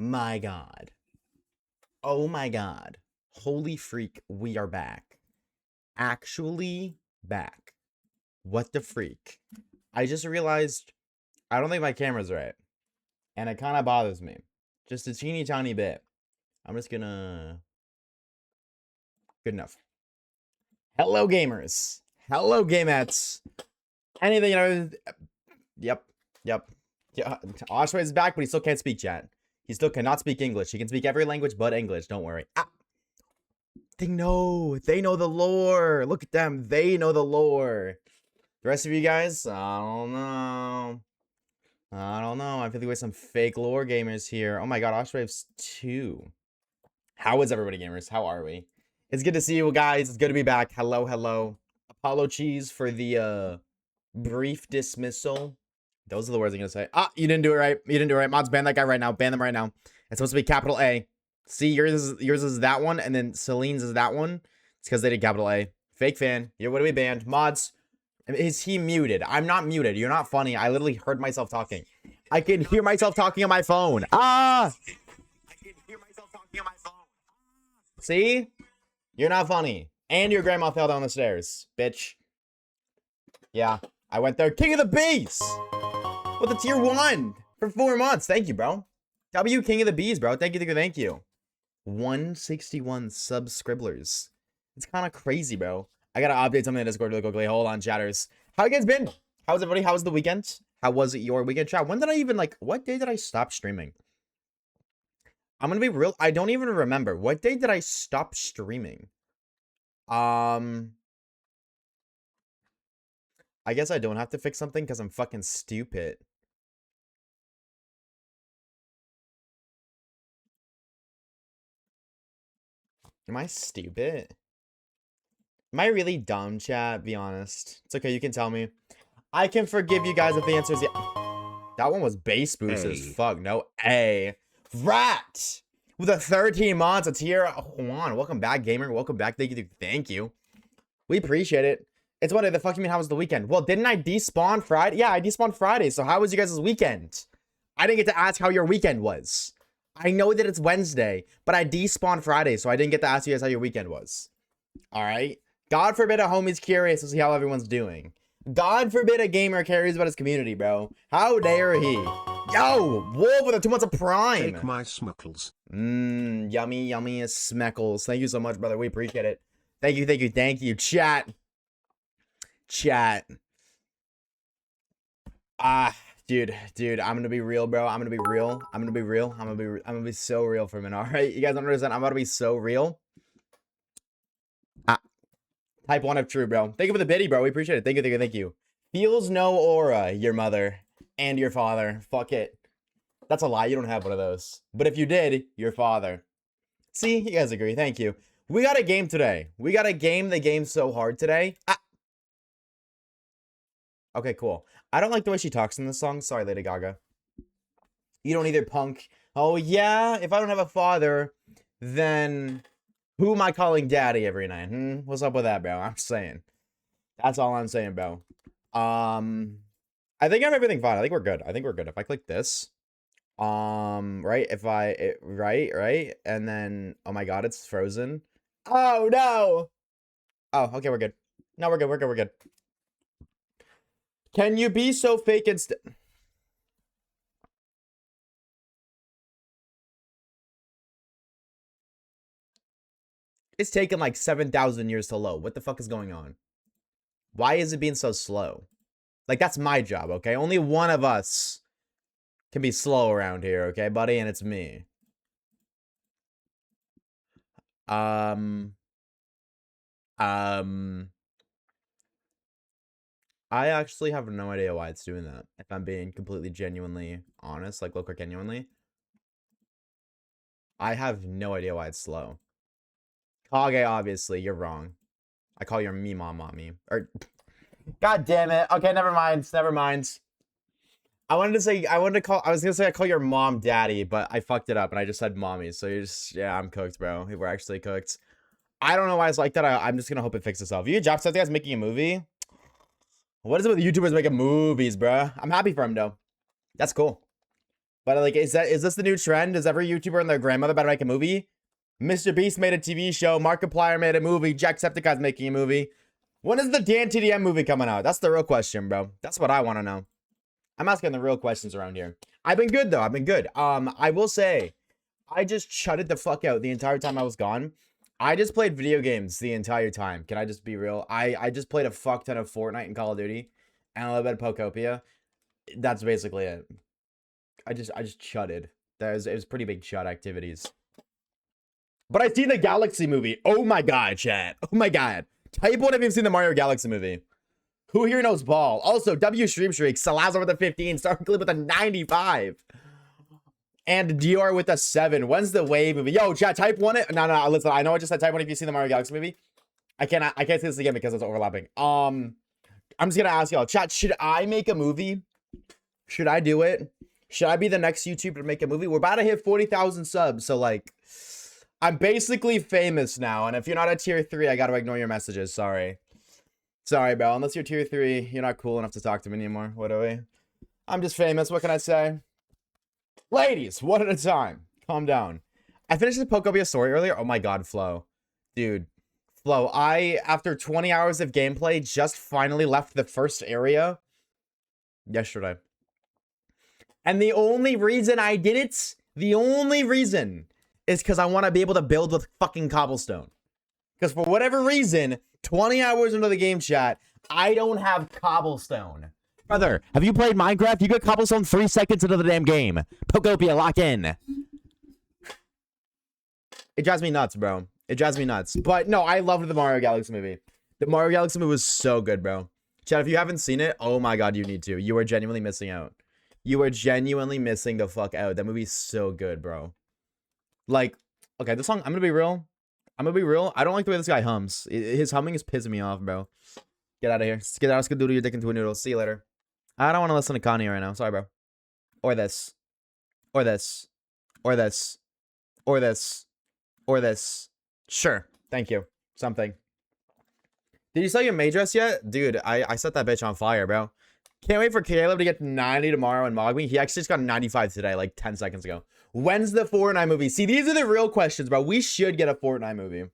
my God. Oh my God. Holy freak, we are back. Actually back. What the freak? I just realized I don't think my camera's right. And it kind of bothers me. Just a teeny tiny bit. I'm just gonna... Good enough. Hello, gamers. Hello, gamettes. Anything, you know... Yep. Yeah. Oshawaves is back, but he still can't speak, chat. He still cannot speak English. He can speak every language but English. Don't worry. They know. They know the lore. Look at them. They know the lore. The rest of you guys, I don't know. I feel like we're some fake lore gamers here. Oh my God, Oshawaves 2. How is everybody, gamers? How are we? It's good to see you guys. It's good to be back. Hello, hello. Apollo cheese for the brief dismissal. Those are the words I'm gonna say. Ah, you didn't do it right. You didn't do it right. Mods, ban that guy right now. Ban them right now. It's supposed to be capital A. See, yours is that one, and then Celine's is that one. It's because they did capital A. Fake fan. What do we banned? Mods, is he muted? I'm not muted. You're not funny. I literally heard myself talking. I can hear myself talking on my phone. Ah! I can hear myself talking on my phone. See? You're not funny. And your grandma fell down the stairs, bitch. Yeah, I went there. King of the Bees! With the tier 1 for 4 months. Thank you, bro. W King of the Bees, bro. Thank you. 161 subscribers. It's kind of crazy, bro. I gotta update something in Discord really quickly. Hold on, chatters. How you guys been? How's everybody? How was the weekend? How was it your weekend, chat? When did I even, what day did I stop streaming? I'm gonna be real. I don't even remember. What day did I stop streaming? I guess I don't have to fix something because I'm fucking stupid. Am I stupid? Am I really dumb, chat? Be honest. It's okay, you can tell me. I can forgive you guys if the answer is yeah. That one was base boost as fuck. No, A. Rat! With a 13 months, a tier. Juan, welcome back, gamer. Welcome back. Thank you. We appreciate it. It's what the fuck you mean, how was the weekend? Well, didn't I despawn Friday? Yeah, I despawned Friday. So how was you guys' weekend? I didn't get to ask how your weekend was. I know that it's Wednesday, but I despawned Friday, so I didn't get to ask you guys how your weekend was. All right? God forbid a homie's curious to see how everyone's doing. God forbid a gamer cares about his community, bro. How dare he? Yo, Wolf with a 2 months of Prime. Take my smuckles. Yummy as smeckles. Thank you so much, brother. We appreciate it. Thank you. Chat. Dude, I'm gonna be real, bro. I'm gonna be so real for a minute. All right, you guys don't understand. I'm about to be so real. Type 1 of true, bro. Thank you for the biddy, bro. We appreciate it. Thank you. Feels no aura, your mother and your father. Fuck it. That's a lie. You don't have one of those. But if you did, your father. See, you guys agree. Thank you. We got a game today. We got a game. The game's so hard today. Okay, cool. I don't like the way she talks in this song. Sorry, Lady Gaga. You don't either, punk. Oh, yeah? If I don't have a father, then who am I calling daddy every night? What's up with that, bro? I'm saying. That's all I'm saying, bro. I think I have everything fine. I think we're good. If I click this, right? Right? And then, oh my God, it's frozen. Oh, no. Oh, okay, we're good. No, we're good. Can you be so fake instead? It's taken like 7,000 years to load. What the fuck is going on? Why is it being so slow? Like, that's my job, okay? Only one of us can be slow around here, okay, buddy? And it's me. I actually have no idea why it's doing that. If I'm being completely genuinely honest, like, look, genuinely. I have no idea why it's slow. Kage, obviously, you're wrong. I call your me mom mommy. Or, God damn it. Okay, never mind. I was gonna say I call your mom daddy, but I fucked it up and I just said mommy. So yeah, I'm cooked, bro. We're actually cooked. I don't know why it's like that. I'm just gonna hope it fixes itself. You Japanese guy's making a movie? What is it with YouTubers making movies, bro? I'm happy for him, though. That's cool. But like, is this the new trend? Is every YouTuber and their grandmother about to make a movie? Mr. Beast made a TV show. Markiplier made a movie. Jacksepticeye's making a movie. When is the Dan TDM movie coming out? That's the real question, bro. That's what I want to know. I'm asking the real questions around here. I've been good, though. I've been good. I will say, I just shut it the fuck out the entire time I was gone. I just played video games the entire time. Can I just be real? I just played a fuck ton of Fortnite and Call of Duty and a little bit of Pokopia. That's basically it. I just shutted. It was pretty big shut activities. But I seen the Galaxy movie. Oh my god, chat. Oh my god. Type one if you've seen the Mario Galaxy movie. Who here knows ball? Also, W Stream Shriek, Salazar with a 15, Star Clip with a 95. And Dior with a 7. When's the Wave movie? Yo, chat, type one it. No, listen, I know I just said type one if you've seen the Mario Galaxy movie. I can't say this again because it's overlapping. I'm just gonna ask y'all, chat, should I make a movie? Should I do it? Should I be the next YouTuber to make a movie? We're about to hit 40,000 subs, so like, I'm basically famous now, and if you're not a tier 3, I gotta ignore your messages. Sorry, bro. Unless you're tier 3, you're not cool enough to talk to me anymore. What are we? I'm just famous. What can I say? Ladies, one at a time. Calm down. I finished the Pokopia story earlier. Oh my god, Flo. Dude. Flo, after 20 hours of gameplay, just finally left the first area yesterday. And the only reason I did it, is because I want to be able to build with fucking cobblestone. Because for whatever reason, 20 hours into the game, chat, I don't have cobblestone. Brother, have you played Minecraft? You get cobblestone 3 seconds into the damn game. Pokopia, lock in. It drives me nuts, bro. It drives me nuts. But no, I loved the Mario Galaxy movie. The Mario Galaxy movie was so good, bro. Chat, if you haven't seen it, oh my god, you need to. You are genuinely missing out. You are genuinely missing the fuck out. That movie's so good, bro. Like, okay, this song, I'm gonna be real. I don't like the way this guy hums. His humming is pissing me off, bro. Get out of here. Get out. Skadoodle your dick into a noodle. See you later. I don't want to listen to Kanye right now. Sorry, bro. Or this. Or this. Or this. Or this. Or this. Sure. Thank you. Something. Did you sell your May dress yet? Dude, I set that bitch on fire, bro. Can't wait for Caleb to get 90 tomorrow and Mog Me. He actually just got 95 today, like 10 seconds ago. When's the Fortnite movie? See, these are the real questions, bro. We should get a Fortnite movie.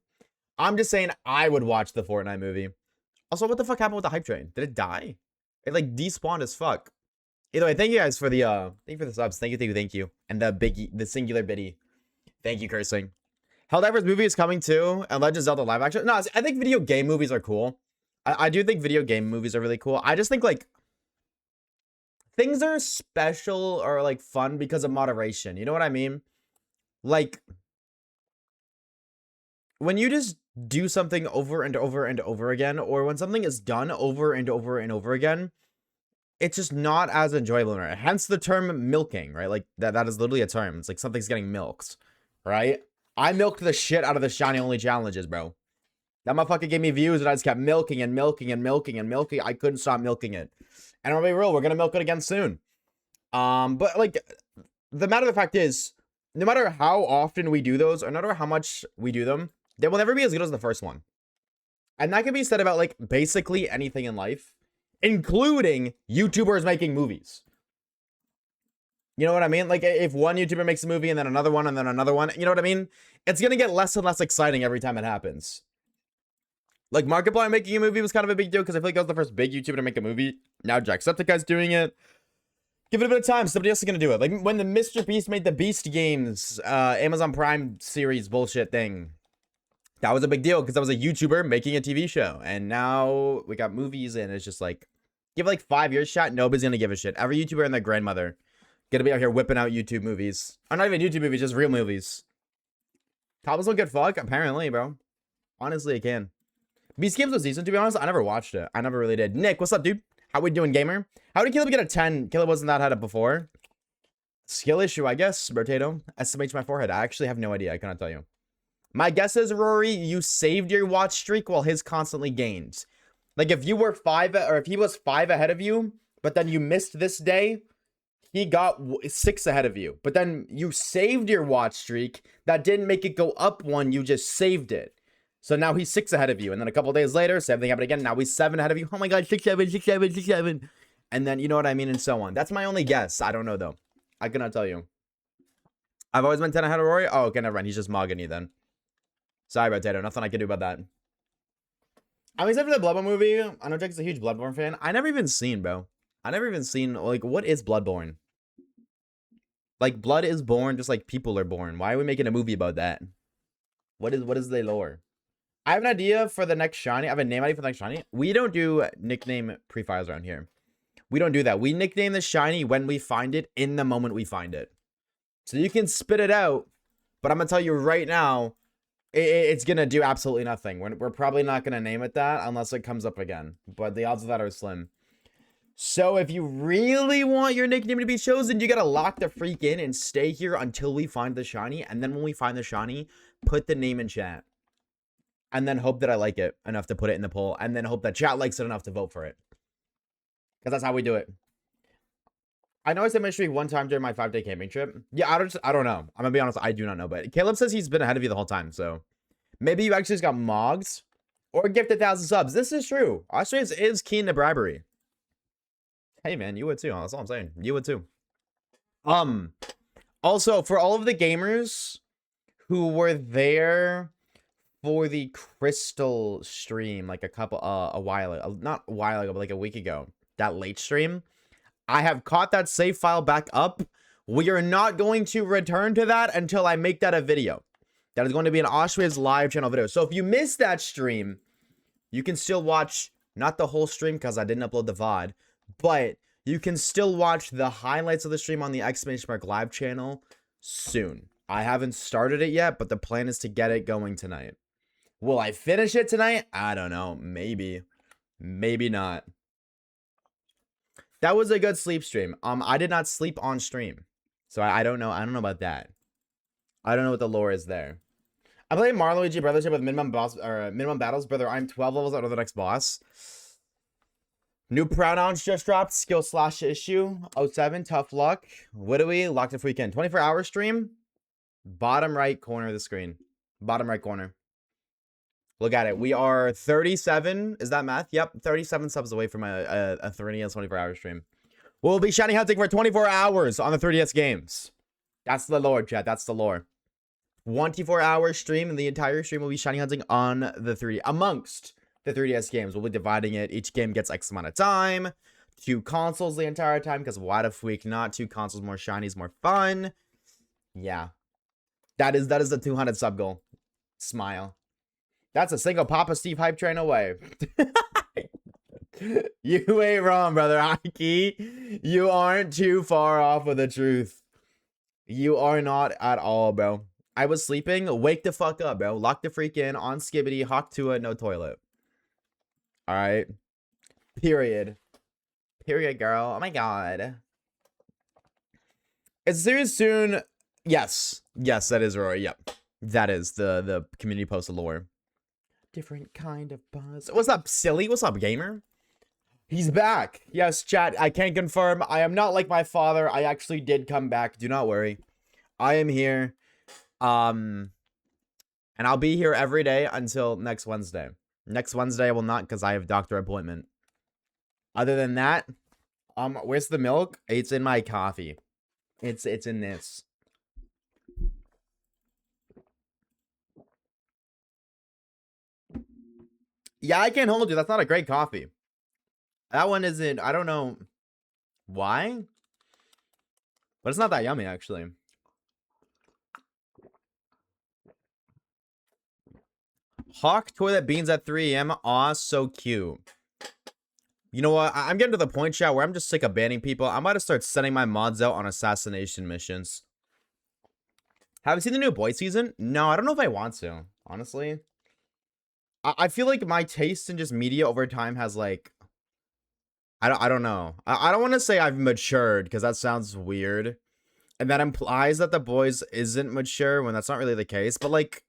I'm just saying I would watch the Fortnite movie. Also, what the fuck happened with the hype train? Did it die? It like despawned as fuck. Either way, thank you guys for the subs. Thank you. And the singular biddy. Thank you, cursing. Helldivers movie is coming too, and Legend of Zelda live action. No, I think video game movies are cool. I do think video game movies are really cool. I just think like things are special or like fun because of moderation. You know what I mean? Like when you just do something over and over and over again, or when something is done over and over and over again, it's just not as enjoyable. Right? Hence the term milking, right? Like that is literally a term. It's like something's getting milked, right? I milked the shit out of the shiny only challenges, bro. That motherfucker gave me views and I just kept milking and milking and milking and milking. I couldn't stop milking it. And I'll be real, we're gonna milk it again soon. But like the matter of the fact is, no matter how often we do those, or no matter how much we do them, they will never be as good as the first one. And that can be said about like basically anything in life, including YouTubers making movies. You know what I mean? Like if one YouTuber makes a movie and then another one and then another one, you know what I mean? It's gonna get less and less exciting every time it happens. Like Markiplier making a movie was kind of a big deal because I feel like that was the first big YouTuber to make a movie. Now Jacksepticeye's doing it. Give it a bit of time. Somebody else is gonna do it. Like when the Mr. Beast made the Beast Games, Amazon Prime series bullshit thing. That was a big deal because that was a YouTuber making a TV show. And now we got movies and it's just like, give it like 5 years shot, nobody's gonna give a shit. Every YouTuber and their grandmother gonna be out here whipping out YouTube movies. Or not even YouTube movies, just real movies. Cobbles don't get fuck? Apparently, bro. Honestly, it can. Beast Games was decent, to be honest. I never watched it. I never really did. Nick, what's up, dude? How we doing, gamer? How did Caleb get a 10? Caleb wasn't that had it before. Skill issue, I guess. Rotato. SMH my forehead. I actually have no idea. I cannot tell you. My guess is, Rory, you saved your watch streak while his constantly gains. Like, if you were 5, or if he was 5 ahead of you, but then you missed this day, he got 6 ahead of you. But then you saved your watch streak. That didn't make it go up 1. You just saved it. So now he's 6 ahead of you. And then a couple days later, same thing happened again. Now he's 7 ahead of you. Oh my god, 6, 7, 6, 7, 6, 7. And then, you know what I mean? And so on. That's my only guess. I don't know, though. I cannot tell you. I've always been 10 ahead of Rory. Oh, okay, never mind. He's just Mahogany then. Sorry about Tato. Nothing I can do about that. I mean, except for the Bloodborne movie. I know Jack's a huge Bloodborne fan. I never even seen, bro. I never even seen, like, what is Bloodborne? Like, blood is born just like people are born. Why are we making a movie about that? What is the lore? I have an idea for the next shiny. I have a name idea for the next shiny. We don't do nickname pre-files around here. We don't do that. We nickname the shiny when we find it in the moment we find it. So you can spit it out, but I'm going to tell you right now, it's going to do absolutely nothing. We're probably not going to name it that unless it comes up again. But the odds of that are slim. So if you really want your nickname to be chosen, you got to lock the freak in and stay here until we find the shiny. And then when we find the shiny, put the name in chat. And then hope that I like it enough to put it in the poll. And then hope that chat likes it enough to vote for it. Because that's how we do it. I know I said my streak one time during my 5-day camping trip. Yeah, I don't know. I'm going to be honest. I do not know. But Caleb says he's been ahead of you the whole time. So maybe you actually just got mogged or gifted 1,000 subs. This is true. Oshawaves is keen to bribery. Hey, man, you would too. That's all I'm saying. You would too. Also, for all of the gamers who were there for the Crystal stream, like a while ago, not a while ago, but like a week ago, that late stream, I have caught that save file back up. We are not going to return to that until I make that a video. That is going to be an Oshawaves live channel video. So if you missed that stream, you can still watch, not the whole stream because I didn't upload the VOD, but you can still watch the highlights of the stream on the ! Live channel soon. I haven't started it yet, but the plan is to get it going tonight. Will I finish it tonight? I don't know. Maybe. Maybe not. That was a good sleep stream. I did not sleep on stream. So I don't know. I don't know about that. I don't know what the lore is there. I played Marluigi Brothership with minimum battles. Brother, I'm 12 levels out of the next boss. New pronouns just dropped. Skill slash issue. 07. Tough luck. What do we? Locked in for weekend. 24-hour stream. Bottom right corner of the screen. Bottom right corner. Look at it. We are 37. Is that math? Yep. 37 subs away from a 30S 24-hour stream. We'll be shiny hunting for 24 hours on the 30S games. That's the lore, chat. That's the lore. 24-hour stream, and the entire stream will be shiny hunting on the 3D. Amongst the 3DS games, we'll be dividing it. Each game gets X amount of time. 2 consoles the entire time, because why the freak not? 2 consoles, more shinies, more fun. Yeah. That is the 200 sub goal. Smile. That's a single Papa Steve hype train away. You ain't wrong, brother Aki. You aren't too far off of the truth. You are not at all, bro. I was sleeping. Wake the fuck up, bro. Lock the freak in on Skibbity. Hawk to it. No toilet. All right. Period. Period, girl. Oh my god. It's serious soon. Yes. Yes, that is Rory. Yep. That is the community post lore. Different kind of buzz. What's up, silly? What's up, gamer? He's back. Yes, chat. I can confirm. I am not like my father. I actually did come back. Do not worry. I am here. And I'll be here every day until next Wednesday. Next Wednesday I will not, because I have doctor appointment. Other than that, where's the milk? It's in my coffee. It's in this. Yeah, I can't hold you. That's not a great coffee. That one isn't. I don't know why, but it's not that yummy actually. Hawk toilet beans at 3 a.m. Aw, so cute. You know what? I'm getting to the point, chat, where I'm just sick of banning people. I'm about to start sending my mods out on assassination missions. Have you seen the new Boy season? No, I don't know if I want to, honestly. I feel like my taste in just media over time has, like, I don't know. I don't want to say I've matured, because that sounds weird. And that implies that The Boys isn't mature, when that's not really the case. But, like,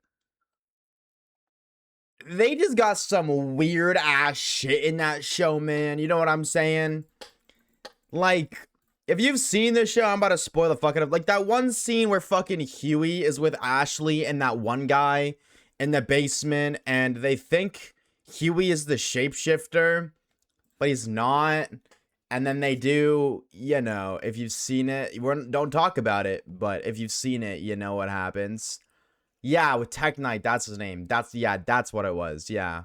they just got some weird ass shit in that show, man. You know what I'm saying? Like, if you've seen this show, I'm about to spoil the fuck out of. Like, that one scene where fucking Huey is with Ashley and that one guy in the basement, and they think Huey is the shapeshifter, but he's not. And then they do, you know, if you've seen it, don't talk about it, but if you've seen it, you know what happens. Yeah, with Tech Knight, that's his name. That's what it was. Yeah.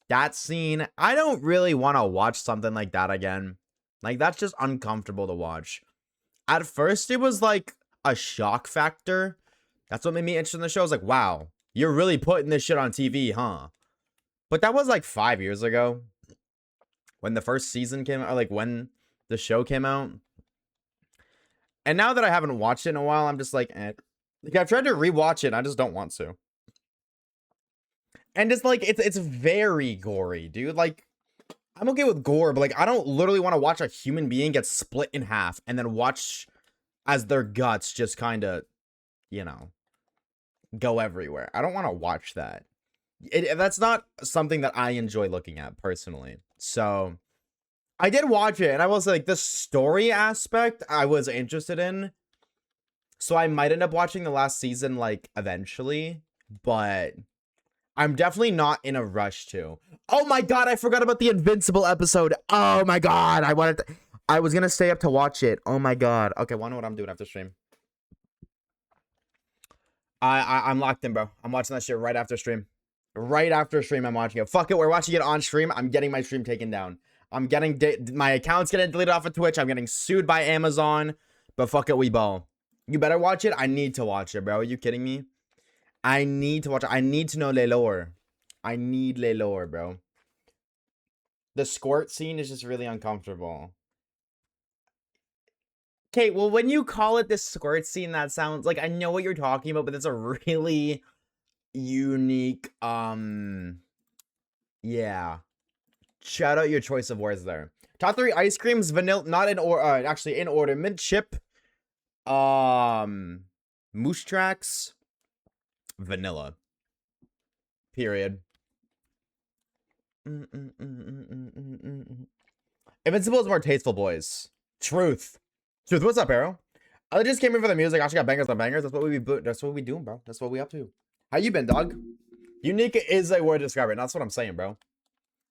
That scene, I don't really want to watch something like that again. Like, that's just uncomfortable to watch. At first, it was like a shock factor. That's what made me interested in the show. I was like, wow, you're really putting this shit on TV, huh? But that was like 5 years ago. When the first season came out, or like when the show came out. And now that I haven't watched it in a while, I'm just like, eh. Like, I've tried to rewatch it, and I just don't want to. And it's like, it's very gory, dude. Like, I'm okay with gore, but like, I don't literally want to watch a human being get split in half and then watch as their guts just kind of, you know, go everywhere. I don't want to watch that. That's not something that I enjoy looking at personally. So I did watch it, and I was like, the story aspect I was interested in. So I might end up watching the last season, like, eventually, but I'm definitely not in a rush to. Oh my god, I forgot about the Invincible episode. Oh my god, I was gonna stay up to watch it. Oh my god. Okay, well, I know what I'm doing after stream. I'm locked in, bro. I'm watching that shit right after stream. Right after stream, I'm watching it. Fuck it, we're watching it on stream. I'm getting my stream taken down. I'm getting my account's getting deleted off of Twitch. I'm getting sued by Amazon. But fuck it, we ball. You better watch it. I need to watch it, bro. Are you kidding me? I need to watch it. I need to know the lore. I need the lore, bro. The squirt scene is just really uncomfortable. Okay, well, when you call it this squirt scene, that sounds like I know what you're talking about, but it's a really unique, yeah. Shout out your choice of words there. Top 3 ice creams, vanilla, not in order, actually in order. Mint chip, Moose Tracks, vanilla. Period. Invincible is more tasteful, boys. Truth. Truth, what's up, Arrow? I just came in for the music. I actually got bangers on bangers. That's what we doing, bro. That's what we up to. How you been, dog? Unique is a word to describe it. That's what I'm saying, bro.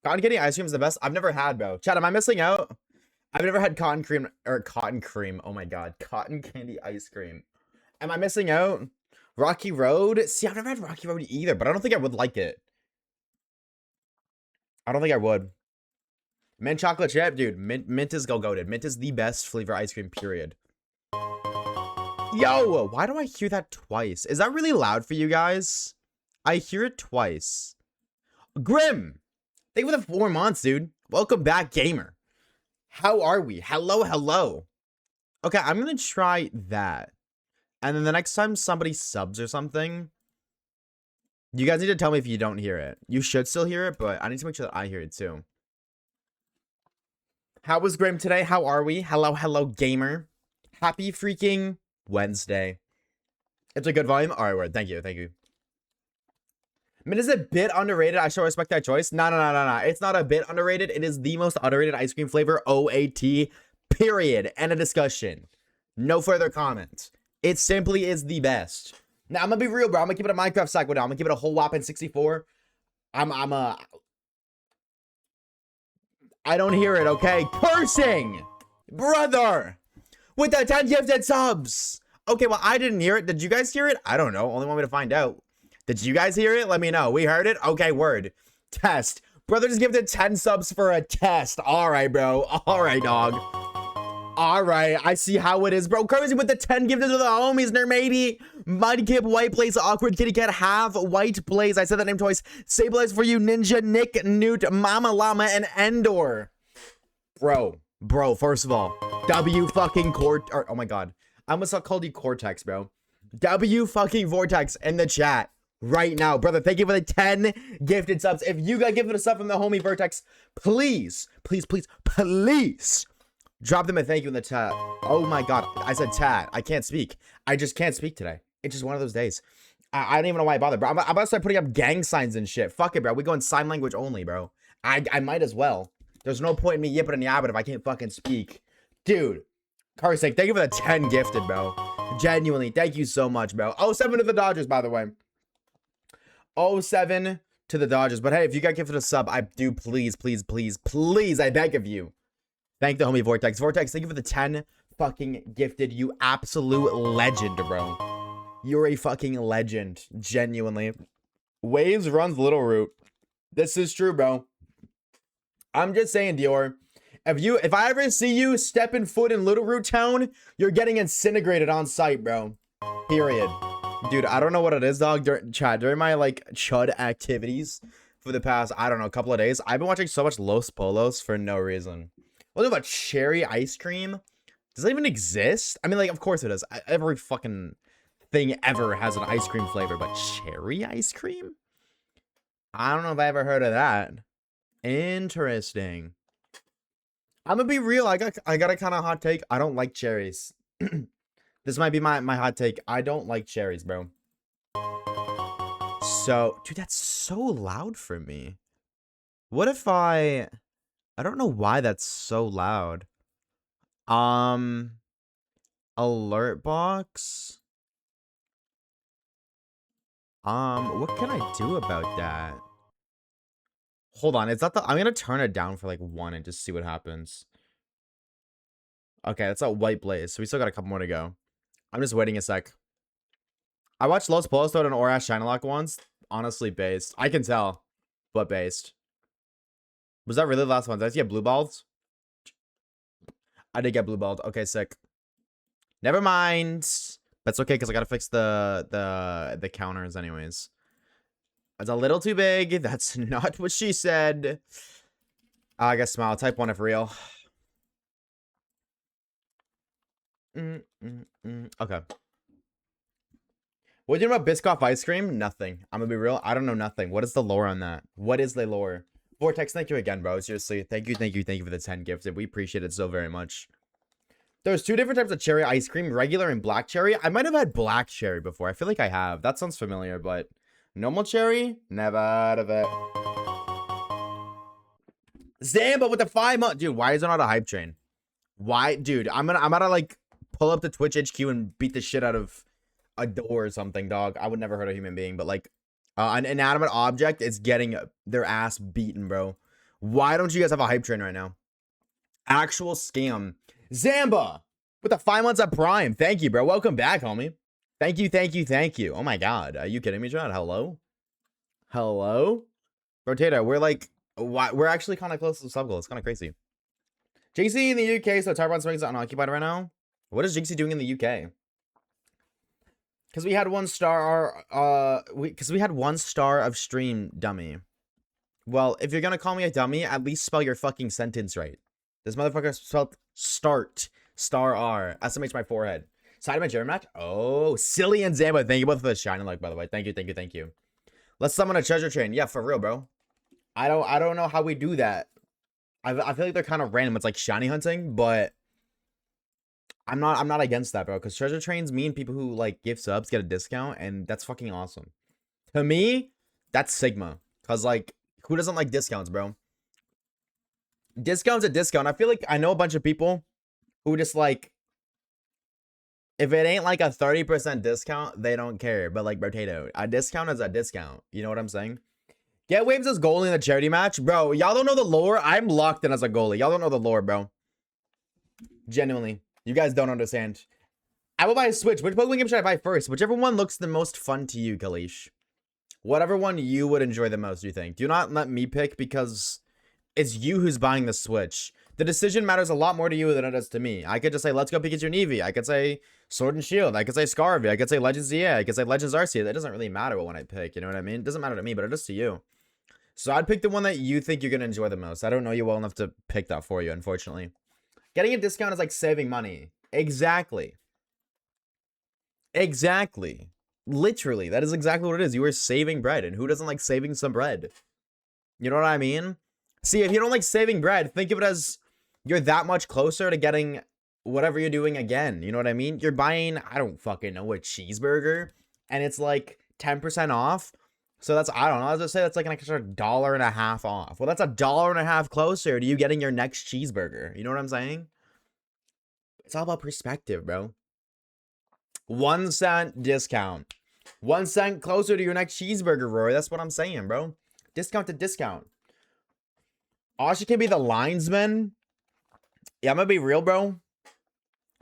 Cotton candy ice cream is the best I've never had, bro. Chad, am I missing out? I've never had cotton cream. Oh my god, cotton candy ice cream. Am I missing out? Rocky Road? See, I've never had Rocky Road either, but I don't think I would like it. I don't think I would. Mint chocolate chip, dude. Mint is goated. Mint is the best flavor ice cream, period. Yo, why do I hear that twice? Is that really loud for you guys? I hear it twice. Grim, thank you for the 4 months, dude. Welcome back, gamer. How are we? Hello, hello. Okay, I'm gonna try that. And then the next time somebody subs or something, you guys need to tell me if you don't hear it. You should still hear it, but I need to make sure that I hear it too. How was Grim today? How are we? Hello, hello, gamer. Happy freaking Wednesday. It's a good volume. All right, word. Thank you. Thank you. Mint is a bit underrated. I shall respect that choice. No. It's not a bit underrated. It is the most underrated ice cream flavor. OAT. Period. End of discussion. No further comments. It simply is the best. Now, I'm gonna be real, bro. I'm gonna keep it a Minecraft cycle now. I'm gonna keep it a whole whopping 64. I don't hear it, okay? Cursing! Brother! With the 10 gifted subs! Okay, well, I didn't hear it. Did you guys hear it? I don't know. Only want me to find out. Did you guys hear it? Let me know. We heard it? Okay, word. Test. Brother just gifted 10 subs for a test. Alright, bro. Alright, dog. Alright, I see how it is, bro. Crazy with the 10 gifted to the homies, Nermady. Mighty Kip, White Blaze, Awkward Kitty Cat, Have, White Blaze. I said that name twice. Sableye for you, Ninja, Nick, Newt, Mama Llama, and Endor. Bro, first of all, W fucking oh my god. I almost called you Cortex, bro. W fucking Vortex in the chat right now. Brother, thank you for the 10 gifted subs. If you got gifted a sub from the homie Vertex, please drop them a thank you in the chat. Oh my god. I said chat. I can't speak. I just can't speak today. It's just one of those days. I don't even know why I bother, bro. I'm about to start putting up gang signs and shit. Fuck it, bro. We go in sign language only, bro. I might as well. There's no point in me yipping and yapping if I can't fucking speak. Dude. Carsake, thank you for the 10 gifted, bro. Genuinely, thank you so much, bro. 07 to the Dodgers, by the way. 07 to the Dodgers. But hey, if you got gifted a sub, I do please, I beg of you. Thank the homie Vortex. Vortex, thank you for the 10 fucking gifted. You absolute legend, bro. You're a fucking legend. Genuinely. Waves runs Little Root. This is true, bro. I'm just saying, Dior. If I ever see you stepping foot in Little Root Town, you're getting incinerated on sight, bro. Period. Dude, I don't know what it is, dog. During my, like, chud activities for the past, I don't know, couple of days, I've been watching so much Los Polos for no reason. What about cherry ice cream? Does that even exist? I mean, like, of course it does. Every fucking thing ever has an ice cream flavor, but cherry ice cream? I don't know if I ever heard of that. Interesting. I'm gonna be real. I got a kind of hot take. I don't like cherries. This might be my hot take. I don't like cherries, bro. So, dude, that's so loud for me. What if I don't know why that's so loud. Alert box. What can I do about that? Hold on, is that I'm gonna turn it down for like 1 and just see what happens. Okay, that's a white blaze, so we still got a couple more to go. I'm just waiting a sec. I watched Los Polos though and Orash Shinelock once. Honestly, based. I can tell, but based. Was that really the last one? Did I get blue balls? I did get blue balled. Okay, sick. Never mind. That's okay, because I gotta fix the counters anyways. It's a little too big. That's not what she said. I guess smile. Type 1 if real. Okay. What do you know about Biscoff ice cream? Nothing. I'm gonna be real. I don't know nothing. What is the lore on that? What is the lore? Vortex, thank you again, bro. Seriously, thank you for the 10 gifted. We appreciate it so very much. There's 2 different types of cherry ice cream, regular and black cherry. I might have had black cherry before. I feel like I have. That sounds familiar, but normal cherry? Never heard of it. Zamba with the 5 months. Dude, why is it not a hype train? Why? Dude, I'm gonna like pull up the Twitch HQ and beat the shit out of a door or something, dog. I would never hurt a human being, but like an inanimate object is getting their ass beaten, bro. Why don't you guys have a hype train right now? Actual scam. Zamba with the 5 months of Prime. Thank you, bro. Welcome back, homie. Thank you. Oh my god. Are you kidding me, John? Hello? Rotator, we're actually kind of close to the sub goal. It's kind of crazy. JC in the UK, so Tyrone Springs is unoccupied right now. What is JC doing in the UK? Because we had 1 star, we had 1 star of stream, dummy. Well, if you're gonna call me a dummy, at least spell your fucking sentence right. This motherfucker spelled start, star R, SMH my forehead. Side of my German match? Oh, Silly and Zamba, thank you both for the shining like, by the way. Thank you. Let's summon a treasure train. Yeah, for real, bro. I don't know how we do that. I feel like they're kind of random. It's like shiny hunting, but I'm not against that, bro. Because treasure trains mean people who like give subs get a discount, and that's fucking awesome. To me, that's Sigma. Cause like, who doesn't like discounts, bro? Discount's a discount. I feel like I know a bunch of people who just like, if it ain't like a 30% discount, they don't care. But like, potato, a discount is a discount. You know what I'm saying? Get Waves as goalie in the charity match. Bro, y'all don't know the lore. I'm locked in as a goalie. Y'all don't know the lore, bro. Genuinely. You guys don't understand. I will buy a Switch. Which Pokemon game should I buy first? Whichever one looks the most fun to you, Kalish. Whatever one you would enjoy the most, you think. Do not let me pick because it's you who's buying the Switch. The decision matters a lot more to you than it does to me. I could just say, let's go Pikachu and Eevee. I could say Sword and Shield. I could say Scarvy. I could say Legends ZA. I could say Legends Arceus. That doesn't really matter what one I pick. You know what I mean? It doesn't matter to me, but it does to you. So I'd pick the one that you think you're going to enjoy the most. I don't know you well enough to pick that for you, unfortunately. Getting a discount is like saving money. Exactly. Literally, that is exactly what it is. You are saving bread, and who doesn't like saving some bread? You know what I mean? See, if you don't like saving bread, think of it as you're that much closer to getting whatever you're doing again. You know what I mean? You're buying, I don't fucking know, a cheeseburger, and it's like 10% off. So that's, I don't know, I'll just say that's like an extra $1.50 off. Well, that's $1.50 closer to you getting your next cheeseburger. You know what I'm saying? It's all about perspective, bro. 1 cent discount. 1 cent closer to your next cheeseburger, Rory. That's what I'm saying, bro. Discount to discount. Osha can be the linesman. Yeah, I'm gonna be real, bro.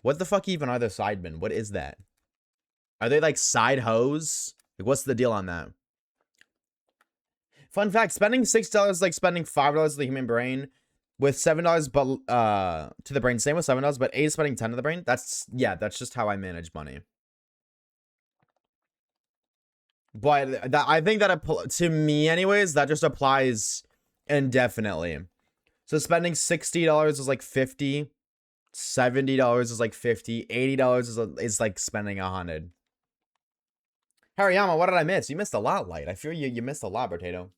What the fuck even are the sidemen? What is that? Are they like side hoes? Like, what's the deal on that? Fun fact, spending $6 is like spending $5 to the human brain, with $7 but to the brain. Same with $7, but 8 is spending 10 to the brain. That's just how I manage money. But that, I think that to me anyways, that just applies indefinitely. So spending $60 is like 50, $70 is like 50, $80 is like spending 100. Hariyama, what did I miss? You missed a lot, Light. I feel you missed a lot, Potato.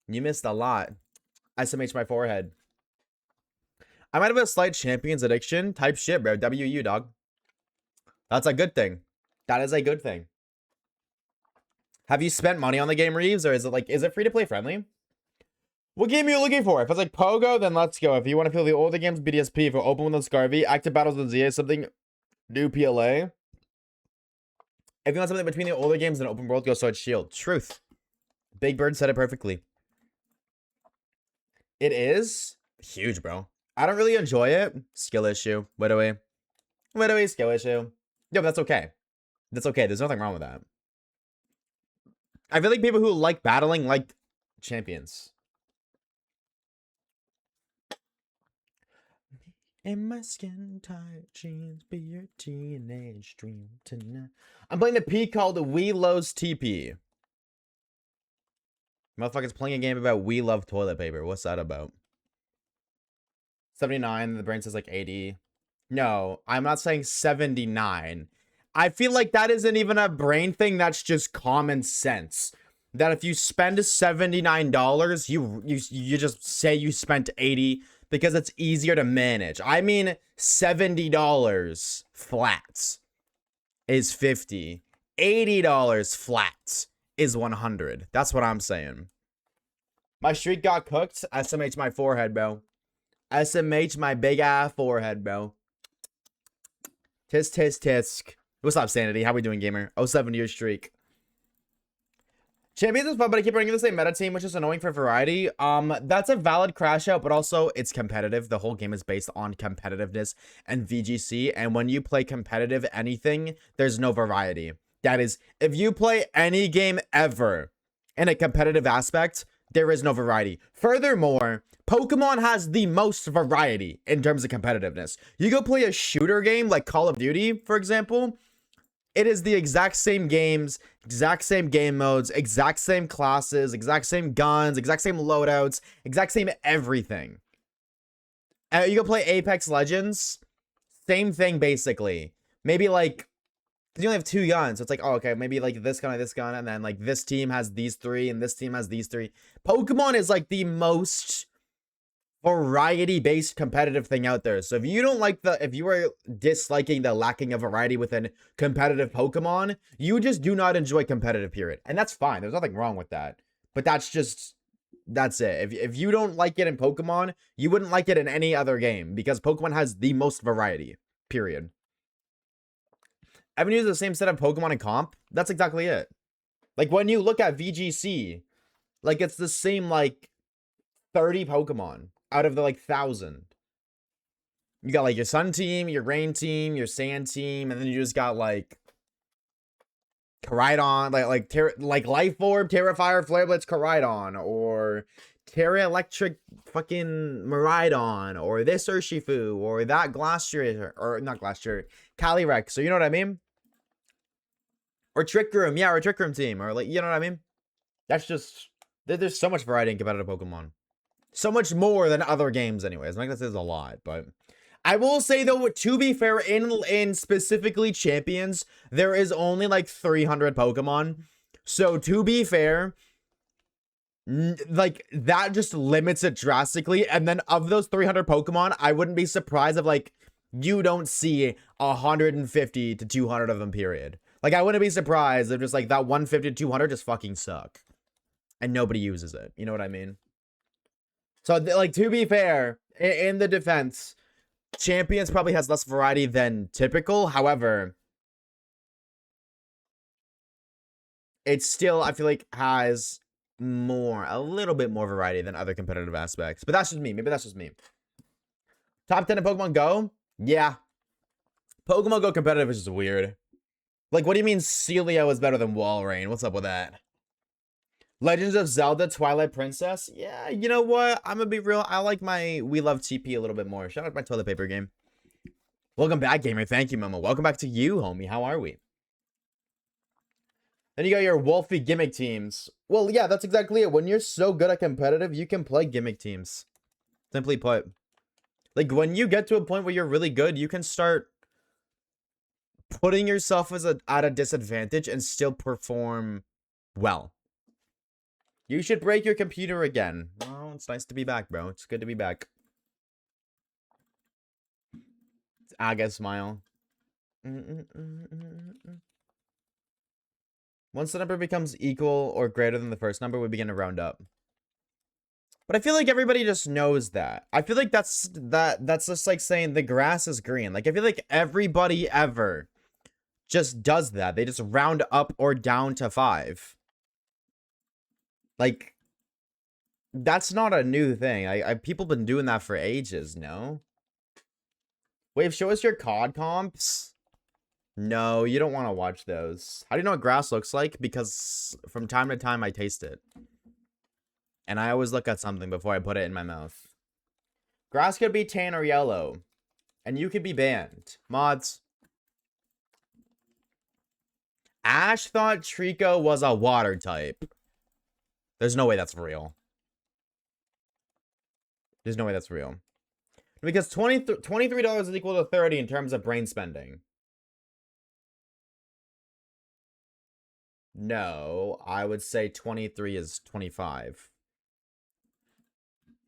You missed a lot. SMH my forehead. I might have a slight champions addiction. Type shit, bro. WU, dog. That's a good thing. That is a good thing. Have you spent money on the game, Reeves? Or is it free to play friendly? What game are you looking for? If it's like Pogo, then let's go. If you want to feel the older games, BDSP. If you're open with Scarvy, active battles with ZA, something new PLA. If you want something between the older games and open world, go Sword Shield. Truth. Big Bird said it perfectly. It is huge, bro. I don't really enjoy it. Skill issue. Widowy, skill issue. Yo, but that's okay. That's okay. There's nothing wrong with that. I feel like people who like battling like champions. In my skin tight jeans, be your teenage dream tonight. I'm playing the P called We Loves TP. Motherfuckers playing a game about We Love Toilet Paper. What's that about? 79, the brain says like 80. No, I'm not saying 79. I feel like that isn't even a brain thing. That's just common sense. That if you spend $79, you just say you spent 80 because it's easier to manage. I mean, $70 flat is 50. $80 flat is 100. That's what I'm saying. My streak got cooked. SMH my forehead, bro. SMH my big ass forehead, bro. Tisk, tisk, tisk. What's up, Sanity? How we doing, gamer? 07-year streak. Champions is fun, but I keep running the same meta team, which is annoying for variety. That's a valid crash out, but also it's competitive. The whole game is based on competitiveness and VGC. And when you play competitive anything, there's no variety. That is, if you play any game ever in a competitive aspect, there is no variety. Furthermore, Pokemon has the most variety in terms of competitiveness. You go play a shooter game like Call of Duty, for example, it is the exact same games, exact same game modes, exact same classes, exact same guns, exact same loadouts, exact same everything. You go play Apex Legends, same thing basically. Maybe like, because you only have 2 guns, so it's like, oh, okay, maybe like this gun, and then like this team has these 3, and this team has these 3. Pokemon is like the most variety-based competitive thing out there. So if you don't like if you are disliking the lacking of variety within competitive Pokemon, you just do not enjoy competitive, period. And that's fine. There's nothing wrong with that. But that's it. If you don't like it in Pokemon, you wouldn't like it in any other game because Pokemon has the most variety, period. I've used the same set of Pokemon in comp. That's exactly it. Like when you look at VGC, like it's the same like 30 Pokemon out of the like 1,000. You got like your Sun team, your Rain team, your Sand team, and then you just got like Koraidon, like Life Orb, Terra Fire, Flare Blitz, Koraidon, or Terra Electric fucking Miraidon, or this Urshifu, or that Glastrier, or not Glastrier, Calyrex, so you know what I mean? Or Trick Room, yeah, or a Trick Room team, or like, you know what I mean? That's just, there's so much variety in competitive Pokemon. So much more than other games anyways. Like, this is a lot, but I will say though, to be fair, in specifically Champions, there is only like 300 Pokemon. So to be fair, like that just limits it drastically. And then of those 300 Pokemon, I wouldn't be surprised if like you don't see 150 to 200 of them, period. Like I wouldn't be surprised if just like that 150 to 200 just fucking suck and nobody uses it. You know what I mean? So, like, to be fair, in the defense, Champions probably has less variety than typical. However, it still, I feel like, has a little bit more variety than other competitive aspects. But that's just me. Maybe that's just me. Top 10 in Pokemon Go? Yeah. Pokemon Go competitive is just weird. Like, what do you mean Celio is better than Walrein? What's up with that? Legends of Zelda Twilight Princess? Yeah, you know what? I'm gonna be real. I like my We Love TP a little bit more. Shout out to my toilet paper game. Welcome back, gamer. Thank you, Momo. Welcome back to you, homie. How are we? Then you got your Wolfie gimmick teams. Well, yeah, that's exactly it. When you're so good at competitive, you can play gimmick teams. Simply put. Like, when you get to a point where you're really good, you can start putting yourself at a disadvantage and still perform well. You should break your computer again. Oh, it's nice to be back, bro. It's good to be back. Aga smile. Once the number becomes equal or greater than the first number, we begin to round up. But I feel like everybody just knows that. I feel like that's just like saying the grass is green. Like, I feel like everybody ever just does that. They just round up or down to 5. Like, that's not a new thing. People been doing that for ages, no? Wave, show us your COD comps. No, you don't want to watch those. How do you know what grass looks like? Because from time to time I taste it. And I always look at something before I put it in my mouth. Grass could be tan or yellow. And you could be banned. Mods. Ash thought Trico was a water type. There's no way that's real. There's no way that's real. Because $23 is equal to 30 in terms of brain spending. No, I would say 23 is 25.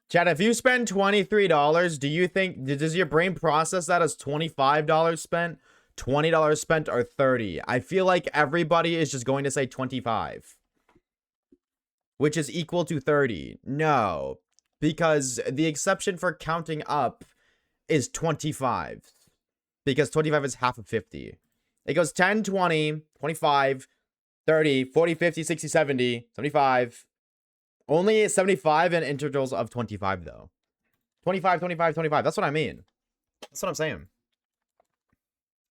Chad, if you spend $23, do you think, does your brain process that as $25 spent, $20 spent, or 30? I feel like everybody is just going to say 25. Which is equal to 30. No. Because the exception for counting up is 25. Because 25 is half of 50. It goes 10, 20, 25, 30, 40, 50, 60, 70, 75. Only 75 in intervals of 25, though. 25, 25, 25. That's what I mean. That's what I'm saying.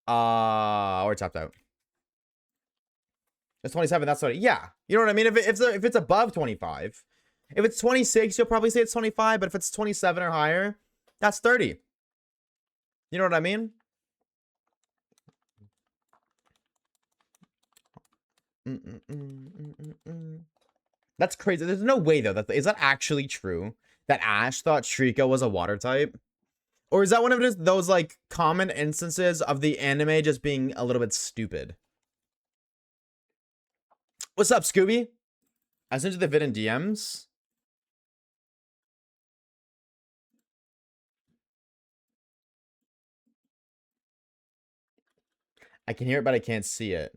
We're tapped out. It's 27. That's what. Yeah. You know what I mean? If it's above 25. If it's 26, you'll probably say it's 25. But if it's 27 or higher, that's 30. You know what I mean? That's crazy. There's no way, though. Is that actually true? That Ash thought Shrika was a water type? Or is that one of those, like, common instances of the anime just being a little bit stupid? What's up, Scooby? I sent you the vid in DMs. I can hear it, but I can't see it.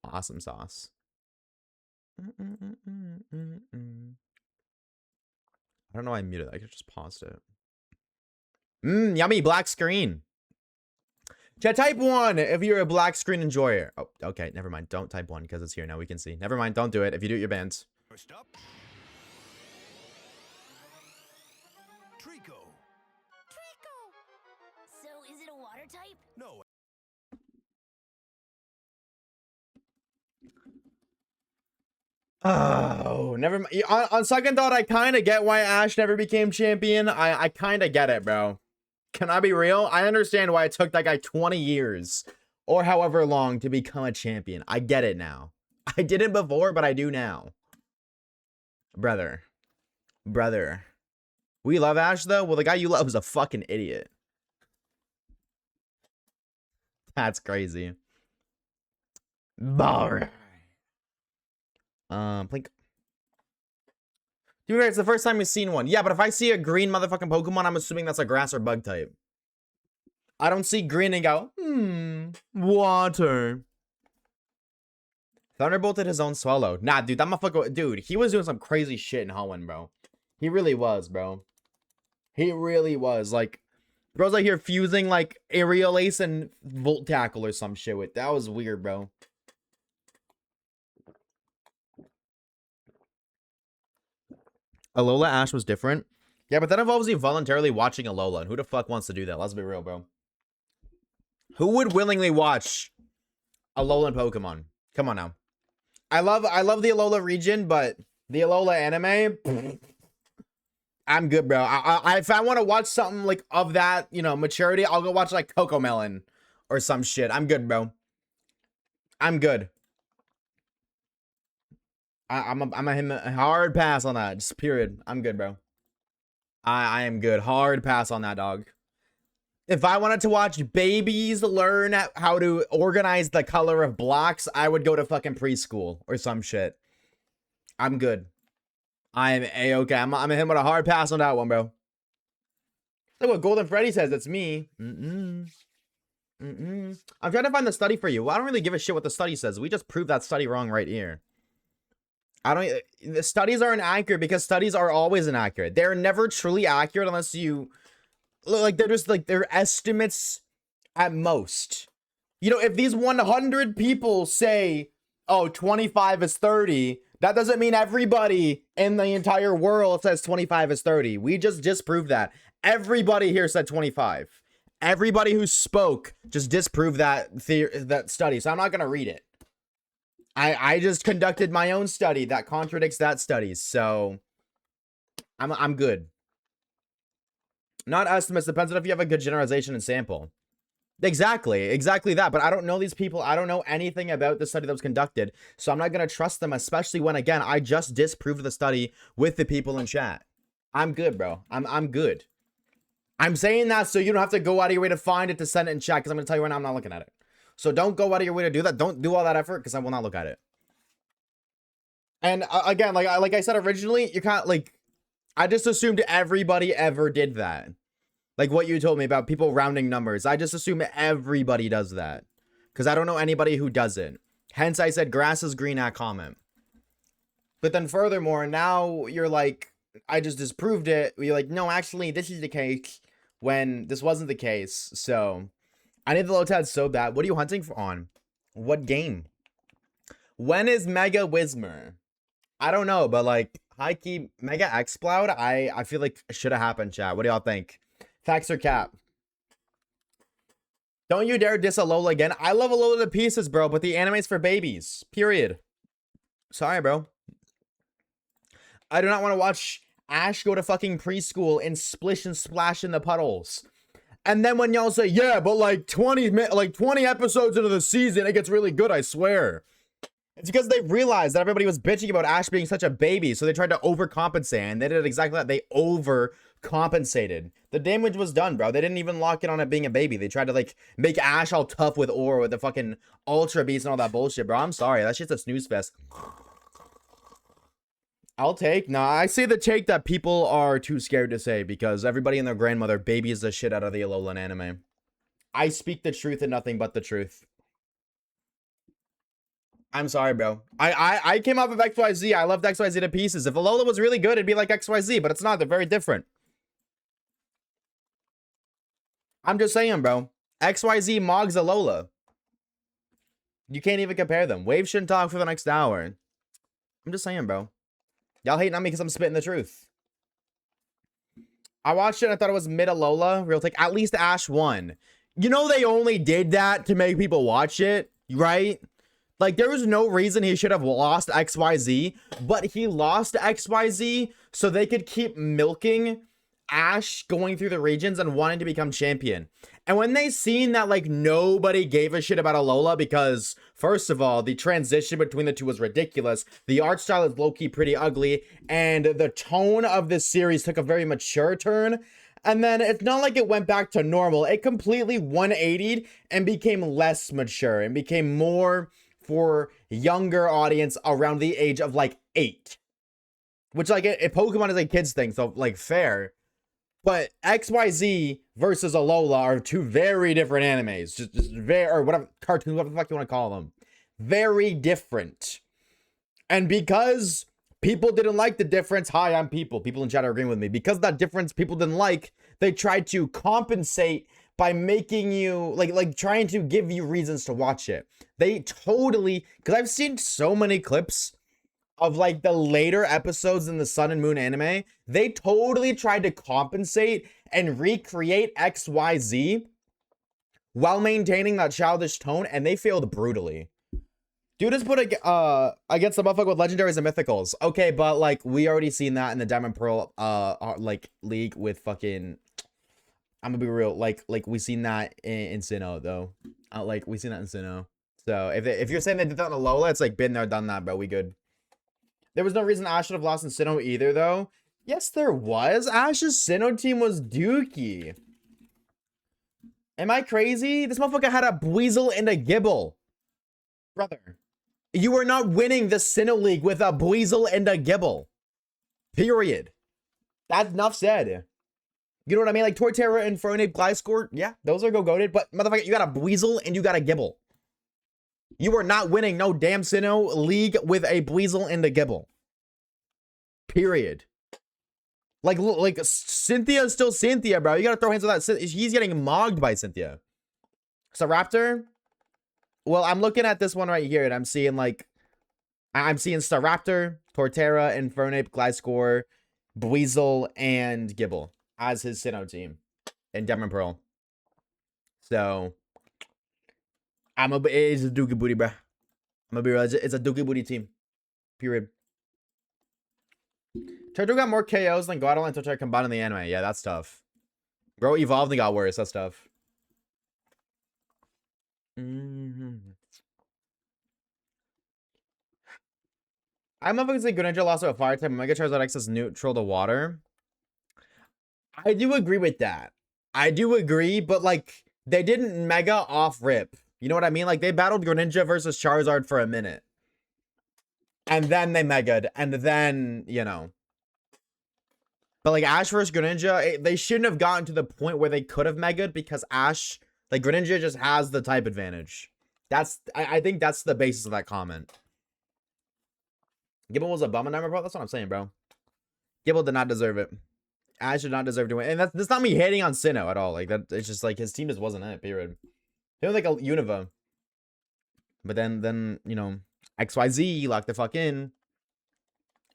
Awesome sauce. I don't know why I muted it. I could just paused it. Yummy black screen. Chat, type 1 if you're a black screen enjoyer. Oh, okay, never mind. Don't type 1 because it's here now. We can see. Never mind. Don't do it. If you do it, you're banned. First up, Trico. Trico! So, is it a water type? No. Oh, never mind. On second thought, I kind of get why Ash never became champion. I kind of get it, bro. Can I be real? I understand why it took that guy 20 years or however long to become a champion. I get it now. I didn't before, but I do now. Brother. We love Ash, though? Well, the guy you love is a fucking idiot. That's crazy. Bar. Blink. Dude, it's the first time we've seen one. Yeah, but if I see a green motherfucking Pokemon, I'm assuming that's a grass or bug type. I don't see green and go, water. Thunderbolted his own swallow. Nah, dude, that motherfucker, dude, he was doing some crazy shit in Hoenn, bro. He really was, bro. He really was. Like, bro's like here fusing, like, Aerial Ace and Volt Tackle or some shit with. That was weird, bro. Alola Ash was different. Yeah, but that involves you voluntarily watching Alola, and who the fuck wants to do that? Let's be real, bro. Who would willingly watch Alolan Pokemon? Come on now. I love the Alola region, but the Alola anime, I'm good, bro. If I want to watch something like of that, you know, maturity, I'll go watch like Cocomelon or some shit. I'm good, bro. I'm good. I'm a hard pass on that. Just period. I'm good, bro. I am good. Hard pass on that, dog. If I wanted to watch babies learn how to organize the color of blocks, I would go to fucking preschool or some shit. I'm good. I'm a-okay. I'm gonna hit him with a hard pass on that one, bro. Look what Golden Freddy says. It's me. I'm trying to find the study for you. Well, I don't really give a shit what the study says. We just proved that study wrong right here. The studies are inaccurate because studies are always inaccurate. They're never truly accurate unless you... Like, they're just, like, they're estimates at most. You know, if these 100 people say, oh, 25 is 30, that doesn't mean everybody in the entire world says 25 is 30. We just disproved that. Everybody here said 25. Everybody who spoke just disproved that study, so I'm not going to read it. I just conducted my own study that contradicts that study, so I'm good. Not estimates, depends on if you have a good generalization and sample. Exactly that. But I don't know these people. I don't know anything about the study that was conducted. So I'm not going to trust them, especially when, again, I just disproved the study with the people in chat. I'm good, bro. I'm good. I'm saying that so you don't have to go out of your way to find it to send it in chat, because I'm going to tell you right now I'm not looking at it. So don't go out of your way to do that. Don't do all that effort, because I will not look at it. And again, like I said originally, you can't, like, I just assumed everybody ever did that. Like what you told me about people rounding numbers. I just assume everybody does that. Because I don't know anybody who doesn't. Hence I said grass is green at comment. But then furthermore, now you're like, I just disproved it. You're like, no, actually, this is the case. When this wasn't the case. So, I need the Lotad so bad. What are you hunting for on? What game? When is Mega Whismer? I don't know, but like, high-key Mega Exploud, I feel like should have happened, chat. What do y'all think? Facts or cap? Don't you dare diss Alola again. I love Alola to pieces, bro, but the anime's for babies. Period. Sorry, bro. I do not want to watch Ash go to fucking preschool and splish and splash in the puddles. And then when y'all say, yeah, but like 20 episodes into the season, it gets really good, I swear. It's because they realized that everybody was bitching about Ash being such a baby, so they tried to overcompensate, and they did exactly that. They overcompensated. The damage was done, bro. They didn't even lock it on it being a baby. They tried to, like, make Ash all tough with Aura, with the fucking Ultra Beast and all that bullshit, bro. I'm sorry. That shit's a snooze fest. I'll take. Nah, I say the take that people are too scared to say, because everybody and their grandmother babies the shit out of the Alolan anime. I speak the truth and nothing but the truth. I'm sorry, bro. I came off of XYZ. I loved XYZ to pieces. If Alola was really good, it'd be like XYZ, but it's not. They're very different. I'm just saying, bro. XYZ mogs Alola. You can't even compare them. Wave shouldn't talk for the next hour. I'm just saying, bro. Y'all hating on me because I'm spitting the truth. I watched it and I thought it was mid Alola. Real take. At least Ash won. You know they only did that to make people watch it, right? Like, there was no reason he should have lost XYZ, but he lost XYZ so they could keep milking Ash going through the regions and wanting to become champion. And when they seen that, like, nobody gave a shit about Alola because, first of all, the transition between the two was ridiculous. The art style is low-key pretty ugly, and the tone of this series took a very mature turn. And then it's not like it went back to normal. It completely 180'd and became less mature and became more for younger audience around the age of like 8, which like Pokemon is a kids thing, so like fair, but XYZ versus Alola are two very different animes, just very, or whatever, cartoons, whatever the fuck you want to call them, very different. And because people didn't like the difference, hi, I'm people in chat are agreeing with me, because that difference people didn't like, they tried to compensate by making you like trying to give you reasons to watch it. They totally, because I've seen so many clips of like the later episodes in the Sun and Moon anime, they totally tried to compensate and recreate XYZ while maintaining that childish tone, and they failed brutally. Dude just put against the motherfucker with legendaries and mythicals. Okay, but like we already seen that in the Diamond Pearl like league with fucking, I'm gonna be real, like we seen that in Sinnoh though. Like we seen that in Sinnoh. So if you're saying they did that in Alola, it's like been there, done that, bro. We good. There was no reason Ash should have lost in Sinnoh either, though. Yes, there was. Ash's Sinnoh team was dookie. Am I crazy? This motherfucker had a Buizel and a Gibble. Brother, you were not winning the Sinnoh League with a Buizel and a Gibble. Period. That's enough said. You know what I mean? Like Torterra and Fronape Gliscor, yeah, those are go-goated, but motherfucker, you got a Buizel and you got a Gibble. You were not winning no damn Sinnoh League with a Buizel and a Gibble. Period. Like Cynthia's still Cynthia, bro. You gotta throw hands on that. He's getting mogged by Cynthia. So Raptor. Well, I'm looking at this one right here, and I'm seeing like, I'm seeing Staraptor, Torterra, Infernape, Gliscor, Buizel, and Gibble as his Sinnoh team in Diamond Pearl. So it's a dookie booty, bro. I'm gonna be real. It's a dookie booty team. Period. Turtle got more KOs than Guadal and Torterra combined in the anime. Yeah, that's tough. Bro evolved and got worse. That's tough. I'm not gonna say Greninja lost to a fire type. Mega Charizard X is neutral to water. I do agree with that. I do agree, but like they didn't mega off rip. You know what I mean? Like they battled Greninja versus Charizard for a minute. And then they mega'd. And then, you know. But like Ash versus Greninja, they shouldn't have gotten to the point where they could have mega'd because Ash, like Greninja just has the type advantage. I think that's the basis of that comment. Gibble was a bum in Diamond Pearl. That's what I'm saying, bro. Gibble did not deserve it. Ash did not deserve to win. And that's not me hating on Sinnoh at all. Like that, it's just like his team just wasn't it, period. He was like a Unova. But then, you know, XYZ locked the fuck in.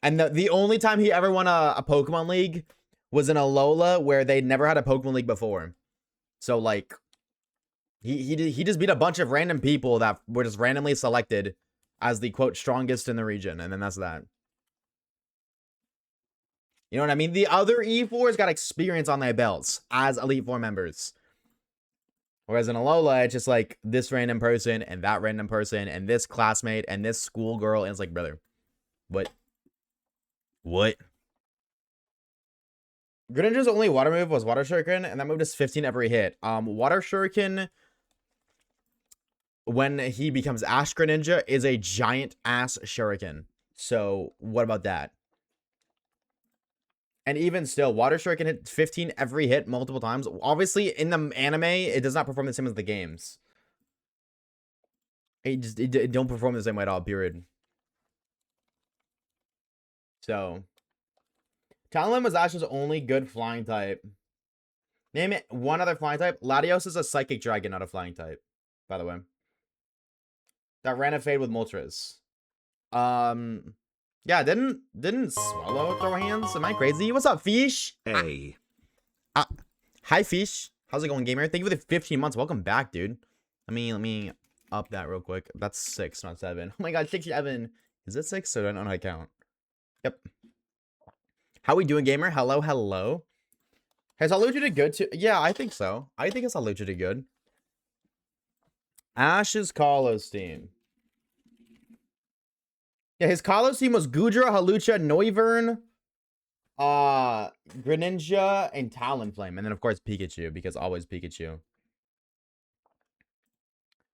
And the only time he ever won a Pokemon League was in Alola, where they never had a Pokemon League before. So like, he just beat a bunch of random people that were just randomly selected as the quote strongest in the region, and then that's that. You know what I mean? The other E4s got experience on their belts as Elite Four members. Whereas in Alola, it's just like this random person and that random person and this classmate and this schoolgirl, and it's like, brother, what? What? Greninja's only water move was Water Shuriken, and that move is 15 every hit. Water Shuriken, when he becomes Ash Greninja, is a giant ass Shuriken. So what about that? And even still, Water Shuriken hit 15 every hit multiple times. Obviously, in the anime, it does not perform the same as the games. It don't perform the same way at all, period. So, Talonflame was Ash's only good flying type. Name it one other flying type. Latios is a psychic dragon, not a flying type, by the way. That ran a fade with Moltres. Yeah, didn't Swallow throw hands? Am I crazy? What's up, Fish? Hey. Hi, Fish. How's it going, gamer? Thank you for the 15 months. Welcome back, dude. Let me up that real quick. That's 6, not 7. Oh my god, 6, 7. Is it 6? So I don't know how to count. Yep. How we doing, gamer? Hello, hello. Has Halucha did good too? Yeah, I think so. I think it's Halucha did good. Ash's Kalos team. Yeah, his Kalos team was Gudra, Halucha, Noivern, Greninja, and Talonflame. And then, of course, Pikachu, because always Pikachu.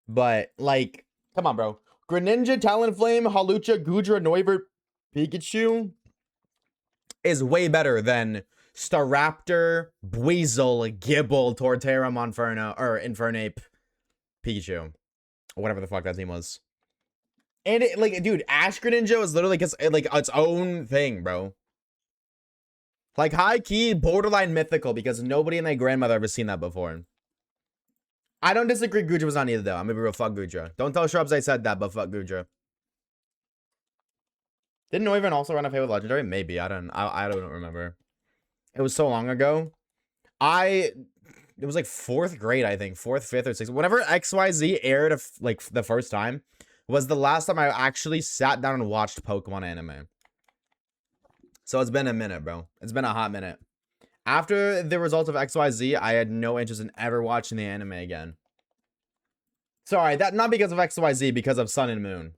But, like, come on, bro. Greninja, Talonflame, Halucha, Gudra, Noivern, Pikachu is way better than Staraptor, Buizel, Gibble, Torterra, Monferno, or Infernape, Pikachu. Or whatever the fuck that team was. And it, like, dude, Ash Greninja is literally like its own thing, bro. Like, high key, borderline mythical, because nobody and their grandmother ever seen that before. I don't disagree. Gudra was not either, though. I'm gonna be real. Fuck Gudra. Don't tell Shrubs I said that, but fuck Gudra. Didn't Noivern also run a with Legendary? Maybe. I don't remember. It was so long ago. It was like 4th grade, I think. 4th, 5th, or 6th. Whenever XYZ aired like the first time was the last time I actually sat down and watched Pokemon anime. So it's been a minute, bro. It's been a hot minute. After the results of XYZ, I had no interest in ever watching the anime again. Sorry, that not because of XYZ, because of Sun and Moon.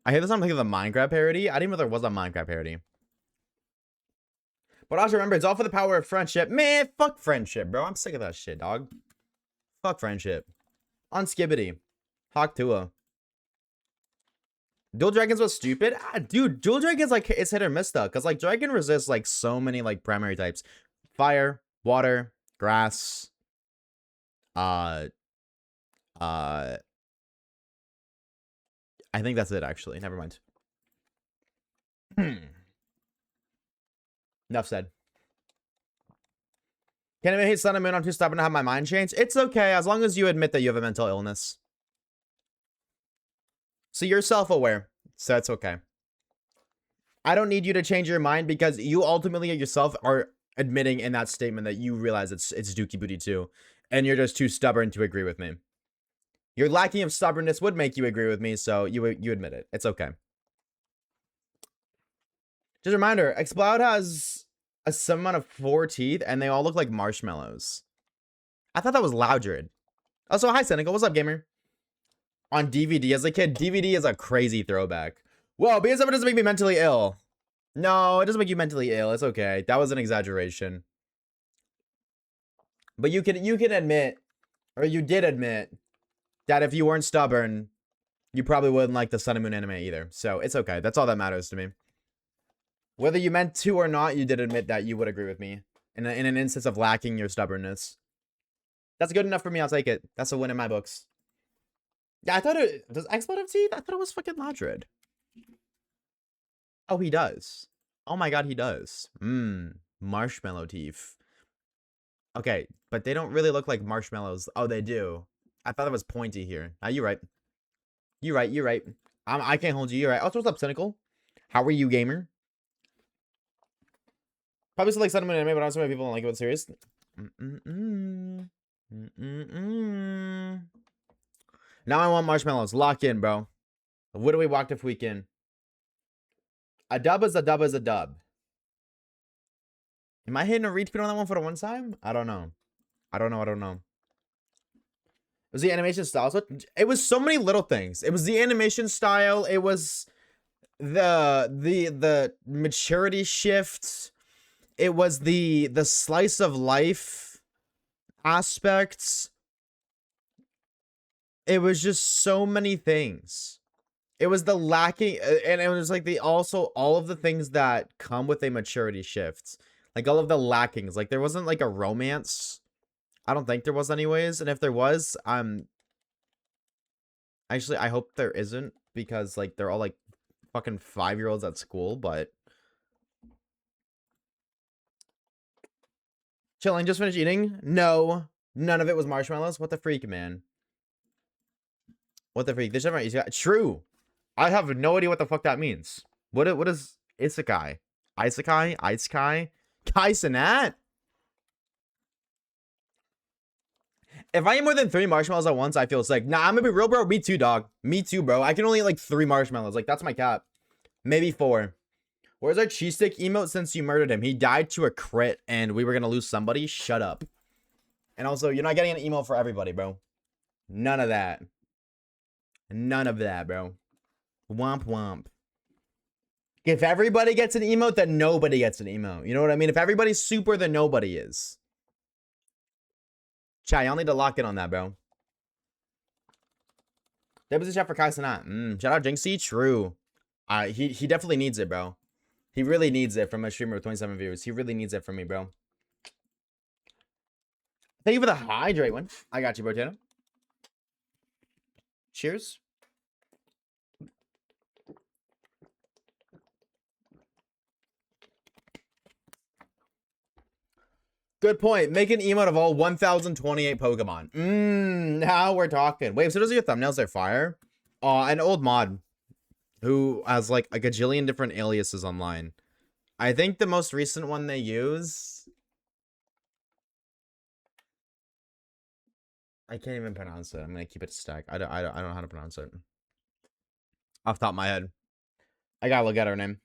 I hear this on like the Minecraft parody. I didn't know there was a Minecraft parody. But also remember, it's all for the power of friendship. Man, fuck friendship, bro. I'm sick of that shit, dog. Fuck friendship. On Skibbity. Hawk Tua. Dual Dragons was stupid? Dude, Dual Dragons, like, it's hit or miss, though. Because, like, Dragon resists, like, so many, like, primary types. Fire, water, grass. I think that's it, actually. Never mind. Enough said. Can I hate Sun and Moon? I'm too stubborn to have my mind change. It's okay, as long as you admit that you have a mental illness. So you're self-aware, so it's okay. I don't need you to change your mind because you ultimately yourself are admitting in that statement that you realize it's Dookie Booty too, and you're just too stubborn to agree with me. Your lacking of stubbornness would make you agree with me, so you admit it. It's okay. Just a reminder, Exploud has a some amount of 4 teeth, and they all look like marshmallows. I thought that was Loudred. Also, hi, Cynical. What's up, gamer? On DVD as a kid, DVD is a crazy throwback. Whoa, BSF doesn't make me mentally ill. No, it doesn't make you mentally ill. It's okay. That was an exaggeration. But you can admit, or you did admit, that if you weren't stubborn, you probably wouldn't like the Sun and Moon anime either. So it's okay. That's all that matters to me. Whether you meant to or not, you did admit that you would agree with me in an instance of lacking your stubbornness. That's good enough for me. I'll take it. That's a win in my books. Yeah, I thought it... Does Explode have teeth? I thought it was fucking Loudred. Oh, he does. Oh my god, he does. Marshmallow teeth. Okay, but they don't really look like marshmallows. Oh, they do. I thought it was pointy here. You're right. You're right. I can't hold you. You're right. Also, what's up, Cynical? How are you, gamer? Probably still like Sun and Moon anime, but also many people don't like it. What's serious? Now I want marshmallows. Lock in, bro. What do we walk if we can? A dub is a dub is a dub. Am I hitting a repeat on that one for the one time? I don't know. It was the animation style. So it was so many little things. It was the animation style. It was the maturity shift. It was the slice of life aspects. It was just so many things. It was the lacking, and it was like also all of the things that come with a maturity shift. Like all of the lackings. Like there wasn't like a romance. I don't think there was anyways. And if there was, actually, I hope there isn't, because like they're all like fucking 5-year-olds at school, but chilling, just finished eating. No, none of it was marshmallows. What the freak, man? What the freak? This is true. I have no idea what the fuck that means. What is isekai? Isekai? Kaisenat? If I eat more than 3 marshmallows at once, I feel sick. Nah, I'm gonna be real, bro. Me too, dog. Me too, bro. I can only eat like 3 marshmallows. Like, that's my cap. Maybe 4. Where's our cheese stick emote since you murdered him? He died to a crit and we were gonna lose somebody. Shut up. And also, you're not getting an emote for everybody, bro. None of that. None of that, bro. Womp womp. If everybody gets an emote, then nobody gets an emote. You know what I mean? If everybody's super, then nobody is. Chat, y'all need to lock in on that, bro. Deposition chat for Kaisenat. Shout out Jinxie. True. He definitely needs it, bro. He really needs it from a streamer with 27 viewers. He really needs it from me, bro. Thank you for the hydrate one. I got you, bro, Tano. Cheers. Good point. Make an emote of all 1028 Pokemon. Now we're talking. Wait, so does your thumbnails are fire? An old mod. who has like a gajillion different aliases online. I think the most recent one they use, I can't even pronounce it. I'm gonna keep it stack. I don't know how to pronounce it off the top of my head. I gotta look at her name.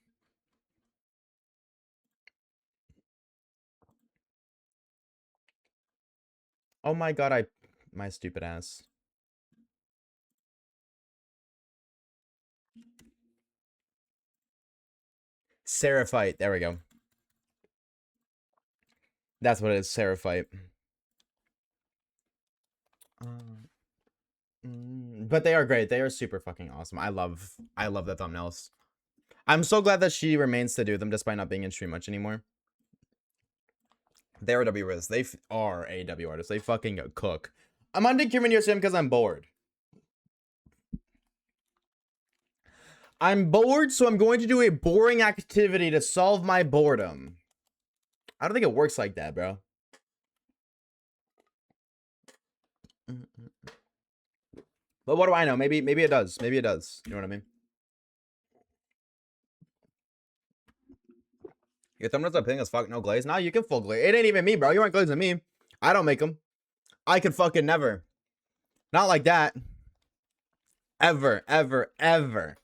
Oh my god, my stupid ass. Seraphite. There we go. That's what it is. Seraphite. But they are great. They are super fucking awesome. I love the thumbnails. I'm so glad that she remains to do them despite not being in stream much anymore. They're a W artists. They are a W artist. They fucking cook. I'm on decommitting your stream because I'm bored. I'm bored, so I'm going to do a boring activity to solve my boredom. I don't think it works like that, bro. But what do I know? Maybe it does. Maybe it does. You know what I mean? Your thumbnails are pink as fuck, no glaze. Nah, you can full glaze. It ain't even me, bro. You aren't glazing me. I don't make them. I could fucking never. Not like that. Ever, ever, ever.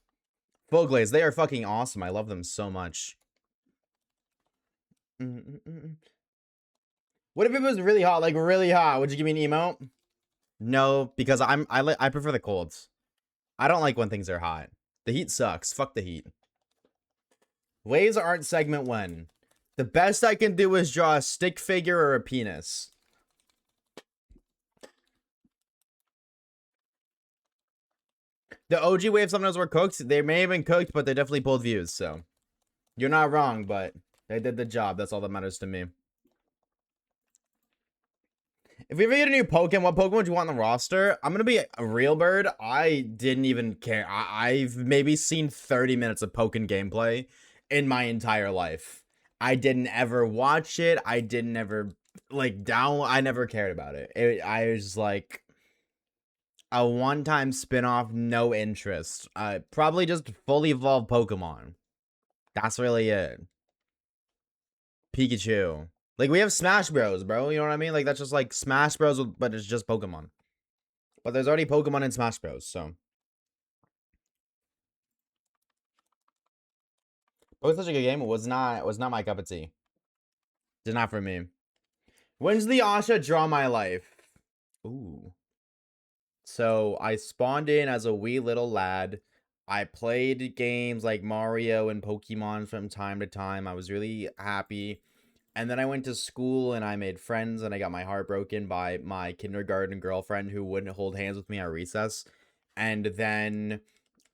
Full glaze. They are fucking awesome. I love them so much. What if it was really hot? Like really hot? Would you give me an emote? No, because I prefer the colds. I don't like when things are hot. The heat sucks. Fuck the heat. Waves aren't segment one. The best I can do is draw a stick figure or a penis. The OG wave thumbnails were cooked. They may have been cooked, but they definitely pulled views, so. You're not wrong, but they did the job. That's all that matters to me. If we ever get a new Pokemon, what Pokemon do you want on the roster? I'm gonna be a real bird. I didn't even care. I've maybe seen 30 minutes of Pokken gameplay in my entire life. I didn't ever watch it. I didn't ever like I never cared about it. I was like a one-time spin-off, no interest. Probably just fully evolved Pokemon. That's really it. Pikachu. Like, we have Smash Bros, bro. You know what I mean? Like, that's just like Smash Bros, but it's just Pokemon. But there's already Pokemon in Smash Bros, so. It was such a good game. It was not my cup of tea. Did not for me. When's the Asha draw my life? Ooh. So I spawned in as a wee little lad. I played games like Mario and Pokemon from time to time. I was really happy. And then I went to school and I made friends and I got my heart broken by my kindergarten girlfriend who wouldn't hold hands with me at recess. And then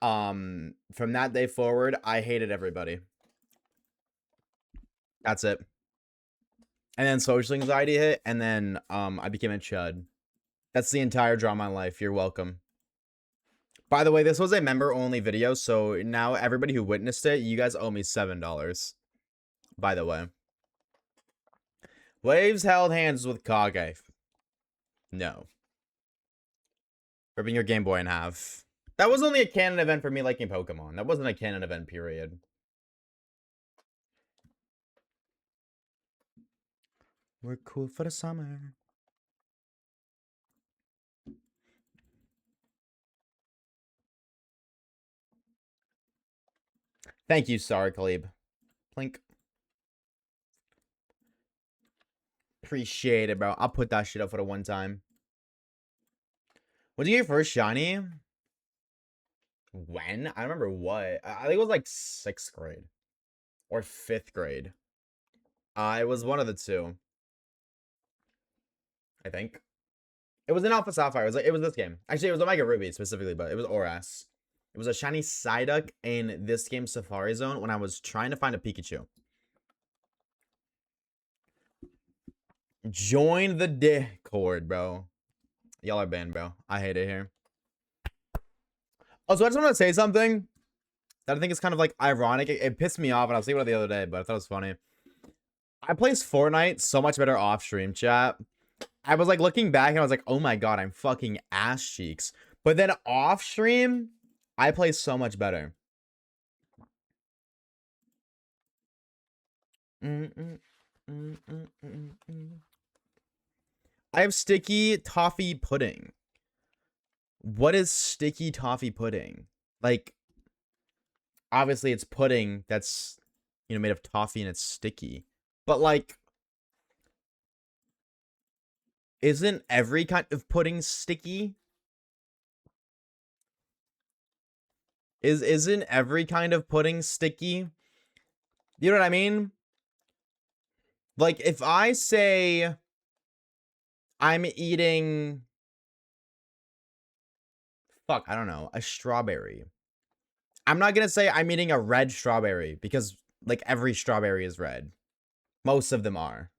from that day forward, I hated everybody. That's it. And then social anxiety hit and then I became a chud. That's the entire drama of my life. You're welcome. By the way, this was a member-only video, so now everybody who witnessed it, you guys owe me $7. By the way. Waves held hands with Kage. No. Ripping your Game Boy in half. That was only a canon event for me liking Pokemon. That wasn't a canon event, period. We're cool for the summer. Thank you, Sorry, Khalib. Plink. Appreciate it, bro. I'll put that shit up for the one time. When did you get your first shiny? When? I don't remember what. I think it was like 6th grade. Or 5th grade. It was one of the two. I think. It was an Alpha Sapphire. It was this game. Actually, it was Omega Ruby specifically, but it was Oras. It was a shiny Psyduck in this game's Safari Zone when I was trying to find a Pikachu. Join the Discord, bro. Y'all are banned, bro. I hate it here. Also, I just want to say something that I think is kind of like ironic. It pissed me off, and I was thinking about it the other day, but I thought it was funny. I plays Fortnite so much better off stream, chat. I was like looking back and I was like, oh my god, I'm fucking ass cheeks. But then off stream, I play so much better. I have sticky toffee pudding. What is sticky toffee pudding? Like, obviously it's pudding that's, made of toffee and it's sticky. But like, isn't every kind of pudding sticky? Isn't every kind of pudding sticky? You know what I mean? Like, if I say I'm eating, I don't know, a strawberry. I'm not gonna say I'm eating a red strawberry because, like, every strawberry is red. Most of them are.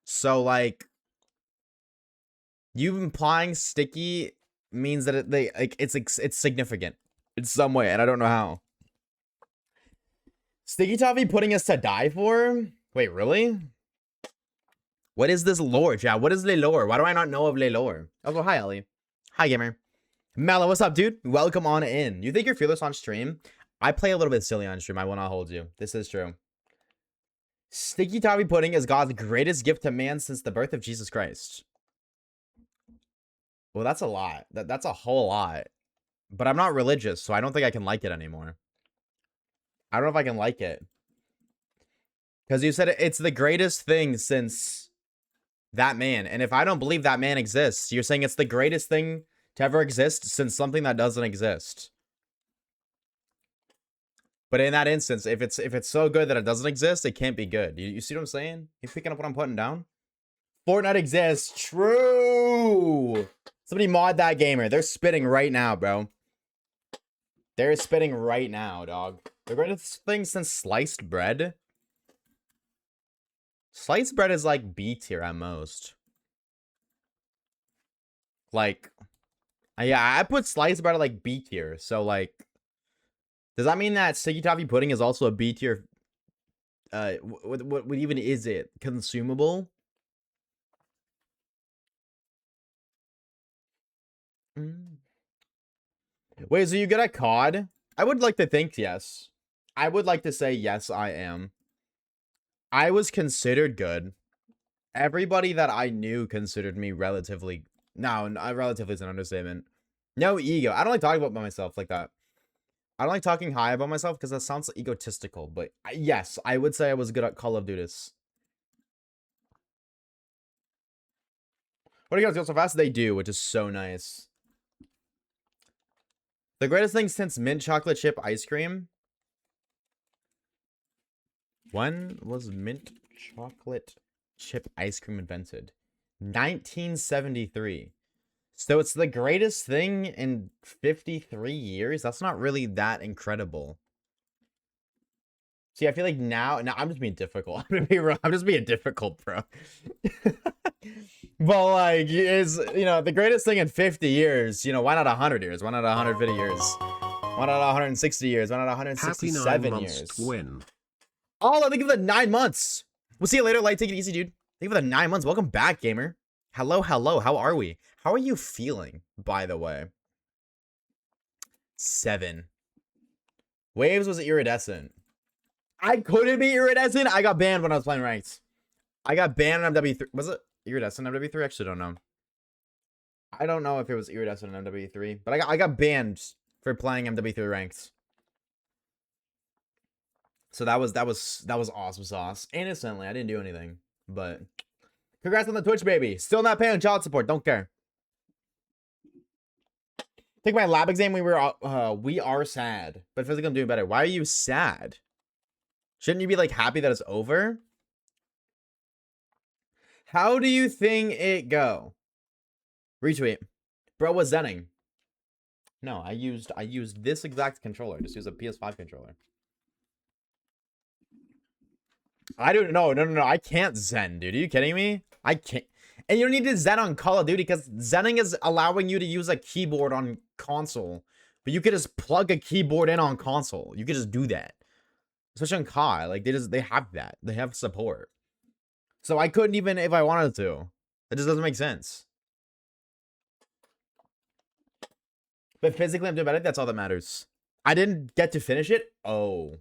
So, like, you implying sticky means that it's significant in some way, and I don't know how. Sticky toffee pudding is to die for? Wait, really? What is this lore, chat? What is le lore? Why do I not know of le lore? Also, hi, Ellie. Hi, gamer. Mello, what's up, dude? Welcome on in. You think you're fearless on stream? I play a little bit silly on stream. I will not hold you. This is true. Sticky toffee pudding is God's greatest gift to man since the birth of Jesus Christ. Well, that's a lot. That's a whole lot. But I'm not religious, so I don't think I can like it anymore. I don't know if I can like it. Because you said it's the greatest thing since that man. And if I don't believe that man exists, you're saying it's the greatest thing to ever exist since something that doesn't exist. But in that instance, if it's so good that it doesn't exist, it can't be good. You see what I'm saying? You picking up what I'm putting down? Fortnite exists. True. Somebody mod that gamer. They're spitting right now, bro. They're spitting right now, dog. The greatest thing since sliced bread. Sliced bread is like B tier at most. Like, yeah, I put sliced bread at like B tier. So like, does that mean that sticky toffee pudding is also a B tier? What even is it? Consumable? Wait, so you get a COD? I would like to think yes. I would like to say yes, I am. I was considered good. Everybody that I knew considered me relatively... No, relatively is an understatement. No ego. I don't like talking about myself like that. I don't like talking high about myself because that sounds egotistical. But yes, I would say I was good at Call of Duty. What do you guys go so fast? They do, which is so nice. The greatest thing since mint chocolate chip ice cream. When was mint chocolate chip ice cream invented? 1973. So it's the greatest thing in 53 years? That's not really that incredible. See, I feel like now I'm just being difficult. I'm just being difficult, bro. But like, is the greatest thing in 50 years? Why not 100 years? Why not 150 years? Why not 160 years? Why not 167 years? Win. Oh, I think of the 9 months. We'll see you later. Light, take it easy, dude. Think of the 9 months. Welcome back, gamer. Hello. How are we? How are you feeling, by the way? 7. Waves was iridescent. I couldn't be iridescent. I got banned when I was playing ranked. I got banned on MW3. Was it iridescent MW3? Actually, don't know. I don't know if it was iridescent on MW3, but I got banned for playing MW3 ranked. So that was awesome sauce. Innocently, I didn't do anything, but congrats on the Twitch, baby. Still not paying child support. Don't care. Take my lab exam. We are sad, but physically I'm doing better. Why are you sad? Shouldn't you be like happy that it's over? How do you think it go? Retweet. Bro was zenning. No, I used this exact controller. Just use a PS5 controller. I don't know. No. I can't zen, dude. Are you kidding me? I can't. And you don't need to zen on Call of Duty because zenning is allowing you to use a keyboard on console. But you could just plug a keyboard in on console. You could just do that. Especially on COD. Like, they have that. They have support. So I couldn't even if I wanted to. That just doesn't make sense. But physically, I'm doing better. That's all that matters. I didn't get to finish it. Oh.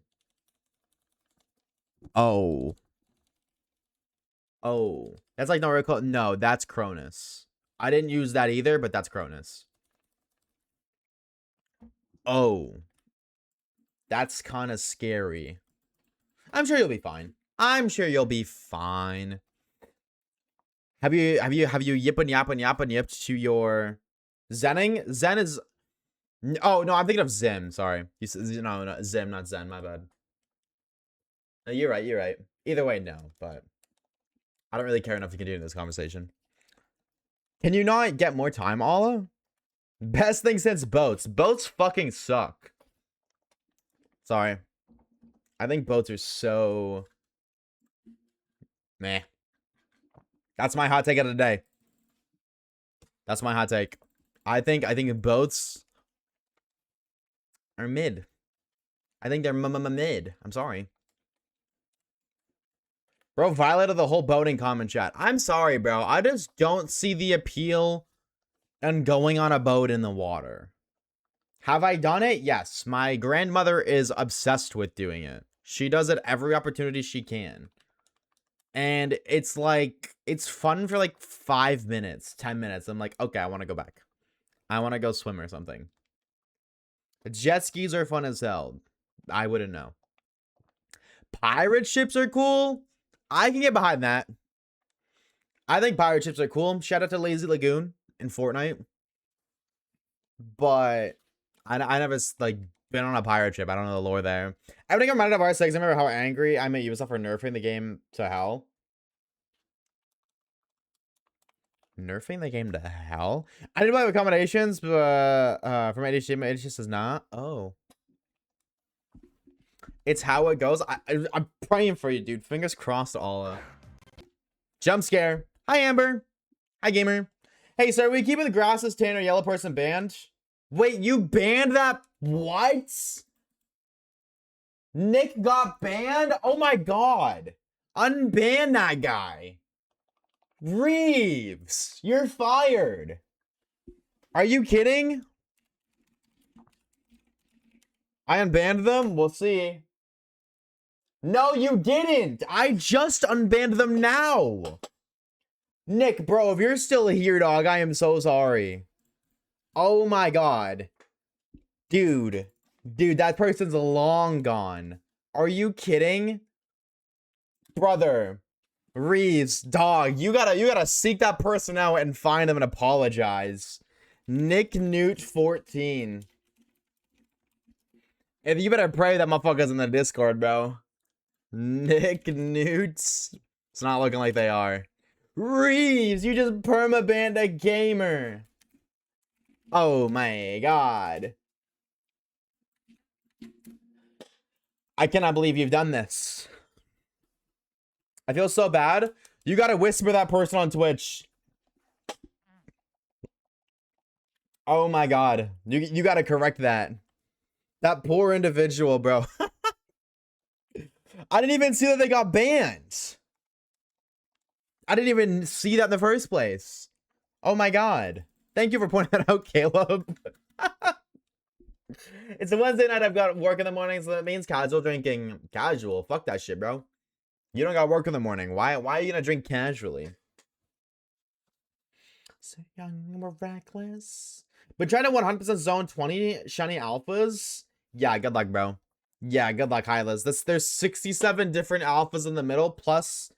Oh, that's like Noriko. No, that's Cronus. I didn't use that either, but that's Cronus. Oh, that's kind of scary. I'm sure you'll be fine. I'm sure you'll be fine. Have you yipped to your Zenning? Zen is. Oh no, I'm thinking of Zim. Sorry, you said no, Zim, not Zen. My bad. No, you're right. You're right. Either way, no. But I don't really care enough to continue this conversation. Can you not get more time, Allah? Best thing since boats. Boats fucking suck. Sorry. I think boats are so meh. That's my hot take of the day. That's my hot take. I think boats are mid. I think they're mid. I'm sorry. Bro violated the whole boating comment chat. I'm sorry, bro. I just don't see the appeal in going on a boat in the water. Have I done it? Yes. My grandmother is obsessed with doing it. She does it every opportunity she can. And it's like, it's fun for like 5 minutes, 10 minutes. I'm like, okay, I want to go back. I want to go swim or something. Jet skis are fun as hell. I wouldn't know. Pirate ships are cool. I can get behind that. I think pirate ships are cool. Shout out to Lazy Lagoon in Fortnite. But I never like been on a pirate ship. I don't know the lore there. Everything reminded of R6. I remember how angry I made Ubisoft for nerfing the game to hell. Nerfing the game to hell? I didn't buy accommodations, but from ADHD, my ADHD says not. Oh. It's how it goes. I'm praying for you, dude. Fingers crossed, Allah. Jump scare. Hi, Amber. Hi, gamer. Hey, sir, are we keeping the grasses, tan, or yellow person banned? Wait, you banned that? What? Nick got banned? Oh my god. Unban that guy. Reeves, you're fired. Are you kidding? I unbanned them? We'll see. No, you didn't. I just unbanned them now. Nick, bro, if you're still here, dog, I am so sorry. Oh my god. Dude, that person's long gone. Are you kidding? Brother, Reeves, dog, you gotta seek that person out and find them and apologize. Nick Newt 14. If you better pray that motherfucker's in the Discord, bro. Nick Newts. It's not looking like they are. Reeves, you just permabanned a gamer. Oh my god. I cannot believe you've done this. I feel so bad. You gotta whisper that person on Twitch. Oh my god. You gotta correct that. That poor individual, bro. I didn't even see that they got banned. I didn't even see that in the first place. Oh my god. Thank you for pointing that out, Caleb. It's a Wednesday night. I've got work in the morning, so that means casual drinking. Casual? Fuck that shit, bro. You don't got work in the morning. Why are you gonna drink casually? So young, we're reckless. But trying to 100% zone 20 shiny alphas? Yeah, good luck, bro. Yeah, good luck, Hylas. There's 67 different alphas in the middle, plus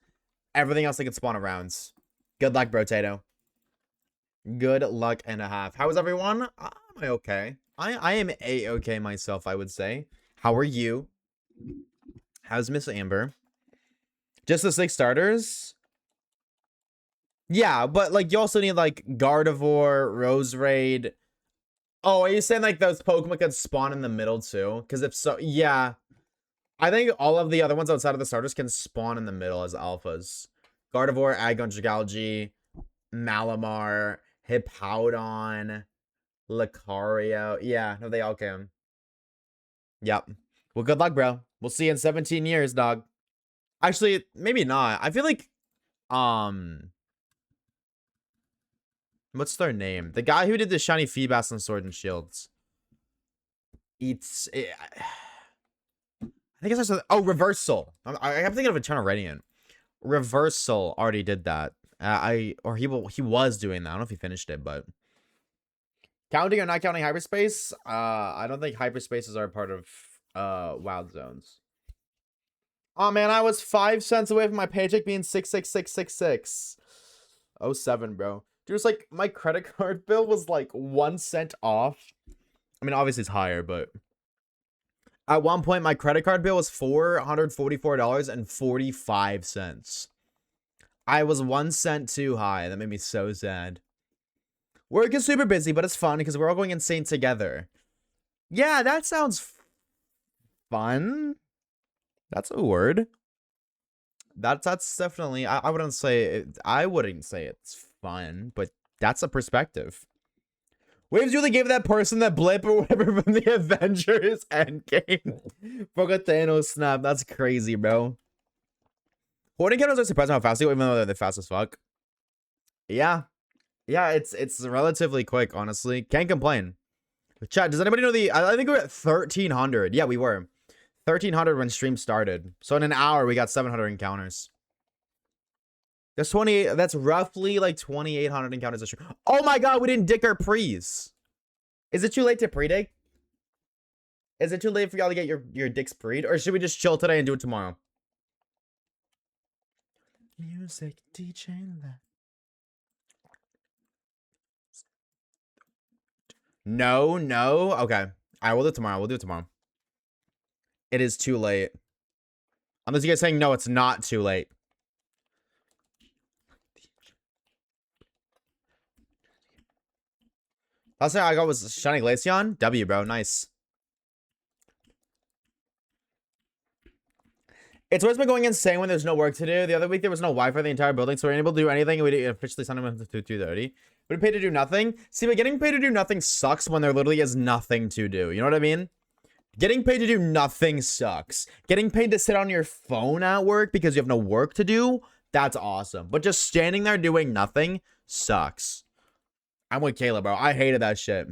everything else that can spawn arounds. Good luck, bro, Tato. Good luck and a half. How is everyone? Am I okay? I am a-okay myself, I would say. How are you? How's Miss Amber? Just the 6 starters? Yeah, but like you also need like Gardevoir, Rose Raid. Oh, are you saying like those Pokemon can spawn in the middle too? Because if so, yeah. I think all of the other ones outside of the starters can spawn in the middle as alphas. Gardevoir, Agon, Dragalge, Malamar, Hippowdon, Lucario. Yeah, no, they all can. Yep. Well, good luck, bro. We'll see you in 17 years, dog. Actually, maybe not. I feel like, what's their name? The guy who did the shiny Feebas on Sword and Shields. I think it's also, oh, Reversal. I kept thinking of Eternal Radiant. Reversal already did that. He was doing that. I don't know if he finished it, but counting or not counting hyperspace, I don't think hyperspaces are a part of wild zones. Oh man, I was 5 cents away from my paycheck being 66666. Oh 07, bro. Dude, it's like my credit card bill was like 1 cent off. I mean, obviously it's higher, but at one point my credit card bill was $444.45. I was 1 cent too high. That made me so sad. Work is super busy, but it's fun because we're all going insane together. Yeah, that sounds fun. That's a word. That's definitely, I wouldn't say it's fun, but that's a perspective. Waves really gave that person that blip or whatever from the Avengers Endgame. Fuck a Thanos snap. That's crazy, bro. Hoarding counters are surprising how fast they go, even though they're fast as fuck. Yeah. Yeah, it's relatively quick, honestly. Can't complain. Chat, does anybody know I think we were at 1,300. Yeah, we were. 1,300 when stream started. So in an hour, we got 700 encounters. That's roughly like 2,800 encounters a stream. Oh my god, we didn't dick our prees. Is it too late to pre-dick? Is it too late for y'all to get your dicks preed? Or should we just chill today and do it tomorrow? Music DJ. No. Okay. I will do it tomorrow. We'll do it tomorrow. It is too late. Unless you guys saying no, it's not too late. Last thing I got was Shiny Glaceon. W, bro. Nice. It's always been going insane when there's no work to do. The other week, there was no Wi-Fi in the entire building, so we weren't able to do anything. We officially sent them to 2:30. We paid to do nothing. See, but getting paid to do nothing sucks when there literally is nothing to do. You know what I mean? Getting paid to do nothing sucks. Getting paid to sit on your phone at work because you have no work to do, that's awesome. But just standing there doing nothing sucks. I'm with Kayla, bro. I hated that shit.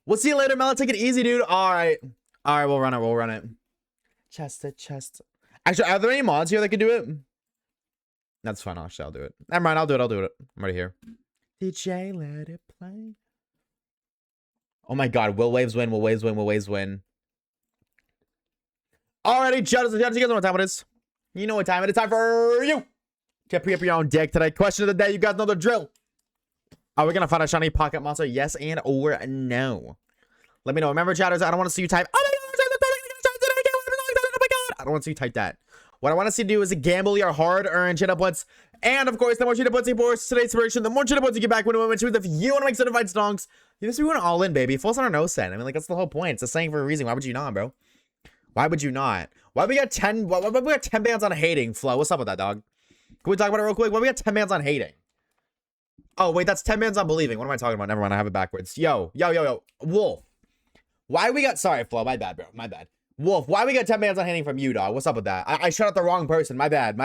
We'll see you later, Mel. Take it easy, dude. All right, we'll run it. Chest to chest. Actually, are there any mods here that can do it? That's fine. Actually, I'll do it. Never mind. I'll do it. I'm right here. DJ, let it play. Oh my god. Will Waves win? Alrighty, judges, you guys know what time it is. You know what time it is. Time for you to pre up your own deck today. Question of the day. You guys know the drill. Are we gonna find a shiny pocket monster? Yes and or no? Let me know. Remember, chatters, I don't want to see you type. Oh my god! I don't want to see you type that. What I want to see you do is gamble your hard-earned cheetah points. And of course, the more cheetah points you force today's inspiration, the more cheetah points you get back when we win. If you want to make certified stonks, you just be going all in, baby. Full center, no cent. I mean, like, that's the whole point. It's a saying for a reason. Why would you not, bro? Why would you not? Why we got 10? Why we got 10 bands on hating? Flo, what's up with that, dog? Can we talk about it real quick? Why we got 10 bands on hating? Oh wait, that's 10 bands on believing. What am I talking about? Never mind. I have it backwards. Yo, Wolf. Why we got? Sorry, Flo. My bad, bro. My bad. Wolf, why we got 10 bands on hating from you, dog? What's up with that? I shut out the wrong person. My bad.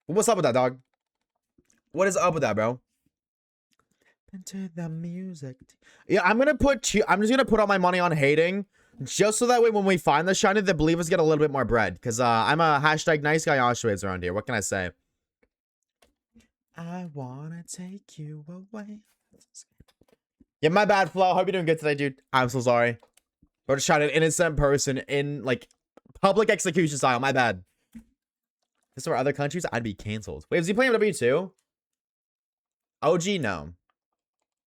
What's up with that, dog? What is up with that, bro? Into the music. Yeah, I'm just gonna put all my money on hating, just so that way when we find the shiny, the believers get a little bit more bread. Because I'm a hashtag nice guy Oshawaves around here. What can I say? I wanna take you away. Yeah, my bad, Flo. Hope you're doing good today, dude. I'm so sorry. Or just shot an innocent person in, like, public execution style. My bad. If this were other countries, I'd be canceled. Wait, is he playing W2? OG, no.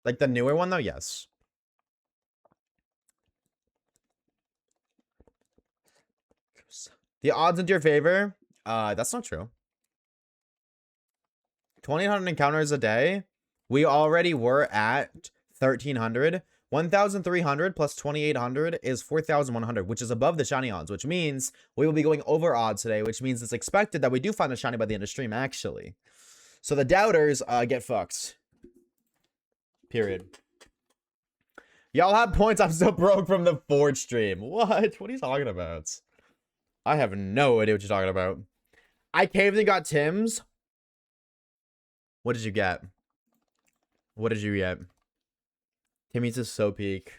Like, the newer one, though? Yes. The odds into your favor? That's not true. 2,800 encounters a day. We already were at 1,300. 1,300 plus 2,800 is 4,100, which is above the shiny odds, which means we will be going over odds today, which means it's expected that we do find a shiny by the end of stream, actually. So the doubters get fucked. Period. Y'all have points. I'm still broke from the Forge stream. What? What are you talking about? I have no idea what you're talking about. I caved and got Tim's. What did you get? What did you get? Timmy's is so peak.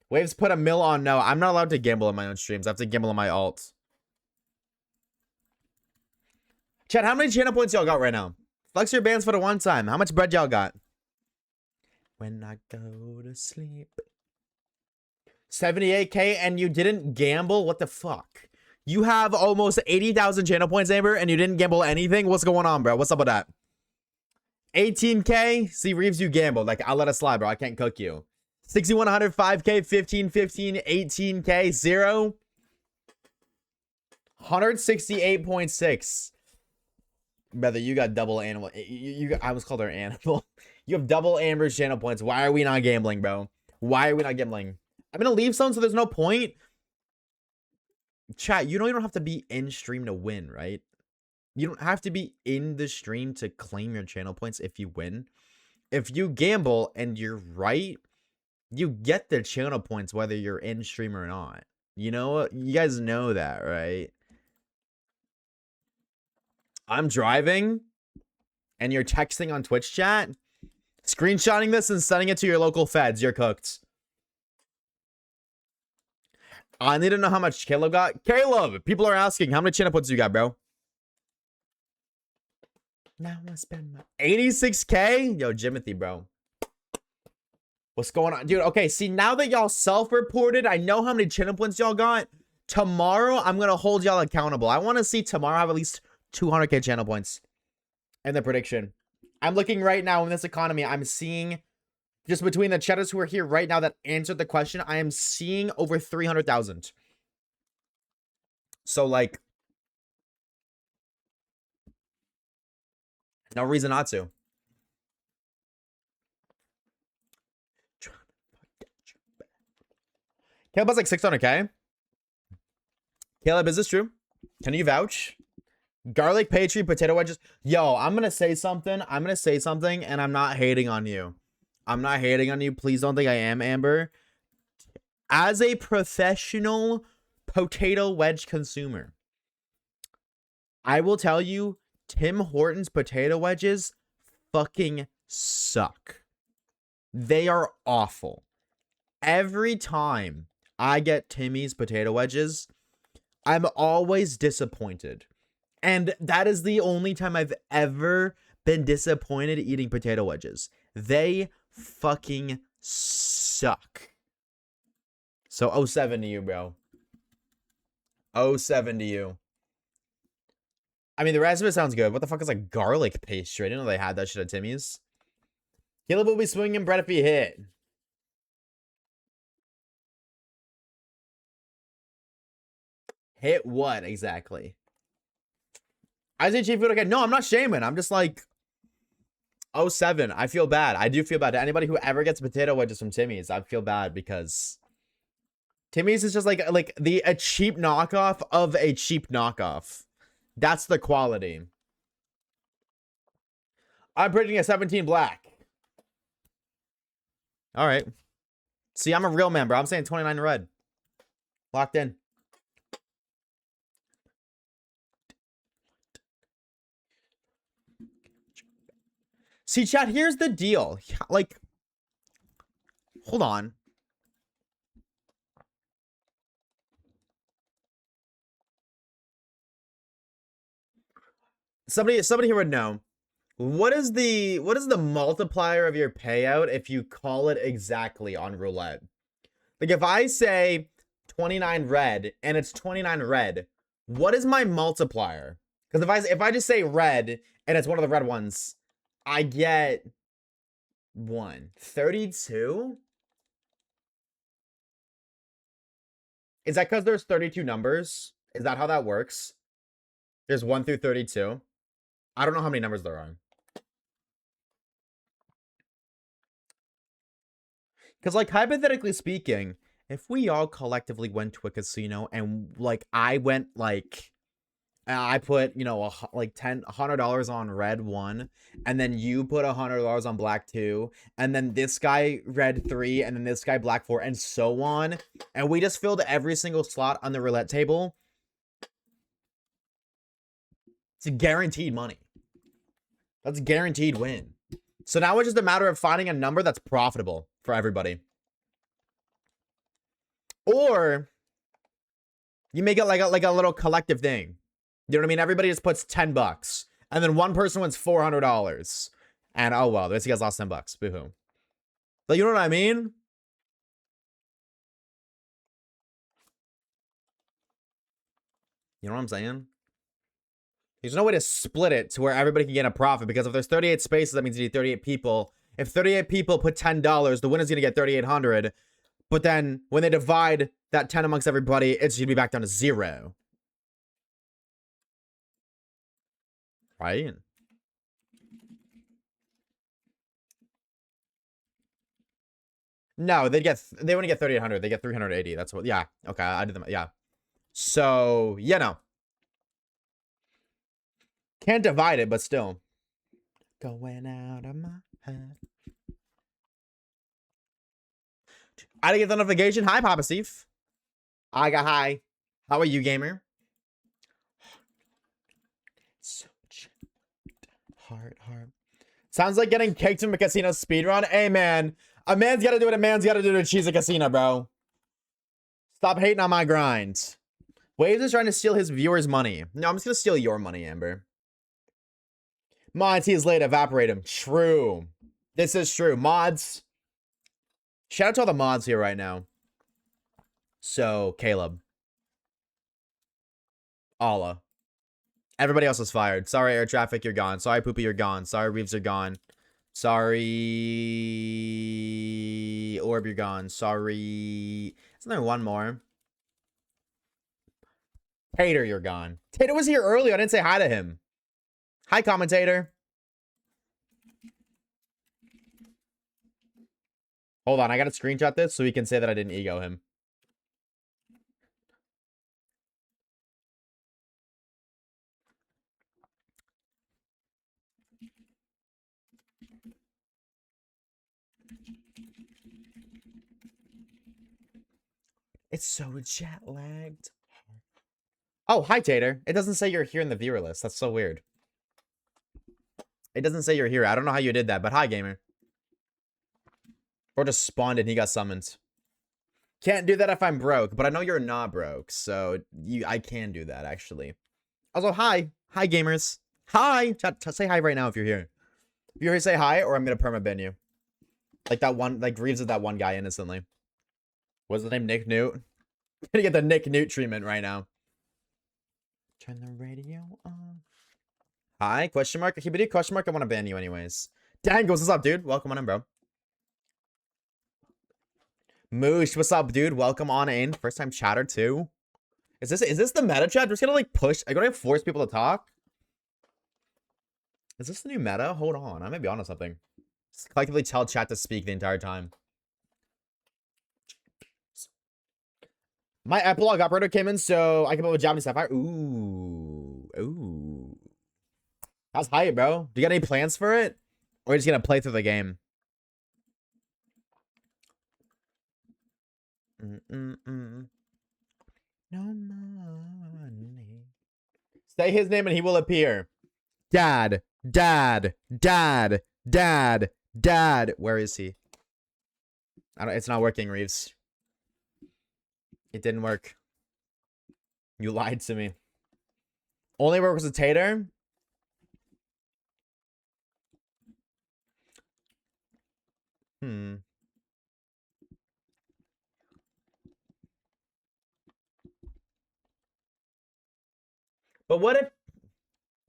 Waves put a mill on. No, I'm not allowed to gamble on my own streams. I have to gamble on my alt. Chat, how many channel points y'all got right now? Flex your bands for the one time. How much bread y'all got? When I go to sleep. 78K and you didn't gamble? What the fuck? You have almost 80,000 channel points, Amber, and you didn't gamble anything? What's going on, bro? What's up with that? 18K? See, Reeves, you gambled. Like, I'll let it slide, bro. I can't cook you. 6,100, 5K, 15, 15, 18K, 0. 168.6. Brother, you got double animal. I was called her animal. You have double Amber's channel points. Why are we not gambling, bro? Why are we not gambling? I'm gonna leave some, so there's no point. Chat, you don't have to be in stream to win, right? You don't have to be in the stream to claim your channel points if you win. If you gamble and you're right, you get the channel points whether you're in stream or not. You know, you guys know that, right? I'm driving and you're texting on Twitch chat, screenshotting this and sending it to your local feds. You're cooked. I need to know how much Caleb got. Caleb, people are asking, how many channel points you got, bro? Now I spend my 86K? Yo, Jimothy, bro. What's going on? Dude, okay, see, now that y'all self-reported, I know how many channel points y'all got. Tomorrow, I'm going to hold y'all accountable. I want to see tomorrow have at least 200K channel points. And the prediction. I'm looking right now in this economy. I'm seeing, just between the chatters who are here right now that answered the question, I am seeing over 300,000. So, like, no reason not to. Caleb's like 600K. Caleb, is this true? Can you vouch? Garlic pastry, potato wedges. Yo, I'm going to say something. And I'm not hating on you. I'm not hating on you. Please don't think I am, Amber. As a professional potato wedge consumer, I will tell you, Tim Hortons potato wedges fucking suck. They are awful. Every time I get Timmy's potato wedges, I'm always disappointed. And that is the only time I've ever been disappointed eating potato wedges. They fucking suck. So 07 to you, bro. 07 to you. I mean, the rest of it sounds good. What the fuck is like garlic pastry? I didn't know they had that shit at Timmy's. Caleb will be swinging bread if he hit. Hit what exactly? I say cheap food again. No, I'm not shaming. I'm just like 07. I feel bad. I do feel bad. To anybody who ever gets potato wedges from Timmy's, I feel bad because Timmy's is just like a cheap knockoff of a cheap knockoff. That's the quality. I'm predicting a 17 black. All right. See, I'm a real man, bro. I'm saying 29 red. Locked in. See, chat, here's the deal. Like, hold on. Somebody here would know. What is the multiplier of your payout if you call it exactly on roulette? Like if I say 29 red and it's 29 red, what is my multiplier? Because if I just say red and it's one of the red ones, I get 32? Is that because there's 32 numbers? Is that how that works? There's 1 through 32. I don't know how many numbers there are. Because, like, hypothetically speaking, if we all collectively went to a casino and, like, I went, like, I put, you know, like $100 on red 1, and then you put $100 on black 2, and then this guy red 3, and then this guy black 4, and so on, and we just filled every single slot on the roulette table, it's guaranteed money. That's a guaranteed win. So now it's just a matter of finding a number that's profitable for everybody. Or you make it like a little collective thing. You know what I mean? Everybody just puts 10 bucks. And then one person wins $400. And oh well, this guy's lost 10 bucks. Boo-hoo. But you know what I mean? You know what I'm saying? There's no way to split it to where everybody can get a profit, because if there's 38 spaces, that means you need 38 people. If 38 people put $10, the winner's gonna get 3,800. But then when they divide that 10 amongst everybody, it's gonna be back down to 0. Right? No, they wouldn't get 3,800. They get 380. That's what. Yeah. Okay. I did them. Yeah. So yeah, no. Can't divide it, but still. Going out of my head. I didn't get the notification. Hi, Papa Steve. I got hi. How are you, gamer? So heart. Sounds like getting kicked from a casino speedrun. Hey, man. A man's gotta do what a man's gotta do to cheese a casino, bro. Stop hating on my grind. Waves is trying to steal his viewers' money. No, I'm just gonna steal your money, Amber. Mods, he is late. Evaporate him. True. This is true. Mods. Shout out to all the mods here right now. So, Caleb. Allah. Everybody else is fired. Sorry, Air Traffic, you're gone. Sorry, Poopy, you're gone. Sorry, Reeves, you're gone. Sorry, Orb, you're gone. Sorry. Isn't there one more? Tater, you're gone. Tater was here earlier. I didn't say hi to him. Hi, commentator. Hold on, I gotta screenshot this so we can say that I didn't ego him. It's so jet lagged. Oh, hi, Tater. It doesn't say you're here in the viewer list. That's so weird. It doesn't say you're here. I don't know how you did that, but hi, gamer. Or just spawned and he got summoned. Can't do that if I'm broke, but I know you're not broke, so I can do that, actually. Also, hi. Hi, gamers. Hi. Say hi right now if you're here. If you're here, say hi, or I'm gonna perma-ban you. Like that one, like Reeves is that one guy innocently. What's his name? Nick Newt? Gonna get the Nick Newt treatment right now. Turn the radio on. Hi, question mark. If you do question mark, I want to ban you anyways. Dangles, what's up, dude? Welcome on in, bro. Moosh, what's up, dude? Welcome on in. First time chatter too. Is this the meta chat? We're just gonna like push. I'm gonna force people to talk. Is this the new meta? Hold on, I may be onto something. Just collectively tell chat to speak the entire time. My epilogue operator came in, so I can put with Japanese Sapphire. Ooh. How's hype, bro? Do you got any plans for it? Or are you just gonna play through the game? No money. Say his name and he will appear. Dad. Where is he? It's not working, Reeves. It didn't work. You lied to me. Only works with Tater? But what if...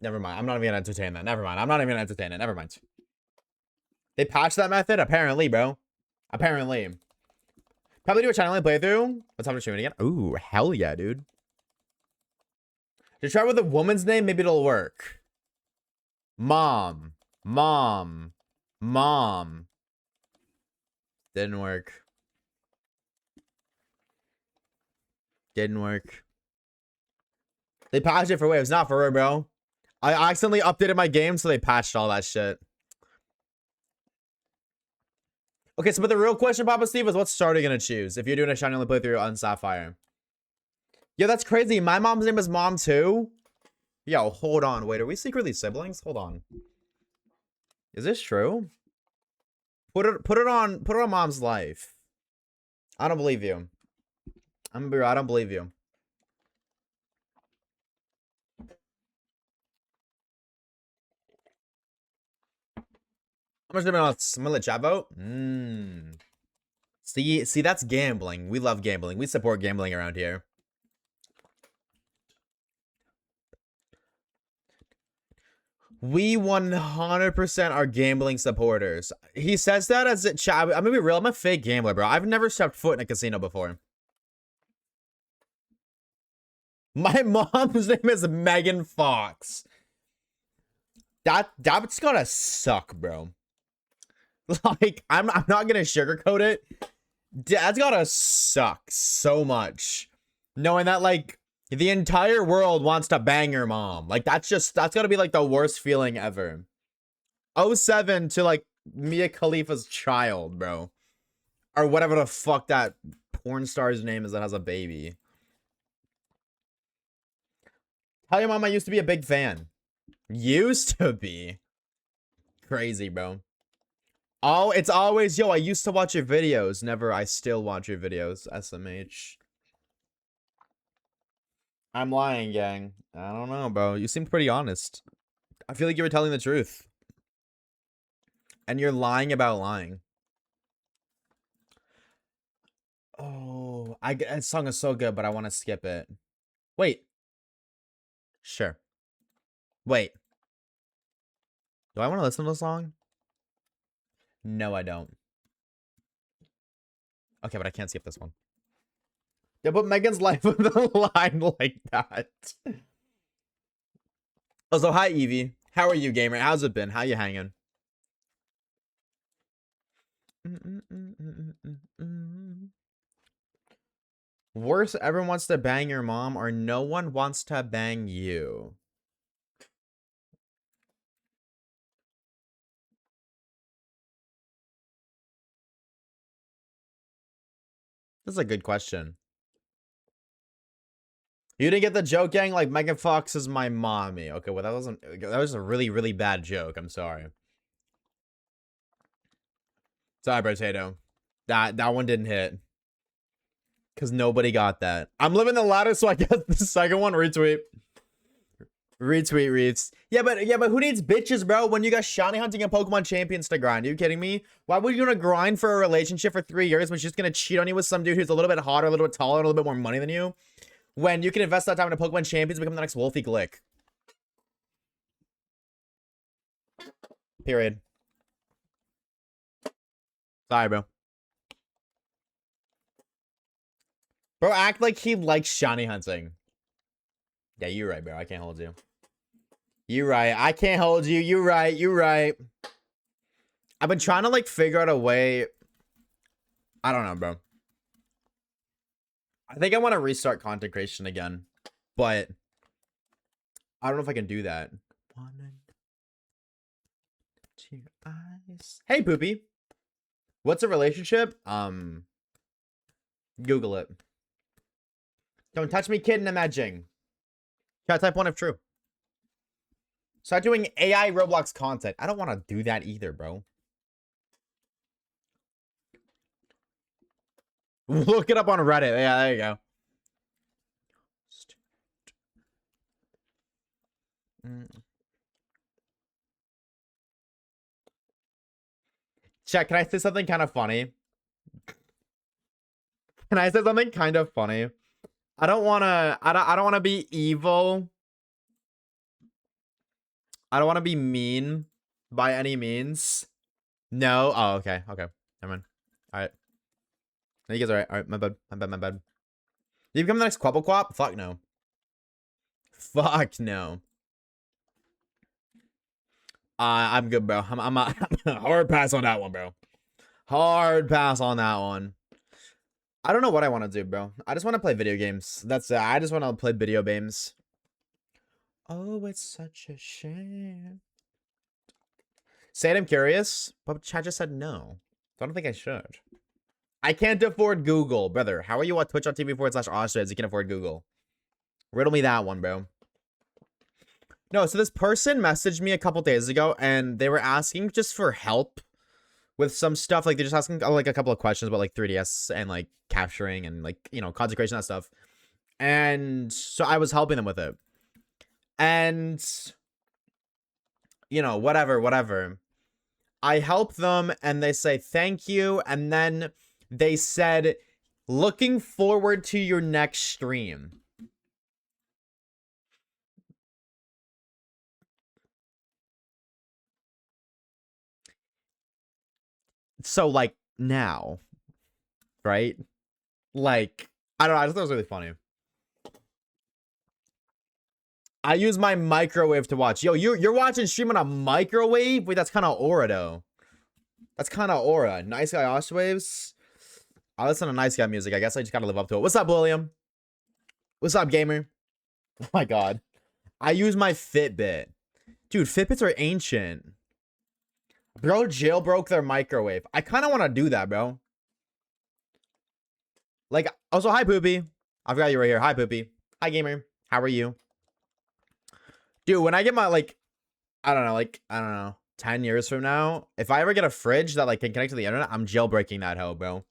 Never mind. I'm not even gonna entertain that. Never mind. I'm not even gonna entertain it. Never mind. They patched that method? Apparently, bro. Apparently. Probably do a channeling playthrough. Let's have to stream it again. Ooh, hell yeah, dude. Just try with a woman's name. Maybe it'll work. Mom. Didn't work. They patched it for waves. Not for real, bro. I accidentally updated my game, so they patched all that shit. Okay, so but the real question, Papa Steve, is what star are you gonna choose if you're doing a shiny only playthrough on Sapphire? Yo, that's crazy. My mom's name is Mom too. Yo, hold on. Wait, are we secretly siblings? Hold on. Is this true? Put it on Mom's life. I don't believe you. I'm gonna be real, I don't believe you. much did I'm gonna let chat vote? See, that's gambling. We love gambling. We support gambling around here. We 100% are gambling supporters. He says that as a chat. I'm gonna be real. I'm a fake gambler, bro. I've never stepped foot in a casino before. My mom's name is Megan Fox. That's gotta suck, bro. Like, I'm not gonna sugarcoat it. That's gotta suck so much. Knowing that, like, the entire world wants to bang your mom. Like, that's gotta be, like, the worst feeling ever. 07 to, like, Mia Khalifa's child, bro. Or whatever the fuck that porn star's name is that has a baby. Tell your mom I used to be a big fan. Used to be. Crazy, bro. Oh, it's always, yo, I used to watch your videos. Never, I still watch your videos. SMH. I'm lying, gang. I don't know, bro. You seem pretty honest. I feel like you were telling the truth. And you're lying about lying. Oh, that song is so good, but I want to skip it. Wait. Sure. Wait. Do I want to listen to the song? No, I don't. Okay, but I can't skip this one. Yeah, but Megan's life on the line like that. Also, hi, Evie. How are you, gamer? How's it been? How you hanging? Worst, everyone wants to bang your mom, or no one wants to bang you? That's a good question. You didn't get the joke, gang? Like, Megan Fox is my mommy. Okay, well, that was a really, really bad joke. I'm sorry. Sorry, Potato. That one didn't hit. Because nobody got that. I'm living the ladder, so I get the second one. Retweet. Retweet, Reefs. Yeah, but who needs bitches, bro, when you got shiny hunting and Pokemon champions to grind? Are you kidding me? Why would you want to grind for a relationship for 3 years when she's just going to cheat on you with some dude who's a little bit hotter, a little bit taller, a little bit more money than you? When you can invest that time into Pokemon champions and become the next Wolfie Glick. Period. Sorry, bro. Bro, act like he likes shiny hunting. Yeah, you're right, bro. I can't hold you. You're right. I can't hold you. You're right. You're right. I've been trying to, like, figure out a way. I don't know, bro. I think I want to restart content creation again, but I don't know if I can do that. To your eyes. Hey, Poopy. What's a relationship? Google it. Don't touch me, kid, and imagine. Chat type 1 if true. Start doing AI Roblox content. I don't want to do that either, bro. Look it up on Reddit. Yeah, there you go. Chat, can I say something kind of funny? Can I say something kind of funny? I don't want to be evil. I don't want to be mean by any means. No. Oh, okay. Okay. Never mind. All right. No, you guys are right. All right. My bad. My bad. My bad. You become the next Quabble Quap? Fuck no. Fuck no. I'm good, bro. I'm a hard pass on that one, bro. Hard pass on that one. I don't know what I want to do, bro. I just want to play video games. That's it. I just want to play video games. Oh, it's such a shame. Say it, I'm curious. But chat just said no. So I don't think I should. I can't afford Google, brother. How are you on twitch.tv/Oshawaves? You can afford Google. Riddle me that one, bro. No, so this person messaged me a couple days ago, and they were asking just for help with some stuff. Like, they're just asking, like, a couple of questions about, like, 3DS and, like, capturing and, like, you know, consecration, that stuff. And so I was helping them with it. And, you know, whatever. I help them and they say thank you, and then they said, looking forward to your next stream. So, like, now, right? Like, I don't know, I just thought it was really funny. I use my microwave to watch. Yo, you're watching stream on a microwave? Wait, that's kind of aura, though. That's kind of aura. Nice guy Oshawaves. I listen to nice guy music. I guess I just gotta live up to it. What's up, William? What's up, gamer? Oh my god. I use my Fitbit. Dude, Fitbits are ancient. Bro jailbroke their microwave. I kind of want to do that, bro. Like, also, hi, Poopy. I forgot you were here. Hi, Poopy. Hi, gamer. How are you? Dude, when I get my, like, I don't know, 10 years from now, if I ever get a fridge that, like, can connect to the internet, I'm jailbreaking that hoe, bro.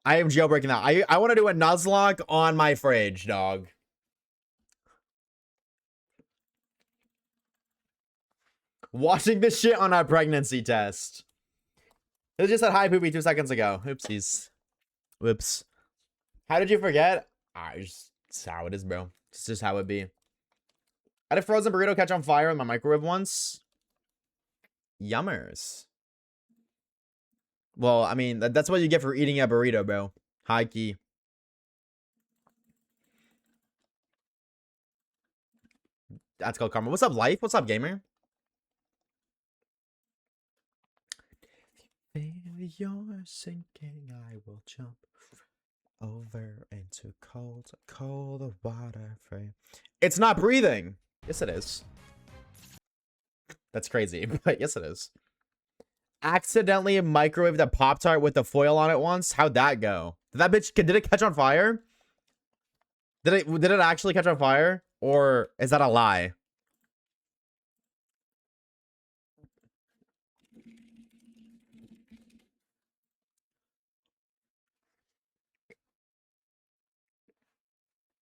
I am jailbreaking that. I want to do a Nuzlocke on my fridge, dog. Watching this shit on a pregnancy test. It just said hi, Poopy 2 seconds ago. Oopsies. Whoops. How did you forget? It's how it is, bro. It's just how it be. I had a frozen burrito catch on fire in my microwave once. Yummers. Well, I mean, that's what you get for eating a burrito, bro. High key. That's called karma. What's up, life? What's up, gamer? If you're sinking, I will jump over into cold water for you. It's not breathing. Yes, it is. That's crazy, but yes, it is. Accidentally microwaved a Pop-Tart with the foil on it once. How'd that go? Did it catch on fire? Did it actually catch on fire? Or is that a lie?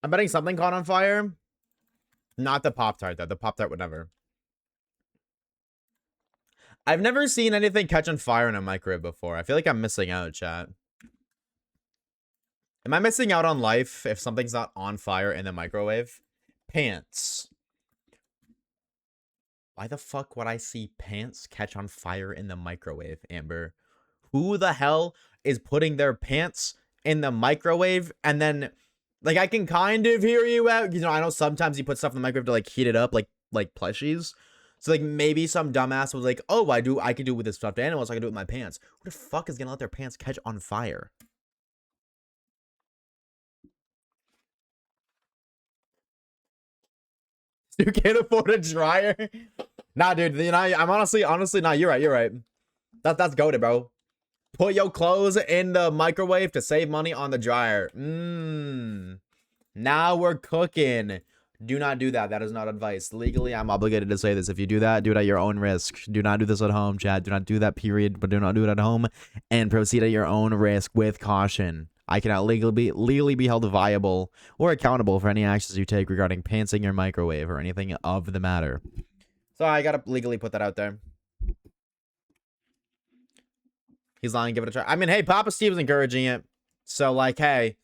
I'm betting something caught on fire. Not the Pop-Tart, though. The Pop-Tart would never. I've never seen anything catch on fire in a microwave before. I feel like I'm missing out, chat. Am I missing out on life if something's not on fire in the microwave? Pants. Why the fuck would I see pants catch on fire in the microwave, Amber? Who the hell is putting their pants in the microwave? And then, like, I can kind of hear you out. You know, I know sometimes you put stuff in the microwave to, like, heat it up, like plushies. So, like, maybe some dumbass was like, oh, I can do it with this stuffed animal, so I can do it with my pants. Who the fuck is gonna let their pants catch on fire? You can't afford a dryer? Nah, dude, you know, I'm honestly, nah, you're right. That's goated, bro. Put your clothes in the microwave to save money on the dryer. Now we're cooking. Do not do that. That is not advice. Legally, I'm obligated to say this. If you do that, do it at your own risk. Do not do this at home, chat. Do not do that, period. But do not do it at home. And proceed at your own risk with caution. I cannot legally be held viable or accountable for any actions you take regarding pantsing your microwave or anything of the matter. So I gotta legally put that out there. He's lying. Give it a try. I mean, hey, Papa Steve's encouraging it. So, like, hey,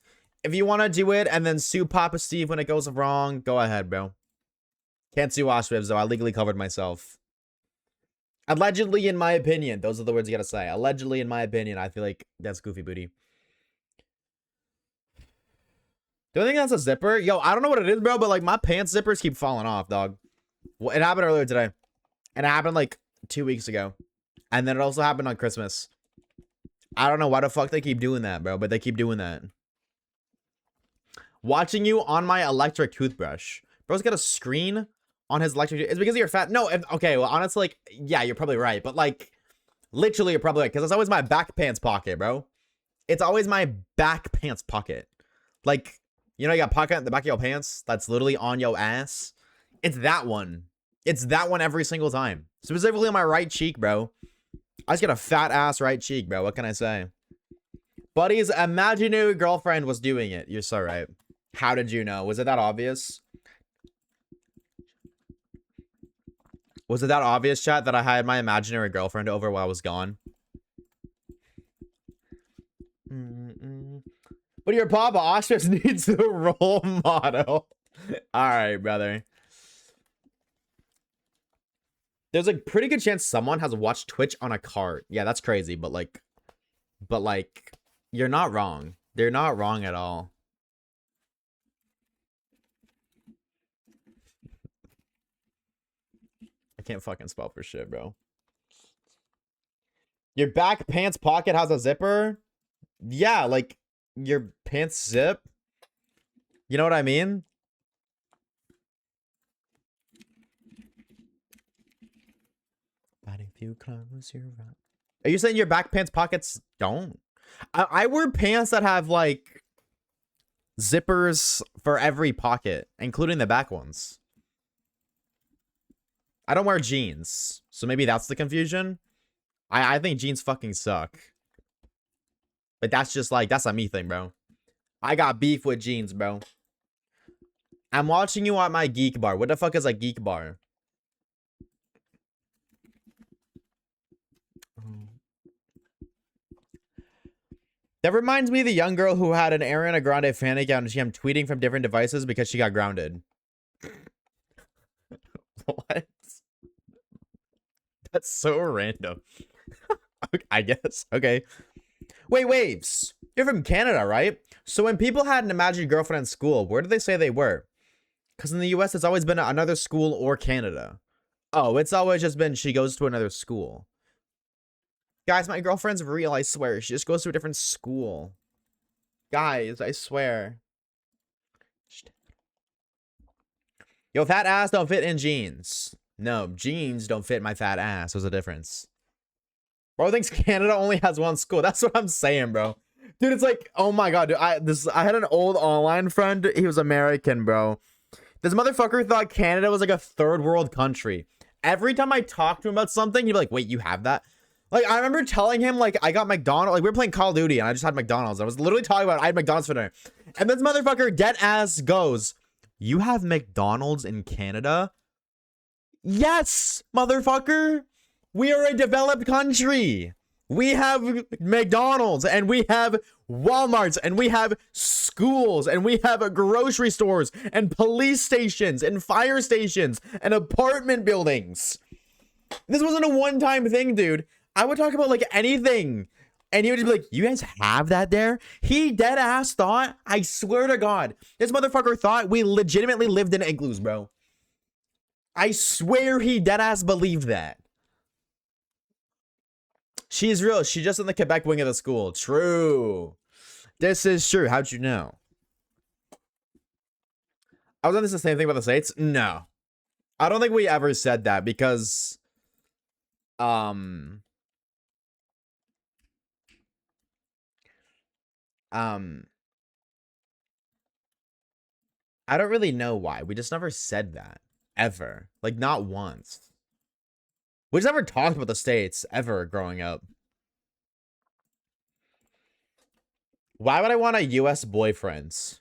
if you want to do it and then sue Papa Steve when it goes wrong, go ahead, bro. Can't sue Oshawaves, though. I legally covered myself. Allegedly, in my opinion. Those are the words you gotta say. Allegedly, in my opinion. I feel like that's goofy booty. Do you think that's a zipper? Yo, I don't know what it is, bro, but, like, my pants zippers keep falling off, dog. Well, it happened earlier today. And it happened, like, 2 weeks ago. And then it also happened on Christmas. I don't know why the fuck they keep doing that, bro, but they keep doing that. Watching you on my electric toothbrush. Bro's got a screen on his electric. It's because you're fat. No, okay, well, honestly, like, yeah, you're probably right. But, like, literally, you're probably right. Because it's always my back pants pocket, bro. It's always my back pants pocket. Like, you know, you got pocket in the back of your pants that's literally on your ass. It's that one. It's that one every single time. Specifically on my right cheek, bro. I just got a fat ass right cheek, bro. What can I say? Buddy's imaginary girlfriend was doing it. You're so right. How did you know? Was it that obvious? Was it that obvious, chat, that I had my imaginary girlfriend over while I was gone? But your papa Oshawaves needs a role model. All right, brother. There's a pretty good chance someone has watched Twitch on a cart. Yeah, that's crazy, but like, you're not wrong. They're not wrong at all. I can't fucking spell for shit, bro. Your back pants pocket has a zipper? Yeah, like your pants zip. You know what I mean? But if you close your eyes. Are you saying your back pants pockets don't? I wear pants that have like zippers for every pocket, including the back ones. I don't wear jeans, so maybe that's the confusion. I think jeans fucking suck. But that's just like, that's a me thing, bro. I got beef with jeans, bro. I'm watching you on my geek bar. What the fuck is a geek bar? That reminds me of the young girl who had an Ariana Grande fan account and she am tweeting from different devices because she got grounded. What? That's so random. I guess. Okay. Wait, Waves. You're from Canada, right? So when people had an imagined girlfriend in school, where did they say they were? Because in the US, it's always been another school or Canada. Oh, it's always just been she goes to another school. Guys, my girlfriend's real, I swear. She just goes to a different school. Guys, I swear. Yo, fat ass don't fit in jeans. No, jeans don't fit my fat ass. There's a difference. Bro thinks Canada only has one school. That's what I'm saying, bro. Dude, it's like, oh my god, dude, I had an old online friend. He was American, bro. This motherfucker thought Canada was like a third world country. Every time I talked to him about something, he'd be like, wait, you have that? Like, I remember telling him, like, I got McDonald's. Like, we were playing Call of Duty, and I just had McDonald's. I was literally talking about I had McDonald's for dinner. And this motherfucker, dead ass, goes, you have McDonald's in Canada? Yes, motherfucker. We are a developed country. We have McDonald's, and we have Walmarts, and we have schools, and we have grocery stores, and police stations, and fire stations, and apartment buildings. This wasn't a one-time thing, dude. I would talk about like anything, and he would just be like, you guys have that there? He dead ass thought, I swear to God, this motherfucker thought we legitimately lived in igloos, bro. I swear he dead ass believed that. She's real. She's just in the Quebec wing of the school. True. This is true. How'd you know? I was on this the same thing about the States? No. I don't think we ever said that because I don't really know why. We just never said that. Ever. Like, not once. We just never talked about the States ever growing up. Why would I want a US boyfriend?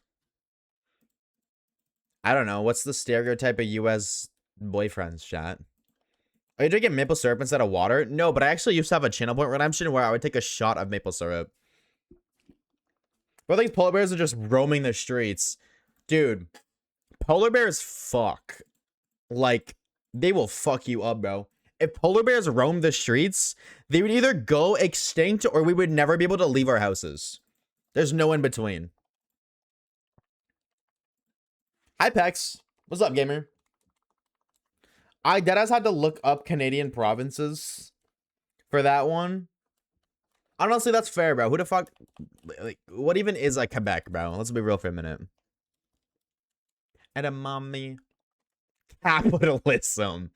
I don't know. What's the stereotype of US boyfriends, chat? Are you drinking maple syrup instead of water? No, but I actually used to have a channel point redemption where I would take a shot of maple syrup. But these polar bears are just roaming the streets. Dude, polar bears fuck. Like, they will fuck you up, bro. If polar bears roam the streets, they would either go extinct or we would never be able to leave our houses. There's no in between. Hi, Pex. What's up, gamer? I deadass had to look up Canadian provinces for that one. Honestly, that's fair, bro. Who the fuck? Like, what even is like Quebec, bro? Let's be real for a minute. Edamame. Capitalism.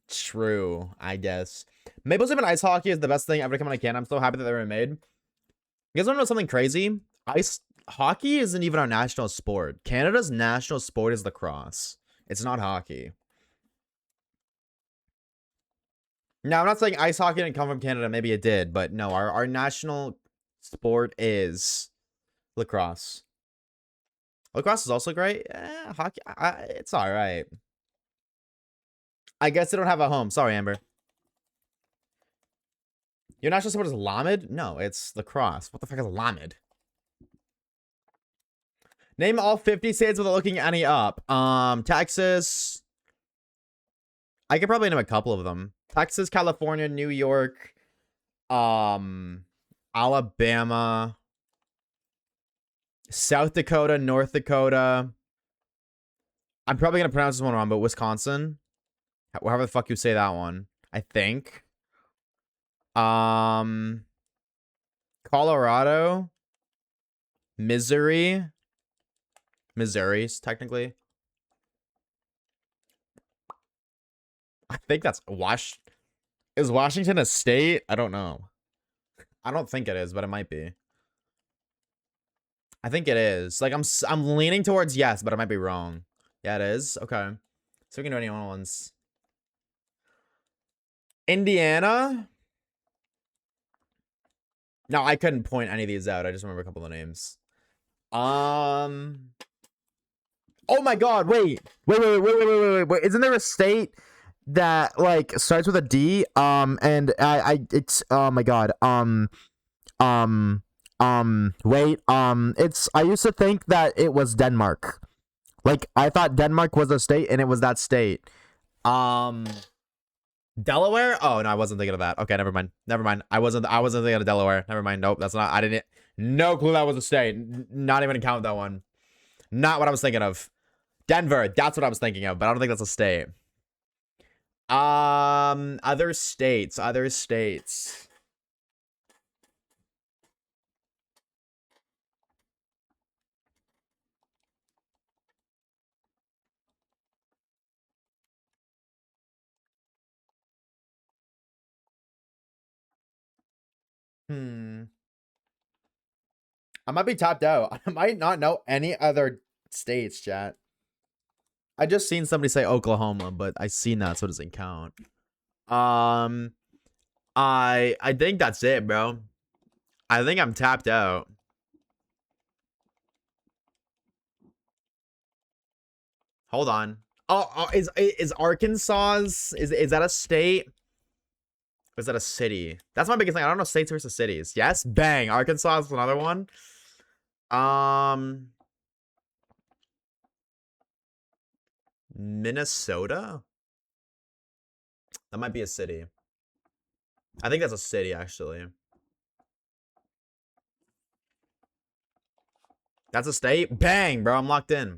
True, I guess. Maple syrup and ice hockey is the best thing ever to come out of Canada. I'm so happy that they were made. You guys want to know something crazy? Ice hockey isn't even our national sport. Canada's national sport is lacrosse. It's not hockey. Now, I'm not saying ice hockey didn't come from Canada. Maybe it did, but no, our national sport is lacrosse. Lacrosse is also great. Hockey, it's all right. I guess they don't have a home. Sorry, Amber. Your national sport is Lamed? No, it's lacrosse. What the fuck is Lamed? Name all 50 states without looking any up. Texas. I could probably name a couple of them. Texas, California, New York, Alabama, South Dakota, North Dakota. I'm probably gonna pronounce this one wrong, but Wisconsin. However the fuck you say that one. I think. Colorado. Missouri's technically. I think that's Is Washington a state? I don't know. I don't think it is, but it might be. I think it is. Like I'm leaning towards yes, but I might be wrong. Yeah, it is. Okay. So we can do any ones. Indiana. No, I couldn't point any of these out. I just remember a couple of names. Oh my god, wait. Wait. Isn't there a state that like starts with a D? And it's oh my god. Wait, it's I used to think that it was Denmark. Like I thought Denmark was a state and it was that state. Delaware? Oh no, I wasn't thinking of that. Okay, never mind. I wasn't thinking of Delaware. Never mind. Nope, that's not. I didn't. No clue that was a state. Not even count that one. Not what I was thinking of. Denver. That's what I was thinking of, but I don't think that's a state. Other states. I might be topped out. I might not know any other states, chat. I just seen somebody say Oklahoma, but I seen that, so it doesn't count. I think that's it, bro. I think I'm tapped out. Hold on. Oh, is Arkansas is that a state? Or is that a city? That's my biggest thing. I don't know states versus cities. Yes, bang. Arkansas is another one. Minnesota? That might be a city. I think that's a city, actually. That's a state? Bang, bro. I'm locked in.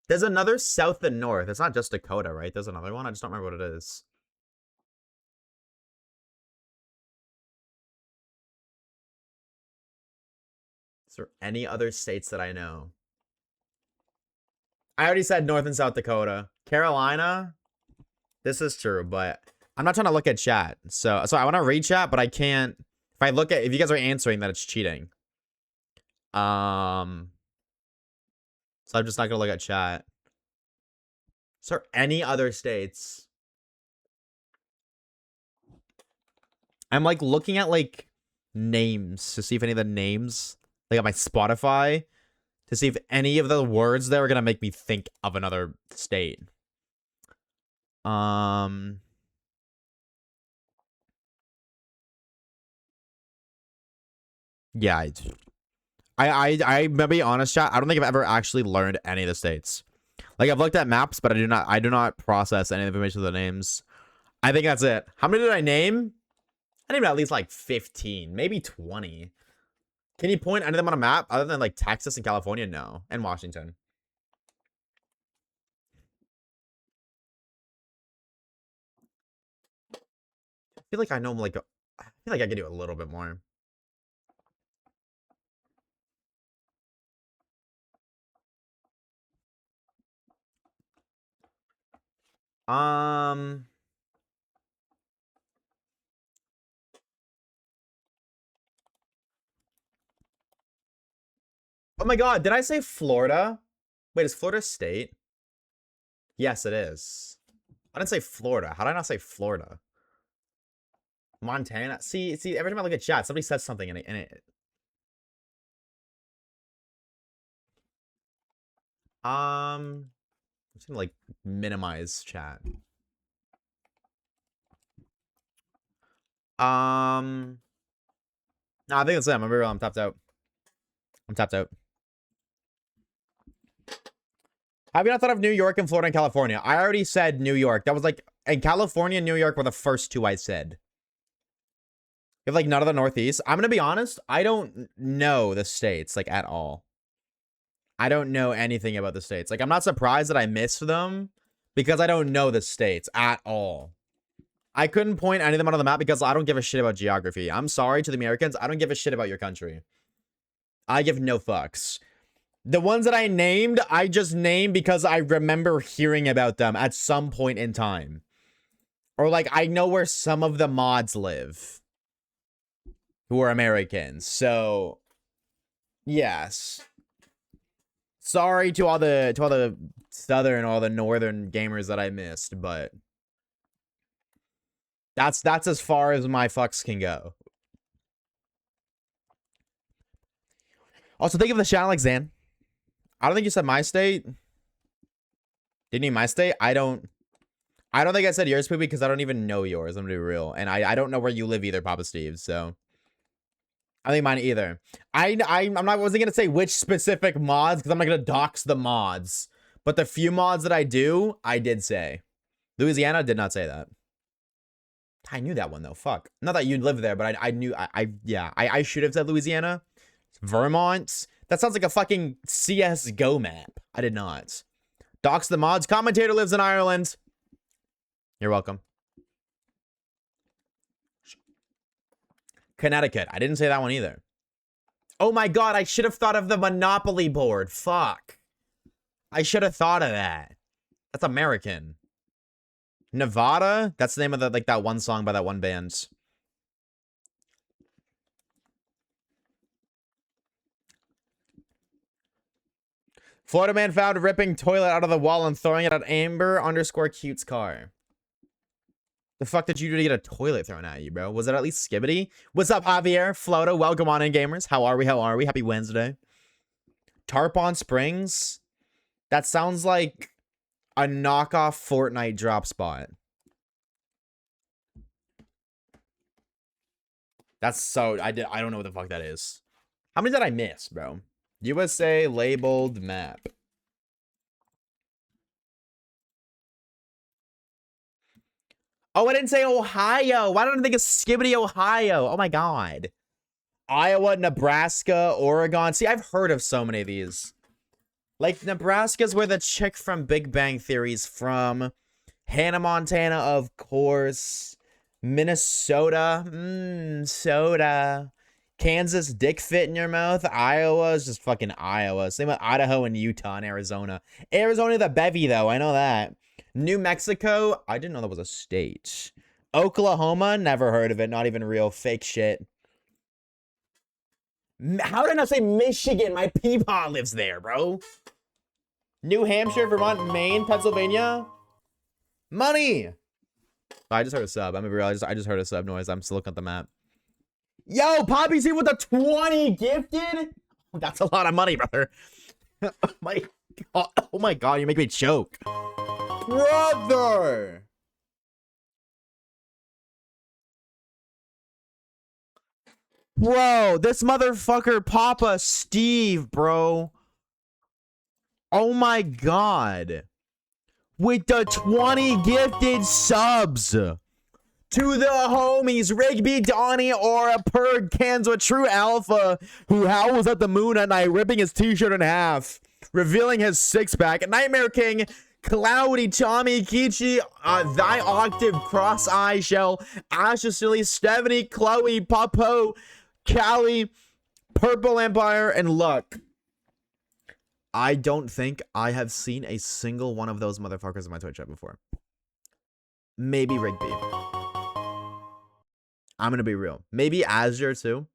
There's another south and north. It's not just Dakota, right? There's another one. I just don't remember what it is. Is there any other states that I know? I already said North and South Dakota. Carolina? This is true, but I'm not trying to look at chat. So I want to read chat, but I can't. If you guys are answering, that it's cheating. So I'm just not gonna look at chat. Is there any other states? I'm like looking at like names to see if any of the names, like on my Spotify, to see if any of the words there are gonna make me think of another state. Yeah, I'm gonna be honest, chat. I don't think I've ever actually learned any of the states. Like I've looked at maps, but I do not process any information of the names. I think that's it. How many did I name? I named at least like 15, maybe 20. Can you point any of them on a map other than like Texas and California? No, and Washington. I feel like I know like I feel like I can do a little bit more. Oh my god, did I say Florida? Wait, is Florida a state? Yes, it is. I didn't say Florida. How did I not say Florida? Montana. See, every time I look at chat, somebody says something in it. I'm just gonna like minimize chat. No, I think it's them. I'm real. I'm tapped out. Have you not thought of New York and Florida and California? I already said New York. That was like, and California and New York were the first two I said. You have like none of the Northeast. I'm gonna be honest. I don't know the states like at all. I don't know anything about the states. Like, I'm not surprised that I missed them because I don't know the states at all. I couldn't point any of them out on the map because I don't give a shit about geography. I'm sorry to the Americans. I don't give a shit about your country. I give no fucks. The ones that I named, I just named because I remember hearing about them at some point in time. Or like, I know where some of the mods live who are Americans. So, yes. Sorry to all the southern, all the northern gamers that I missed, but that's as far as my fucks can go. Also, think of the channel like Zan. I don't think you said my state. Didn't you my state? I don't think I said yours, Poopy, because I don't even know yours. I'm gonna be real. And I don't know where you live either, Papa Steve, so I think mine either. Wasn't gonna say which specific mods, because I'm not gonna dox the mods. But the few mods that I do, I did say. Louisiana did not say that. I knew that one though. Fuck. Not that you'd live there, but I knew I should have said Louisiana. Vermont. That sounds like a fucking CS:GO map. I did not. Dox the mods. Commentator lives in Ireland. You're welcome. Connecticut. I didn't say that one either. Oh my god, I should have thought of the Monopoly board. Fuck. I should have thought of that. That's American. Nevada? That's the name of the, like, that one song by that one band. Florida man found ripping toilet out of the wall and throwing it at Amber_Cute's car. The fuck did you do to get a toilet thrown at you, bro? Was it at least Skibbity? What's up, Javier? Floto, welcome on in, gamers. How are we? Happy Wednesday. Tarpon Springs? That sounds like a knockoff Fortnite drop spot. That's so... I don't know what the fuck that is. How many did I miss, bro? USA labeled map. Oh, I didn't say Ohio. Why don't I think of Skibbity, Ohio? Oh my god. Iowa, Nebraska, Oregon. See, I've heard of so many of these. Like, Nebraska's where the chick from Big Bang Theory's from. Hannah Montana, of course. Minnesota. Soda. Kansas, dick fit in your mouth. Iowa is just fucking Iowa. Same with Idaho and Utah and Arizona. Arizona the bevy, though. I know that. New Mexico. I didn't know that was a state. Oklahoma. Never heard of it. Not even real. Fake shit. How did I not say Michigan? My peepaw lives there, bro. New Hampshire, Vermont, Maine, Pennsylvania. Money. I just heard a sub. I'm gonna be real. I just heard a sub noise. I'm still looking at the map. Yo, Poppy's here with the 20 gifted. That's a lot of money, brother. Oh my god. Oh my god, you make me choke. Brother. Bro, this motherfucker Papa Steve, bro. Oh my god. With the 20 gifted subs. To the homies, Rigby, Donnie, Aura, Purg, Kanzo, True Alpha, who howls at the moon at night, ripping his t-shirt in half, revealing his six-pack, Nightmare King, Cloudy, Tommy, Kichi, Thy Octave, Cross Eye Shell, Asha Silly, Stephanie, Chloe, Popo, Callie, Purple Empire, and Luck. I don't think I have seen a single one of those motherfuckers in my Twitch chat before. Maybe Rigby. I'm gonna be real. Maybe Azure too.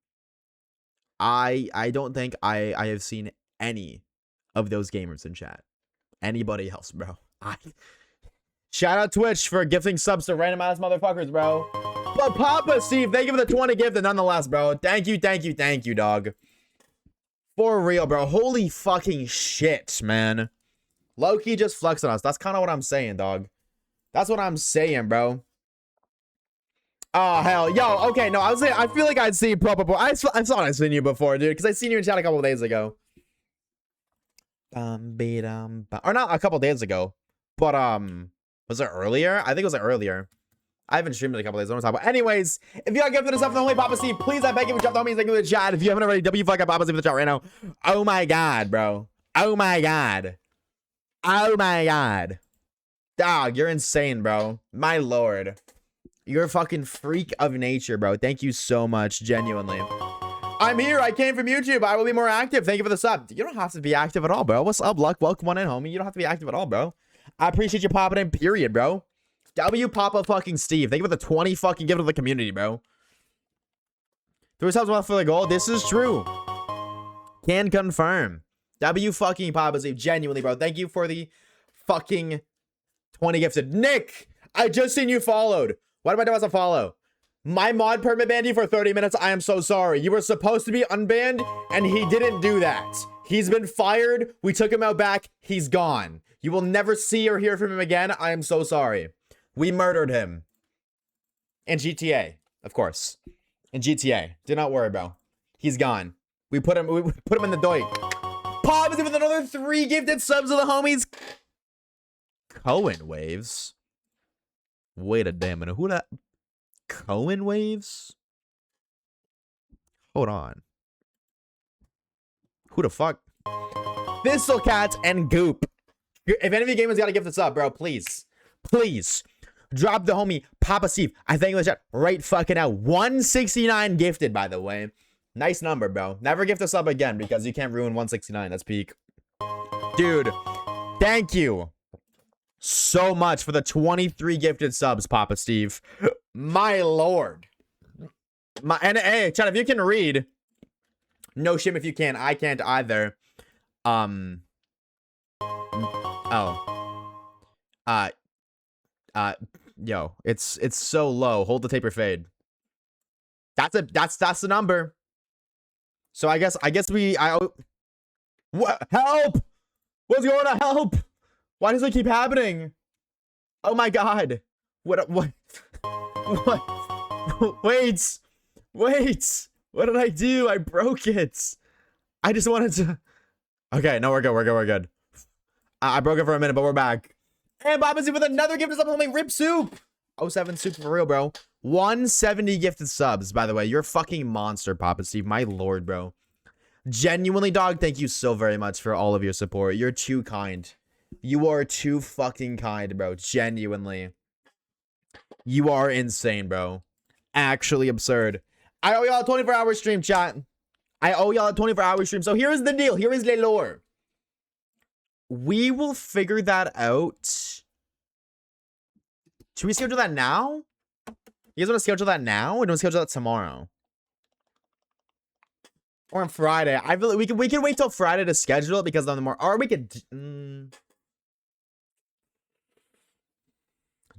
I don't think I have seen any of those gamers in chat. Anybody else, bro. Shout out Twitch for gifting subs to random ass motherfuckers, bro. But Papa Steve, thank you for the 20 gift, nonetheless, bro. Thank you, dog. For real, bro. Holy fucking shit, man. Low-key just flexing us. That's kind of what I'm saying, dog. That's what I'm saying, bro. Oh, hell. Yo, okay, no, I was saying, I feel like I'd seen Pro before. I thought I'd seen you before, dude, because I seen you in chat a couple of days ago. Or not a couple days ago, but, was it earlier? I think it was earlier. I haven't streamed in a couple days. I don't know. But anyways, if you got gifted this stuff from the Holy Papa Steve, please, I beg you, drop the homies. Thank you in the chat. If you haven't already, WFUCK Papa Steve in the chat right now. Oh my god, bro. Oh my god. Oh my god. Dog, you're insane, bro. My lord. You're a fucking freak of nature, bro. Thank you so much, genuinely. I'm here. I came from YouTube. I will be more active. Thank you for the sub. You don't have to be active at all, bro. What's up, Luck? Welcome on in, homie. You don't have to be active at all, bro. I appreciate you popping in, period, bro. W Papa fucking Steve. Thank you for the 20 fucking gift to the community, bro. 3 subs left for the goal. This is true. Can confirm. W fucking Papa Steve. Genuinely, bro. Thank you for the fucking 20 gifted. Nick, I just seen you followed. Why did my dad follow? My mod permit banned you for 30 minutes. I am so sorry. You were supposed to be unbanned, and he didn't do that. He's been fired. We took him out back. He's gone. You will never see or hear from him again. I am so sorry. We murdered him. In GTA, of course. In GTA. Do not worry, bro. He's gone. We put him in the doit. Pop is with another 3 gifted subs to the homies. Cohen Waves. Wait a damn minute. Who that? Cohen Waves? Hold on. Who the fuck? Thistlecats and Goop. If any of you gamers got a gift this up, bro, please. Please. Drop the homie Papa Steve. I thank you in the chat right fucking out. 169 gifted, by the way. Nice number, bro. Never gift us up again because you can't ruin 169. That's peak. Dude, thank you so much for the 23 gifted subs, Papa Steve. My lord. And hey, chat, if you can read, no shame if you can. I can't either. Yo, it's so low. Hold the taper fade. That's the number. So I guess what? Help! What's going on? Help! Why does it keep happening? Oh my god. What? What? Wait. What did I do? I broke it. I just wanted to. Okay, no, we're good. I broke it for a minute, but we're back. And Bob is with another gift to supplement Rip Soup. 07 Soup for real, bro. 170 gifted subs, by the way. You're a fucking monster, Papa Steve. My lord, bro. Genuinely, dog, thank you so very much for all of your support. You're too kind. You are too fucking kind, bro. Genuinely. You are insane, bro. Actually absurd. I owe y'all a 24-hour stream, chat. I owe y'all a 24-hour stream. So here is the deal. Here is the lore. We will figure that out. Should we schedule that now? You guys want to schedule that now, or do we schedule that tomorrow? Or on Friday? I feel like we can wait till Friday to schedule it because then the more, or we could. Do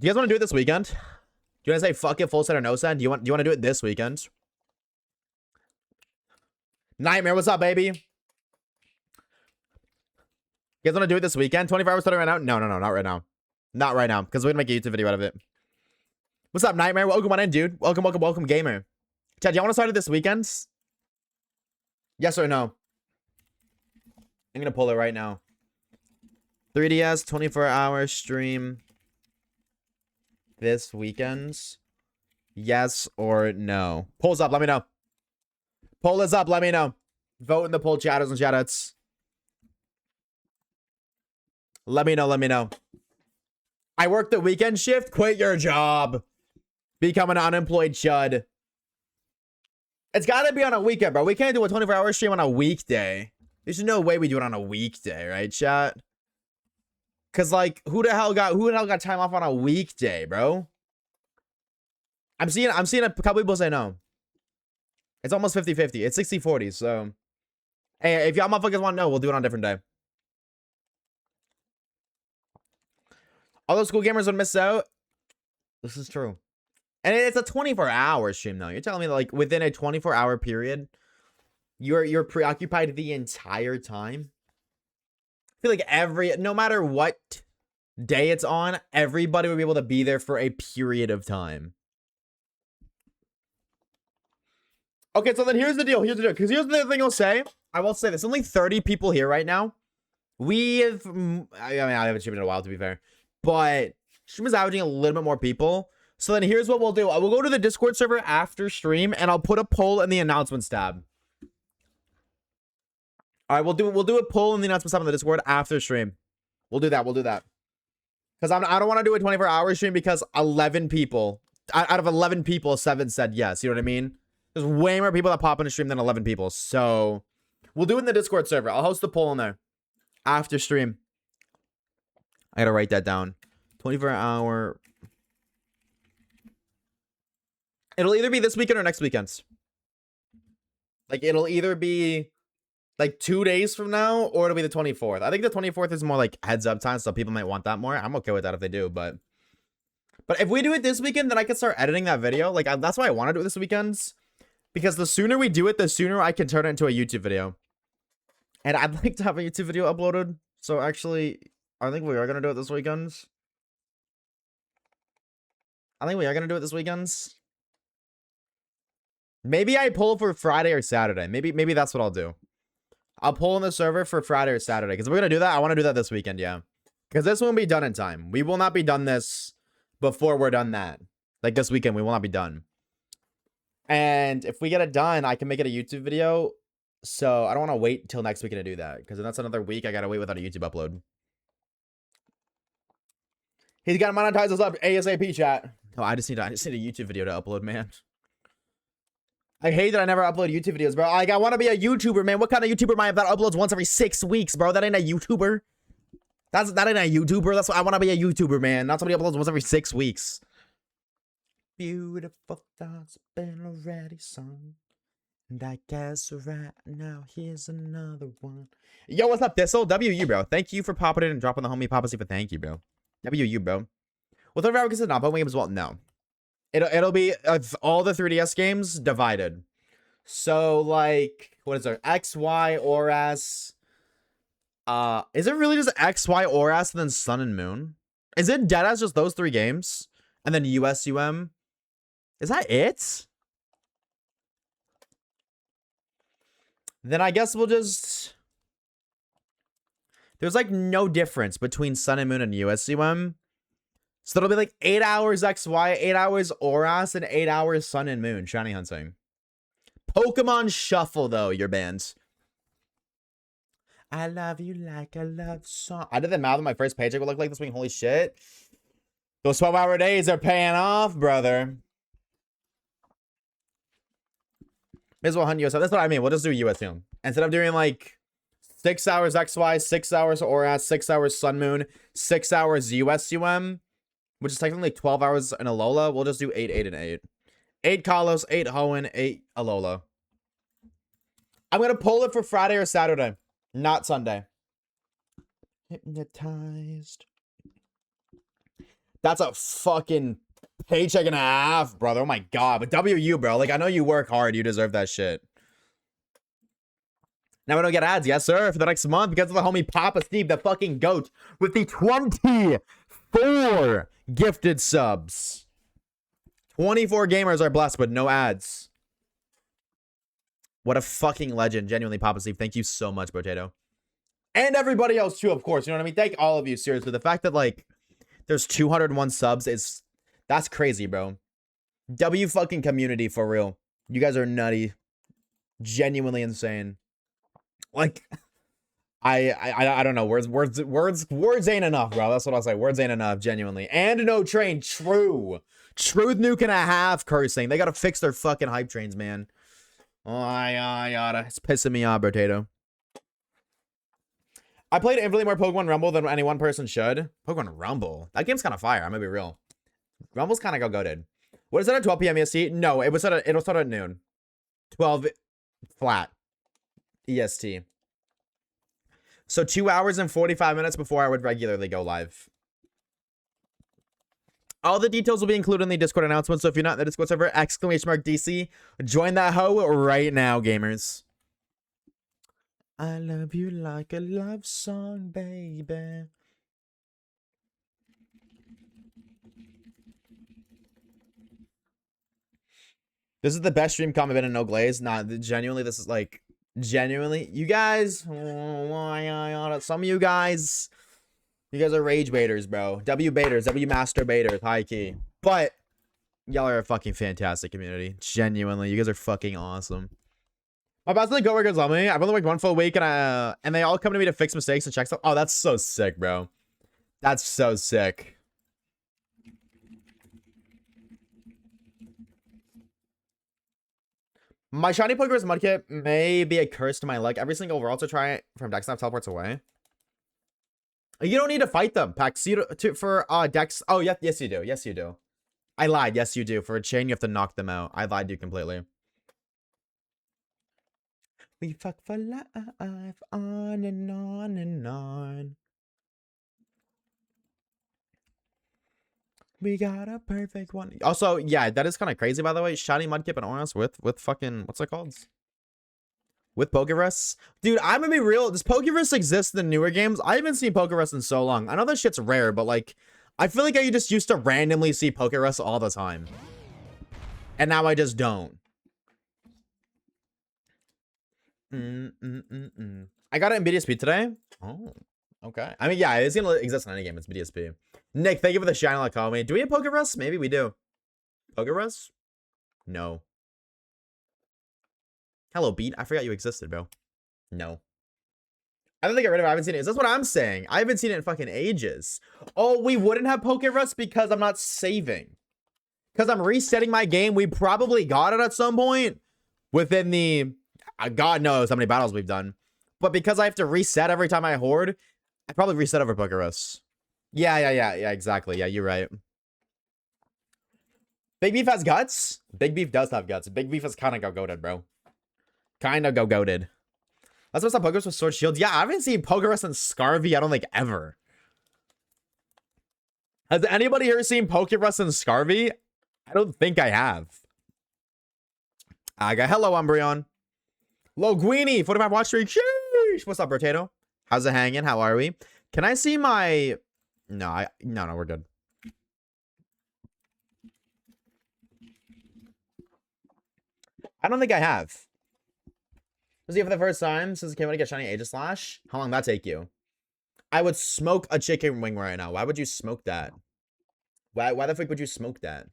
you guys want to do it this weekend? Do you want to say fuck it, full set or no set? Do you want to do it this weekend? Nightmare, what's up, baby? You guys want to do it this weekend? 24 hours starting right now? No, not right now. Not right now, because we're gonna make a YouTube video out of it. What's up, Nightmare? Welcome on in, dude. Welcome, gamer. Chad, do you want to start it this weekend? Yes or no? I'm gonna pull it right now. 3DS 24-hour stream this weekend. Yes or no? Polls up, let me know. Poll is up, let me know. Vote in the poll, chatters and shoutouts. Let me know. I work the weekend shift. Quit your job. Become an unemployed chud. It's gotta be on a weekend, bro. We can't do a 24-hour stream on a weekday. There's no way we do it on a weekday, right, chat? Cause like, who the hell got time off on a weekday, bro? I'm seeing a couple people say no. It's almost 50-50. It's 60-40. So, hey, if y'all motherfuckers want to know, we'll do it on a different day. All those school gamers would miss out. This is true. And it's a 24-hour stream, though. You're telling me that, like, within a 24-hour period, you're preoccupied the entire time? I feel like no matter what day it's on, everybody would be able to be there for a period of time. Okay, so then here's the deal. Because here's the thing I'll say. I will say there's only 30 people here right now. I mean, I haven't streamed in a while, to be fair. But stream is averaging a little bit more people. So then here's what we'll do. I will go to the Discord server after stream, and I'll put a poll in the announcements tab. All right, we'll do a poll in the announcements tab on the Discord after stream. We'll do that. Because I don't want to do a 24-hour stream because 11 people, out of 11 people, 7 said yes. You know what I mean? There's way more people that pop in a stream than 11 people. So we'll do it in the Discord server. I'll host the poll in there after stream. I gotta write that down. 24-hour. It'll either be this weekend or next weekend. Like, it'll either be like 2 days from now or it'll be the 24th. I think the 24th is more like heads up time, so people might want that more. I'm okay with that if they do, but if we do it this weekend, then I can start editing that video. Like, that's why I want to do it this weekend. Because the sooner we do it, the sooner I can turn it into a YouTube video. And I'd like to have a YouTube video uploaded. So actually, I think we are going to do it this weekend. Maybe I pull for Friday or Saturday. Maybe that's what I'll do. I'll pull in the server for Friday or Saturday. Because if we're going to do that, I want to do that this weekend, yeah. Because this won't be done in time. We will not be done this before we're done that. Like this weekend, we will not be done. And if we get it done, I can make it a YouTube video. So I don't want to wait until next weekend to do that. Because then that's another week I got to wait without a YouTube upload. He's got to monetize us up ASAP, chat. Oh, I just need a YouTube video to upload, man. I hate that I never upload YouTube videos, bro. Like, I want to be a YouTuber, man. What kind of YouTuber am I that uploads once every 6 weeks, bro? That ain't a YouTuber. That ain't a YouTuber. That's why I want to be a YouTuber, man. Not somebody uploads once every 6 weeks. Beautiful thoughts been already sung. And I guess right now here's another one. Yo, what's up, Thistle? WU, bro. Thank you for popping in and dropping the homie Papa for thank you, bro. WU, bro. Will 30 hours consider not playing games as well? No. It'll be all the 3DS games divided. So, like, what is there? X, Y, or S. Is it really just X, Y, or S and then Sun and Moon? Is it dead as just those 3 games? And then USUM? Is that it? Then I guess we'll just... There's like no difference between Sun and Moon and USUM. So it'll be like 8 hours XY, 8 hours Oras, and 8 hours Sun and Moon shiny hunting. Pokemon Shuffle, though, your bands. I love you like a love song. I did the math on my first paycheck would look like this week. Holy shit. Those 12-hour days are paying off, brother. May as well hunt USM. That's what I mean. We'll just do USM. Instead of doing like 6 hours XY, 6 hours Oras, 6 hours Sun Moon, 6 hours USUM, which is technically 12 hours in Alola, we'll just do 8, 8, and 8. 8 Kalos, 8 Hoenn, 8 Alola. I'm going to pull it for Friday or Saturday, not Sunday. Hypnotized. That's a fucking paycheck and a half, brother. Oh my god. But WU, bro. Like, I know you work hard. You deserve that shit. Now we don't get ads. Yes, sir. For the next month, because of the homie Papa Steve, the fucking goat, with the 24 gifted subs. 24 gamers are blessed, but no ads. What a fucking legend. Genuinely, Papa Steve. Thank you so much, Potato. And everybody else, too, of course. You know what I mean? Thank all of you, seriously. The fact that, like, there's 201 subs is... That's crazy, bro. W fucking community, for real. You guys are nutty. Genuinely insane. Like... I don't know. Words ain't enough, bro. That's what I'll say. Words ain't enough, genuinely. And no train. True. Truth nuke and a half cursing. They gotta fix their fucking hype trains, man. It's pissing me off, Potato. I played infinitely more Pokemon Rumble than any one person should. Pokemon Rumble? That game's kind of fire. I'm gonna be real. Rumble's kind of go-goated. What is that at 12 p.m. EST? No, it'll start at noon. 12 flat EST. So 2 hours and 45 minutes before I would regularly go live. All the details will be included in the Discord announcement, so if you're not in the Discord server, !DC, join that hoe right now, gamers. I love you like a love song, baby. This is the best stream comment I've been in No Glaze. Nah, genuinely, this is like, genuinely, you guys, some of you guys are rage baiters, bro. W baiters, W master baiters, high key. But y'all are a fucking fantastic community. Genuinely, you guys are fucking awesome. My boss and coworkers love me. I've only worked one full week, and they all come to me to fix mistakes and check stuff. Oh, that's so sick, bro. That's so sick. My shiny Poker's Mudkip may be a curse to my luck. Every single overall to try it from Dex Snap teleports away. You don't need to fight them, Pax. For Dex. Oh, yes, you do. Yes, you do. I lied. Yes, you do. For a chain, you have to knock them out. I lied to you completely. We fuck for life, on and on and on. We got a perfect one. Also, yeah, that is kind of crazy, by the way. Shiny Mudkip and Oros with fucking, what's it called? With Pokerus. Dude, I'm gonna be real. Does Pokerus exist in the newer games? I haven't seen Pokerus in so long. I know that shit's rare, but like, I feel like I just used to randomly see Pokerus all the time. And now I just don't. I got it in BDSP today. Oh, okay. I mean, yeah, it's gonna exist in any game. It's BDSP. Nick, thank you for the shine like call me. Do we have Pokerus? Maybe we do. Pokerus? No. Hello, Beat. I forgot you existed, bro. No. I don't think I read it. I haven't seen it. That's what I'm saying. I haven't seen it in fucking ages. Oh, we wouldn't have Pokerus because I'm not saving. Because I'm resetting my game. We probably got it at some point within the... God knows how many battles we've done. But because I have to reset every time I hoard, I probably reset over Pokerus. Yeah, exactly. Yeah, you're right. Big Beef has guts? Big Beef does have guts. Big Beef is kind of go-goated, bro. Kind of go-goated. That's what's up, Pokerus with Sword Shield. Yeah, I haven't seen Pokerus and Scarvy, I don't think, ever. Has anybody here seen Pokerus and Scarvy? I don't think I have. I got hello, Umbreon. Loguini, 45 watch streak. Sheesh. What's up, Potato? How's it hanging? How are we? Can I see my... No, no, we're good. I don't think I have. Was it for the first time since it came out to get shiny Aegislash? How long did that take you? I would smoke a chicken wing right now. Why would you smoke that? Why the fuck would you smoke that?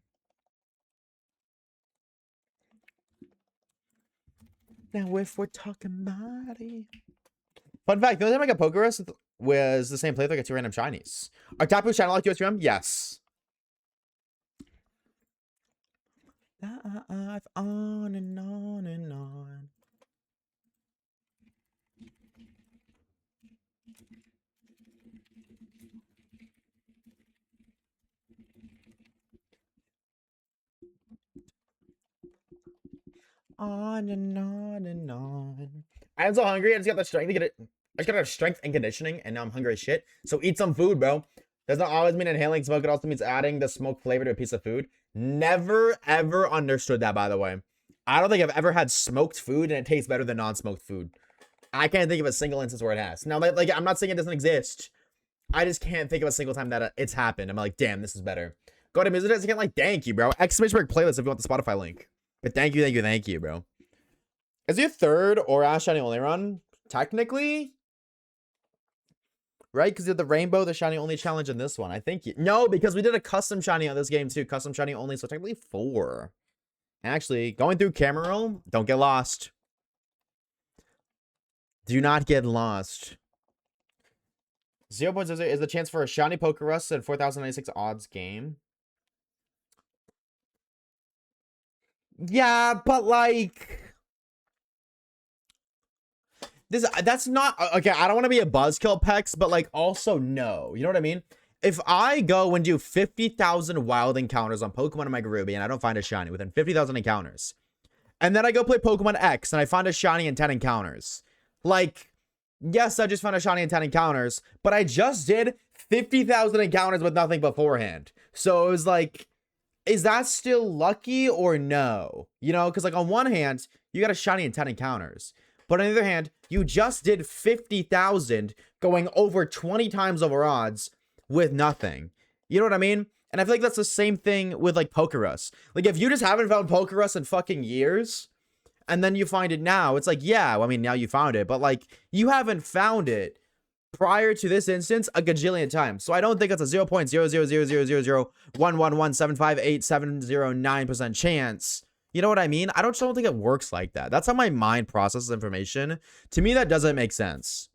Now if we're talking body. Fun fact, the only time I got Pokerus was the same playthrough. I got 2 random shinies. Are Tapu shiny like USRM? Yes. Life on and on and on. On and on and on. I'm so hungry. I just got the strength to get it. I just got strength and conditioning, and now I'm hungry as shit. So eat some food, bro. Does not always mean inhaling smoke. It also means adding the smoke flavor to a piece of food. Never, ever understood that, by the way. I don't think I've ever had smoked food and it tastes better than non-smoked food. I can't think of a single instance where it has. Now, like I'm not saying it doesn't exist. I just can't think of a single time that it's happened. I'm like, damn, this is better. Go to music again, like, thank you, bro. Exclamation mark playlist if you want the Spotify link. But thank you, bro. Is your third or Ash Shiny Only run? Technically? Right? Because you have the Rainbow, the Shiny Only challenge, in this one. I think no, because we did a custom Shiny on this game too. Custom Shiny Only, so technically 4. Actually, going through camera roll, don't get lost. Do not get lost. 0.00 is the chance for a Shiny Pokerus and 4,096 odds game. Yeah, but like... That's not... Okay, I don't want to be a buzzkill, Pex, but like also no. You know what I mean? If I go and do 50,000 wild encounters on Pokemon in my Ruby and I don't find a shiny within 50,000 encounters, and then I go play Pokemon X and I find a shiny in 10 encounters, like, yes, I just found a shiny in 10 encounters, but I just did 50,000 encounters with nothing beforehand. So it was like, is that still lucky or no? You know, because like on one hand, you got a shiny in 10 encounters. But on the other hand, you just did 50,000 going over 20 times over odds with nothing. You know what I mean? And I feel like that's the same thing with like Pokerus. Like if you just haven't found Pokerus in fucking years, and then you find it now, it's like, yeah, well, I mean, now you found it, but like you haven't found it prior to this instance a gajillion times. So I don't think it's a 0.0000001158709% chance. You know what I mean? I don't think it works like that. That's how my mind processes information. To me, that doesn't make sense.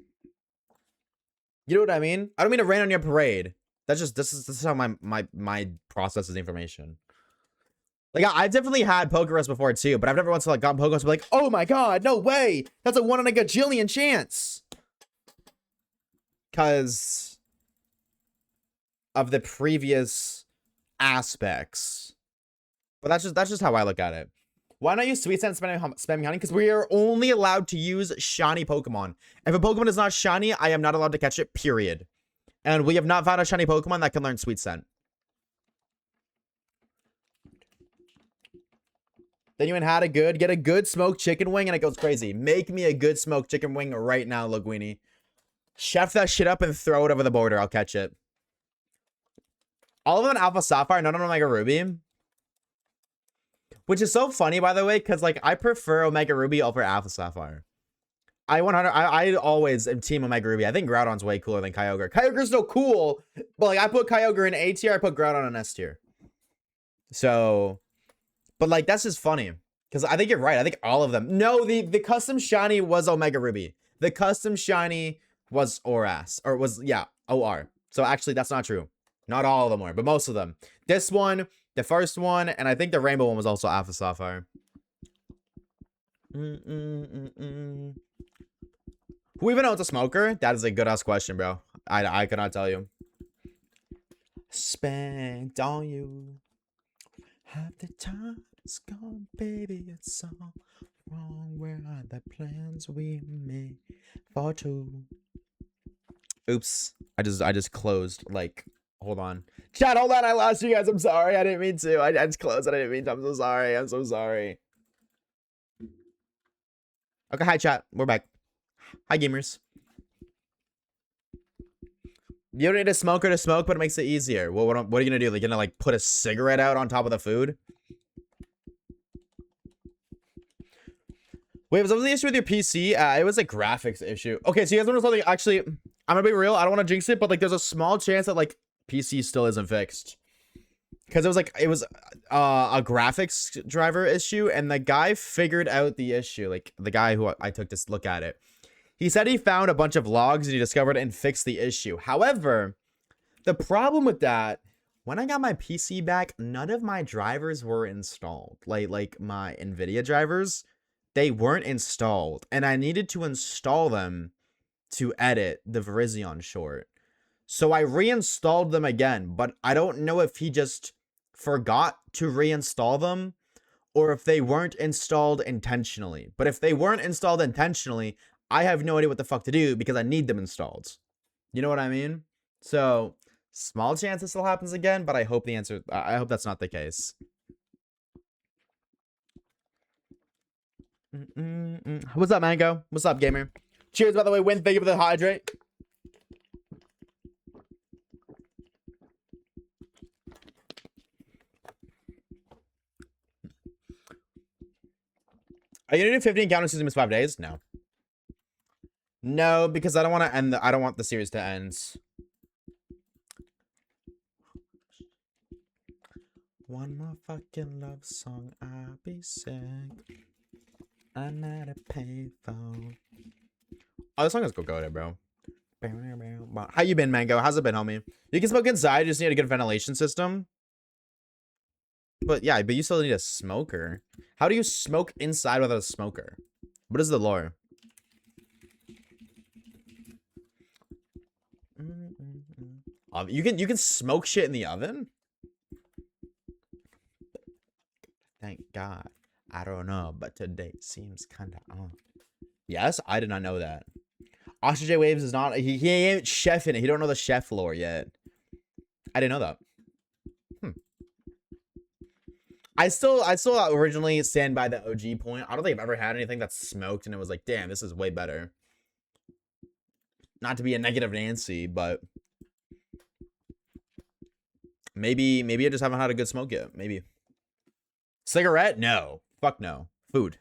You know what I mean? I don't mean to rain on your parade. That's just this is how my mind processes information. Like I definitely had Pokerus before too, but I've never once like gotten Pokerus like, oh my god, no way, that's a 1 in a gajillion chance. Because of the previous aspects. But that's just how I look at it. Why not use Sweet Scent spamming honey? Because we are only allowed to use shiny Pokemon. If a Pokemon is not shiny, I am not allowed to catch it, period. And we have not found a shiny Pokemon that can learn Sweet Scent. Then you went had a good, get a good smoked chicken wing and it goes crazy. Make me a good smoked chicken wing right now, Linguini. Chef that shit up and throw it over the border. I'll catch it. All of them on Alpha Sapphire, none of them on Omega Ruby. Which is so funny, by the way, because like I prefer Omega Ruby over Alpha Sapphire. I always am team Omega Ruby. I think Groudon's way cooler than Kyogre. Kyogre's so cool, but like I put Kyogre in A tier, I put Groudon in S tier. So, but like that's just funny. Because I think you're right. I think all of them. No, the custom shiny was Omega Ruby. The custom shiny was ORAS. Or was, yeah, OR. So actually, that's not true. Not all of them were, but most of them. This one, the first one, and I think the rainbow one was also Alpha Sapphire. Who even owns a smoker? That is a good ass question, bro. I cannot tell you. Spent on you. Half the time it's gone, baby. It's all wrong. Where are the plans we made for two? Oops. I just closed. Like, hold on. Chat, hold on. I lost you guys. I'm sorry. I didn't mean to. I just closed. I didn't mean to. I'm so sorry. I'm so sorry. Okay, hi chat. We're back. Hi gamers. You don't need a smoker to smoke, but it makes it easier. Well, what are you gonna do? Like, you're gonna like put a cigarette out on top of the food? Wait, was that the issue with your PC? It was a graphics issue. Okay, so you guys want to know something? Actually, I'm gonna be real. I don't want to jinx it, but like, there's a small chance that like PC still isn't fixed. Because it was a graphics driver issue, and the guy figured out the issue. Like the guy who I took to look at it. He said he found a bunch of logs and he discovered and fixed the issue. However, the problem with that, when I got my PC back, none of my drivers were installed. Like my NVIDIA drivers, they weren't installed. And I needed to install them to edit the Virizion short. So I reinstalled them again, but I don't know if he just forgot to reinstall them or if they weren't installed intentionally. But if they weren't installed intentionally, I have no idea what the fuck to do because I need them installed. You know what I mean? So, small chance this still happens again, but I hope I hope that's not the case. What's up, Mango? What's up, gamer? Cheers, by the way, Win. Thank you for the hydrate. Are you gonna do 15 encounters in 5 days? No. No, because I don't want to end I don't want the series to end. One more fucking love song, I'll be sick. I'm not a payphone. Oh, this song is good, bro. How you been, Mango? How's it been, homie? You can smoke inside, you just need a good ventilation system. But yeah, but you still need a smoker. How do you smoke inside without a smoker? What is the lore? You can smoke shit in the oven? Thank God. I don't know, but today seems kind of on. Yes, I did not know that. Oshawaves is not. He ain't chefing it. He don't know the chef lore yet. I didn't know that. I still originally stand by the OG point. I don't think I've ever had anything that's smoked and it was like, damn, this is way better. Not to be a negative Nancy, but maybe I just haven't had a good smoke yet. Maybe. Cigarette? No. Fuck no. Food.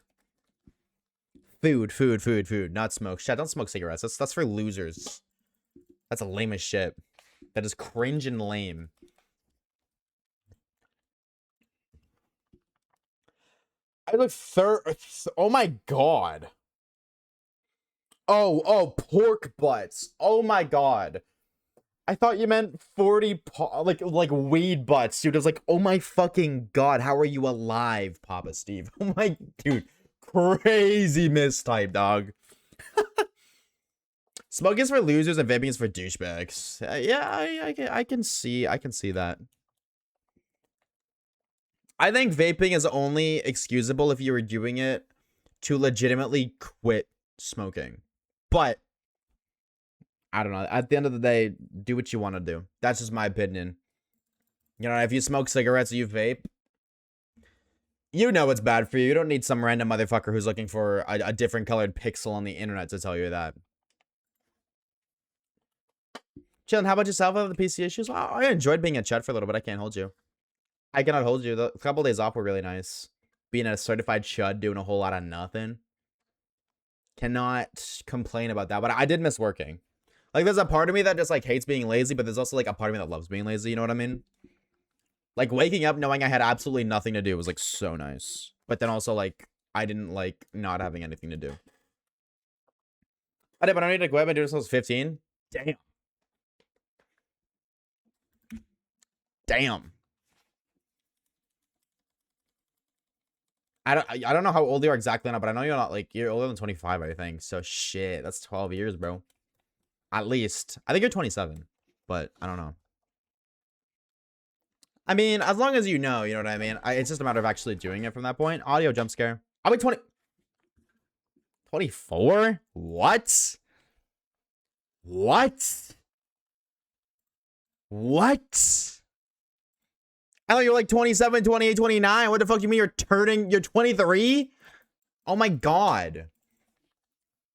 Food. Not smoke. Shit, don't smoke cigarettes. That's for losers. That's a lame as shit. That is cringe and lame. I look oh my god. Oh, pork butts. Oh my god. I thought you meant 40 like weed butts, dude. I was like, oh my fucking god, how are you alive, Papa Steve? Oh my dude, crazy mistype, dog. Smoking is for losers and vaping is for douchebags. Yeah, I can see that. I think vaping is only excusable if you were doing it to legitimately quit smoking. But I don't know. At the end of the day, do what you want to do. That's just my opinion. You know, if you smoke cigarettes or you vape, you know it's bad for you. You don't need some random motherfucker who's looking for a different colored pixel on the internet to tell you that. Chillin', how about yourself? Have the PC issues? Well, I enjoyed being at Chet for a little bit. I can't hold you. I cannot hold you. The couple days off were really nice. Being a certified chud, doing a whole lot of nothing. Cannot complain about that, but I did miss working. Like, there's a part of me that just, like, hates being lazy, but there's also, like, a part of me that loves being lazy, you know what I mean? Like, waking up knowing I had absolutely nothing to do was, like, so nice. But then also, like, I didn't like not having anything to do. I did, but I need to quit. I've been doing this since I was 15. Damn. I don't know how old you are exactly now, but I know you're not, like, you're older than 25, I think. So, shit, that's 12 years, bro. At least. I think you're 27, but I don't know. I mean, as long as you know what I mean? It's just a matter of actually doing it from that point. Audio jump scare. I'll be 24? What? What? I thought you were like 27, 28, 29. What the fuck do you mean you're 23? Oh my god.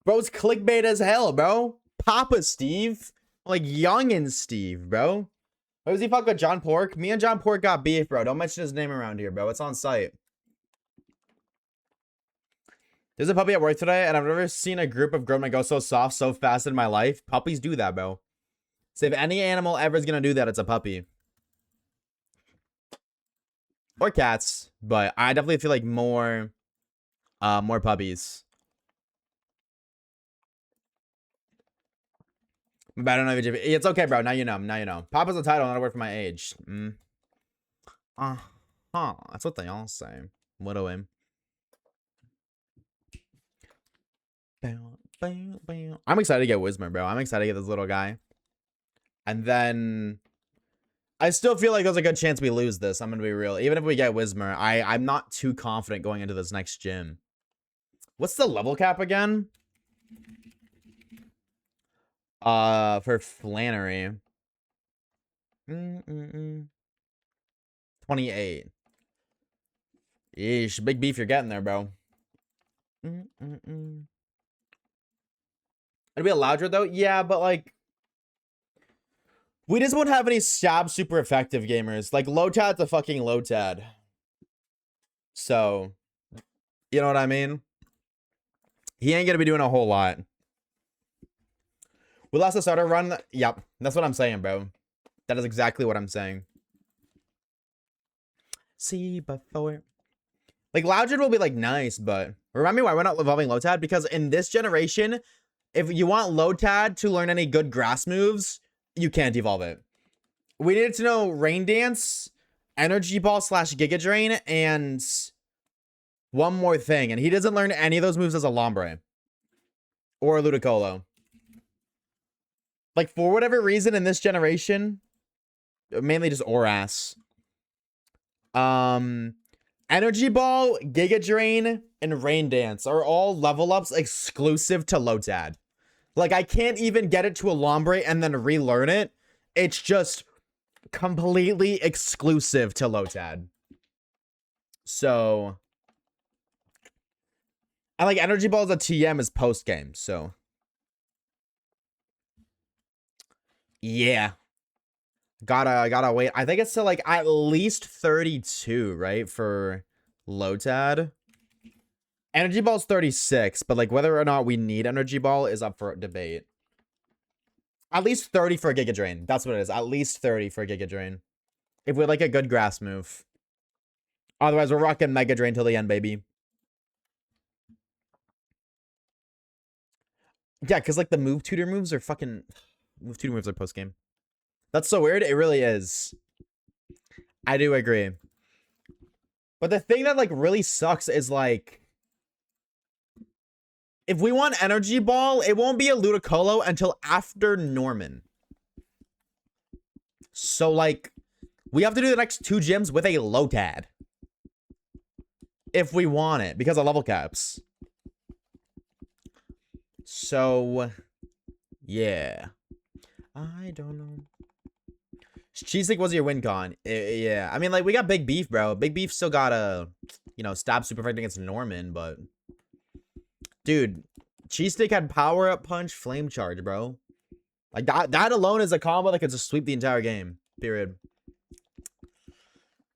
Bro's clickbait as hell, bro. Papa Steve. Like youngin' Steve, bro. Why was he fuck with John Pork? Me and John Pork got beef, bro. Don't mention his name around here, bro. It's on site. There's a puppy at work today, and I've never seen a group of grown men go so soft so fast in my life. Puppies do that, bro. So if any animal ever is gonna do that, it's a puppy. Or cats, but I definitely feel like more puppies. But I don't know if it's okay, bro. Now you know. Papa's a title, not a word for my age. That's what they all say. What a whim. I'm excited to get Wismer, bro. I'm excited to get this little guy. And then I still feel like there's a good chance we lose this. I'm gonna be real. Even if we get Wismer, I'm not too confident going into this next gym. What's the level cap again? For Flannery. 28. Yeesh, big beef you're getting there, bro. It'd be a louder though? Yeah, but like we just won't have any stab super effective gamers. Like Lotad's a fucking Lotad. So, you know what I mean? He ain't gonna be doing a whole lot. We lost the starter run. Yep, that's what I'm saying, bro. That is exactly what I'm saying. See before. Like, Loudred will be, like, nice, but remind me why we're not evolving Lotad? Because in this generation, if you want Lotad to learn any good grass moves, you can't evolve it. We needed to know Rain Dance, Energy Ball / Giga Drain, and one more thing. And he doesn't learn any of those moves as a Lombre. Or a Ludicolo. Like, for whatever reason in this generation, mainly just Oras. Energy Ball, Giga Drain, and Rain Dance are all level ups exclusive to Lotad. Like, I can't even get it to a Lombre and then relearn it. It's just completely exclusive to Lotad. So, and like energy balls at TM is post game. So, yeah, gotta wait. I think it's to like at least 32, right, for Lotad. Energy ball's 36, but like whether or not we need energy ball is up for debate. At least 30 for a Giga Drain. That's what it is. At least 30 for a Giga Drain. If we like a good grass move. Otherwise, we're rocking Mega Drain till the end, baby. Yeah, because like the move tutor moves are fucking... Move tutor moves are post game. That's so weird. It really is. I do agree. But the thing that like really sucks is like... If we want energy ball, it won't be a Ludicolo until after Norman. So like... We have to do the next 2 gyms with a Lotad. If we want it, because of level caps. So, yeah. I don't know. Cheesesteak was your win con. Yeah. I mean, like, we got Big Beef, bro. Big Beef still got a, you know, stab super effect against Norman, but... Dude, Cheesesteak had power up punch, flame charge, bro. Like, that alone is a combo that could just sweep the entire game. Period.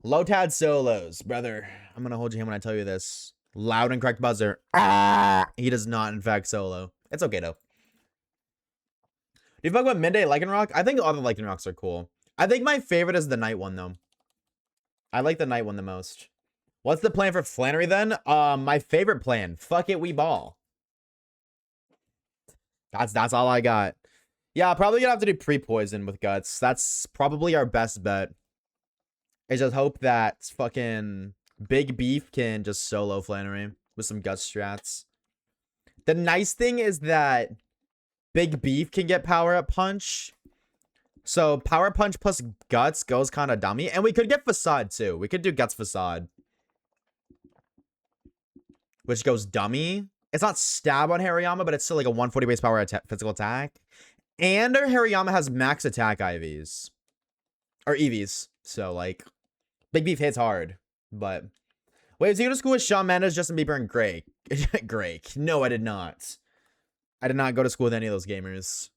Lotad solos, brother. I'm gonna hold your hand when I tell you this. Loud and correct buzzer. Ah! He does not, in fact, solo. It's okay, though. Do you fuck with Midday Lycanroc? I think all the Lycanrocs are cool. I think my favorite is the night one, though. I like the night one the most. What's the plan for Flannery, then? My favorite plan. Fuck it, we ball. That's all I got. Yeah, probably gonna have to do pre-poison with Guts. That's probably our best bet. I just hope that fucking Big Beef can just solo Flannery with some Guts strats. The nice thing is that Big Beef can get power up punch. So power punch plus Guts goes kind of dummy. And we could get Facade too. We could do Guts Facade, which goes dummy. It's not stab on Hariyama, but it's still like a 140 base power physical attack. And our Hariyama has max attack IVs. Or EVs. So like... Big Beef hits hard, but... Wait, did you go to school with Shawn Mendes, Justin Bieber, and Greg? Greg. No, I did not. I did not go to school with any of those gamers.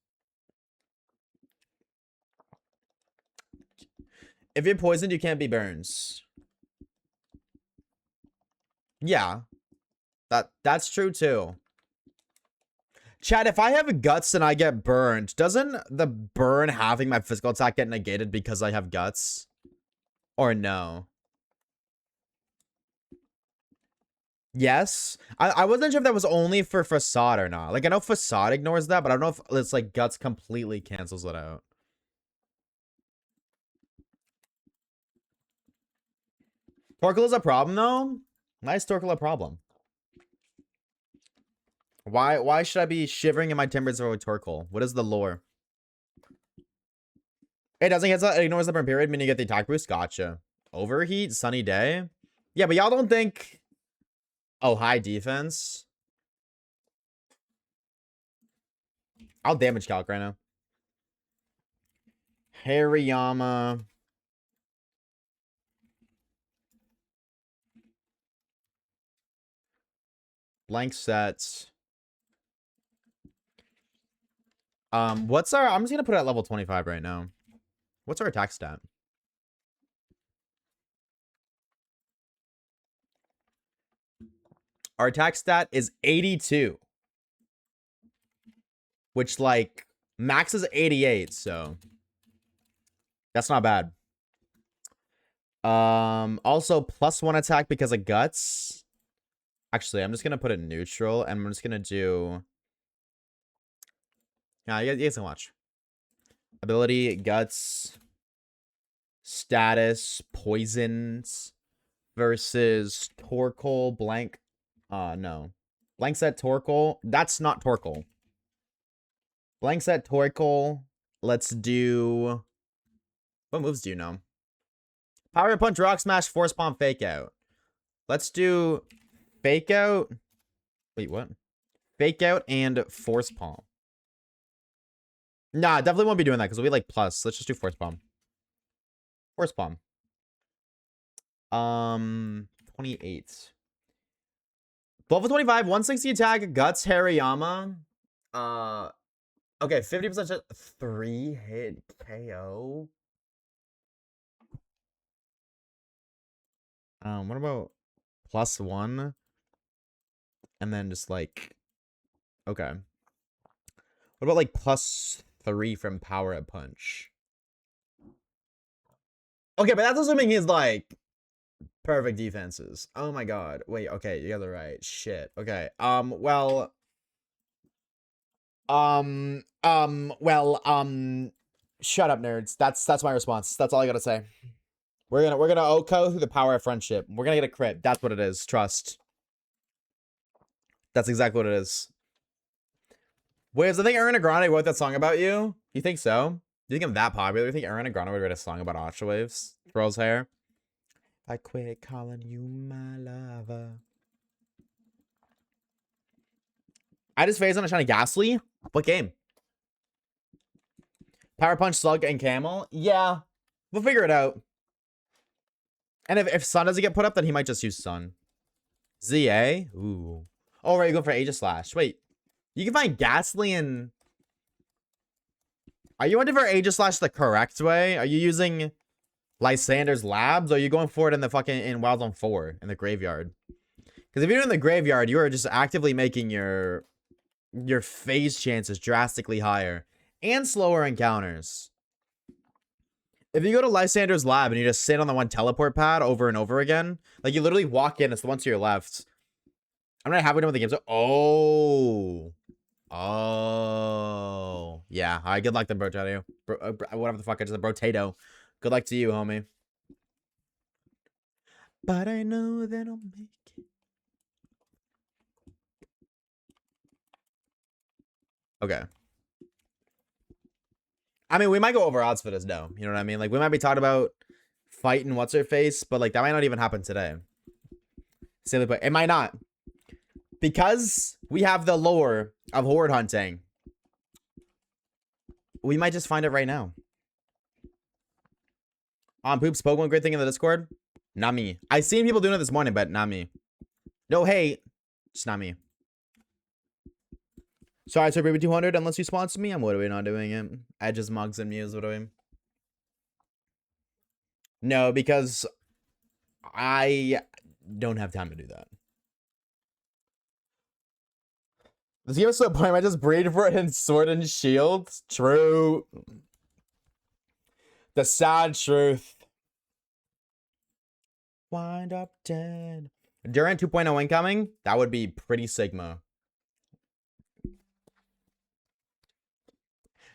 If you're poisoned, you can't be Burns. Yeah. That's true, too. Chad, if I have Guts and I get burned, doesn't the burn having my physical attack get negated because I have Guts? Or no? Yes. I wasn't sure if that was only for Facade or not. Like, I know Facade ignores that, but I don't know if it's like Guts completely cancels it out. Torkoal is a problem, though? Why is Torkoal a problem? Why should I be shivering in my timbers over Torkoal? What is the lore? It doesn't cancel, it ignores the burn period, meaning you get the attack boost. Gotcha. Overheat, sunny day. Yeah, but y'all don't think... Oh, high defense. I'll damage calc right now. Hariyama. Blank sets. What's our... I'm just gonna put it at level 25 right now. What's our attack stat? Our attack stat is 82. Which, like, max is 88, so... That's not bad. Also, +1 attack because of Guts. Actually, I'm just gonna put it neutral, and I'm just gonna do... Yeah, you guys can watch. Ability, Guts, status, poisons versus Torkoal, blank. No. Blank set Torkoal. That's not Torkoal. Blank set Torkoal. Let's do... What moves do you know? Power Punch, Rock Smash, Force Palm, Fake Out. Let's do Fake Out. Wait, what? Fake Out and Force Palm. Nah, definitely won't be doing that because we like plus. Let's just do Force Palm. Force Palm. 28. 12 of 25, 160 attack, Guts Hariyama. Okay, 50% 3-hit KO. What about +1? And then just like, okay. What about like +3 from power at punch? Okay, but that's assuming he's like perfect defenses. Oh my god. Wait, okay, you guys are right. Shit. Okay. Well, shut up, nerds. That's my response. That's all I gotta say. We're gonna Oko through the power of friendship. We're gonna get a crit. That's what it is. Trust. That's exactly what it is. Wait, does I think Ariana Grande wrote that song about you? You think so? Do you think I'm that popular? Do you think Ariana Grande would write a song about Oshawaves? Girl's hair? I quit calling you my lover. I just phased on a shiny Ghastly. What game? Power Punch, Slug, and Camel? Yeah. We'll figure it out. And if Sun doesn't get put up, then he might just use Sun. ZA? Ooh. Oh, right, you go for Aegislash. Wait. You can find Ghastly in... Are you hunting for Aegislash the correct way? Are you using Lysander's Labs? Or are you going for it in the fucking... in Wild Zone 4, in the graveyard? Because if you're in the graveyard, you are just actively making your phase chances drastically higher. And slower encounters. If you go to Lysander's Lab and you just sit on the one teleport pad over and over again, like you literally walk in, it's the one to your left. I'm not halfway done with the game. So, oh, yeah. All right, good luck then, Brotato. Whatever the fuck I just said, Brotato. Good luck to you, homie. But I know that I'll make it. Okay. I mean, we might go over odds for this, though. You know what I mean? Like, we might be talking about fighting what's-her-face, but, like, that might not even happen today. Simply put, it might not. Because we have the lore of horde hunting, we might just find it right now. On Poop spoke one great thing in the Discord. Not me. I seen people doing it this morning, but not me. No hate. It's not me. Sorry, so Baby 200, unless you sponsor me, I'm literally not doing it. Edges, mugs, and Muse, what do I mean? No, because I don't have time to do that. This game is so point. I just breed for it in Sword and Shield. True. The sad truth. Wind up dead. Durant 2.0 incoming? That would be pretty Sigma.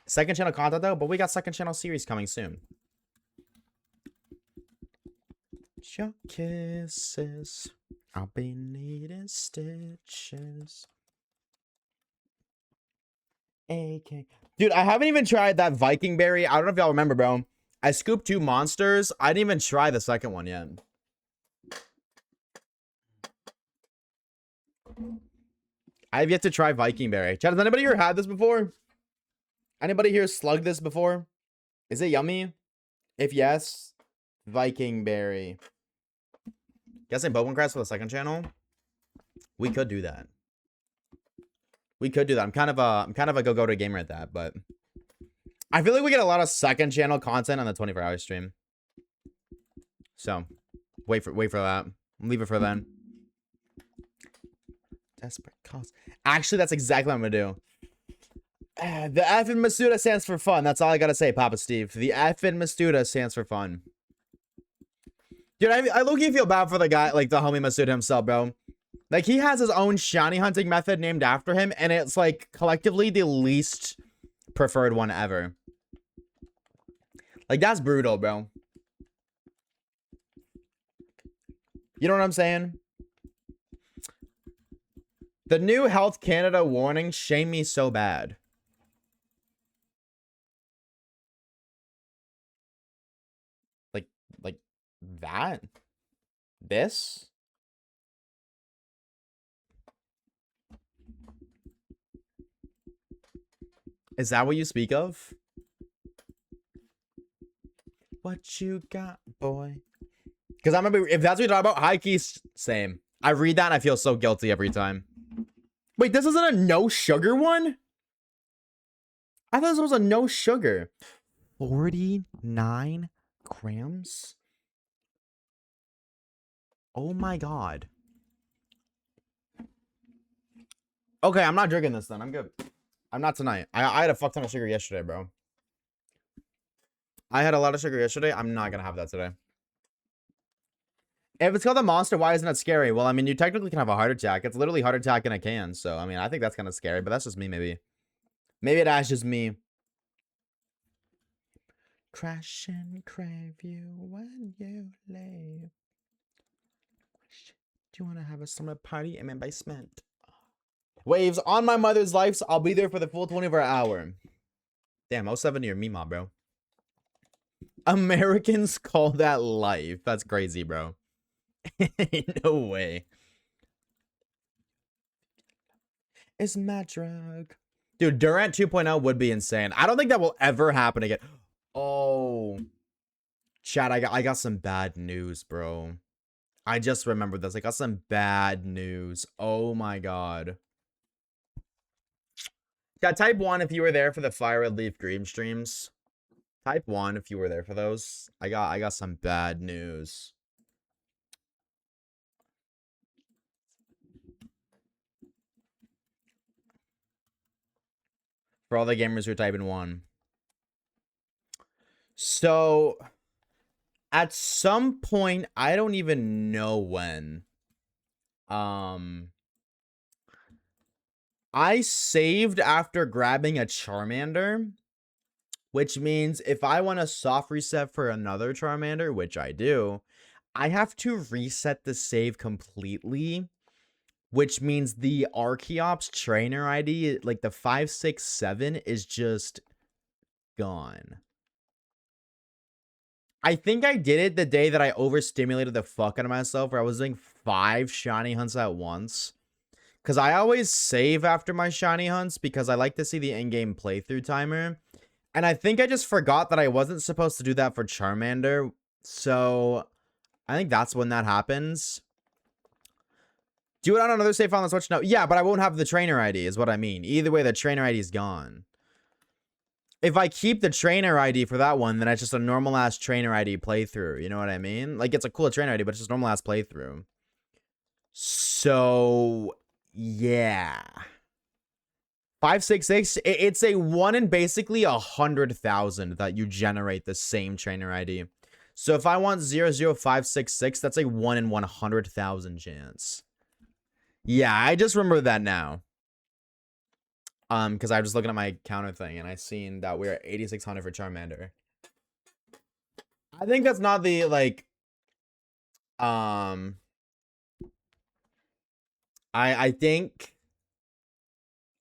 Second channel content though, but we got second channel series coming soon. Your kisses. I'll be needing stitches. AK. Dude, I haven't even tried that Viking berry. I don't know if y'all remember, bro. I scooped 2 monsters. I didn't even try the second one yet. I've yet to try Viking berry. Chat, has anybody here had this before? Anybody here slugged this before? Is it yummy? If yes, Viking berry. Guessing Pokemon Crest for the second channel? We could do that. We could do that. I'm kind of a go-to gamer at that, but I feel like we get a lot of second channel content on the 24-hour stream. So wait for that. Leave it for then. Desperate cause. Actually, that's exactly what I'm gonna do. The F in Masuda stands for fun. That's all I gotta say, Papa Steve. The F in Masuda stands for fun. Dude, I low-key feel bad for the guy, like the homie Masuda himself, bro. Like, he has his own shiny hunting method named after him, and it's, like, collectively the least preferred one ever. Like, that's brutal, bro. You know what I'm saying? The new Health Canada warning, shame me so bad. Like that? This? Is that what you speak of? What you got, boy? Because I'm gonna be, if that's what you're talking about, high key, same. I read that and I feel so guilty every time. Wait, this isn't a no sugar one? I thought this was a no sugar. 49 grams? Oh my god. Okay, I'm not drinking this then. I'm good. I'm not tonight. I had a fuck ton of sugar yesterday, bro. I had a lot of sugar yesterday. I'm not gonna have that today. If it's called a monster, why isn't it scary? Well, I mean, you technically can have a heart attack. It's literally heart attack in a can. So, I mean, I think that's kind of scary, but that's just me, maybe. Maybe that's just me. Crash and crave you when you leave. Do you want to have a summer party in my basement? Waves on my mother's life, so I'll be there for the full 24 hour. Damn, 070 or Mima, bro. Americans call that life. That's crazy, bro. No way. It's my drug. Dude, Durant 2.0 would be insane. I don't think that will ever happen again. Oh. Chat, I got some bad news, bro. I just remembered this. I got some bad news. Oh my god. Chat, type 1 if you were there for the Fire Red Leaf Green streams. Type 1 if you were there for those. I got some bad news. For all the gamers who are typing 1. So, at some point, I don't even know when, I saved after grabbing a Charmander, which means if I want a soft reset for another Charmander, which I do, I have to reset the save completely, which means the Archeops trainer ID, like the 567, is just gone. I think I did it the day that I overstimulated the fuck out of myself, where I was doing 5 shiny hunts at once. Because I always save after my shiny hunts because I like to see the in-game playthrough timer. And I think I just forgot that I wasn't supposed to do that for Charmander. So I think that's when that happens. Do it on another save file on the Switch? No. Yeah, but I won't have the trainer ID is what I mean. Either way, the trainer ID is gone. If I keep the trainer ID for that one, then it's just a normal ass trainer ID playthrough. You know what I mean? Like, it's a cool trainer ID, but it's just normal ass playthrough. So, yeah. 566, it's a 1 in basically 100,000 that you generate the same trainer ID. So if I want 00566, that's a 1 in 100,000 chance. Yeah, I just remember that now. Because I was looking at my counter thing and I seen that we're at 8,600 for Charmander. I think that's not the, like, I think,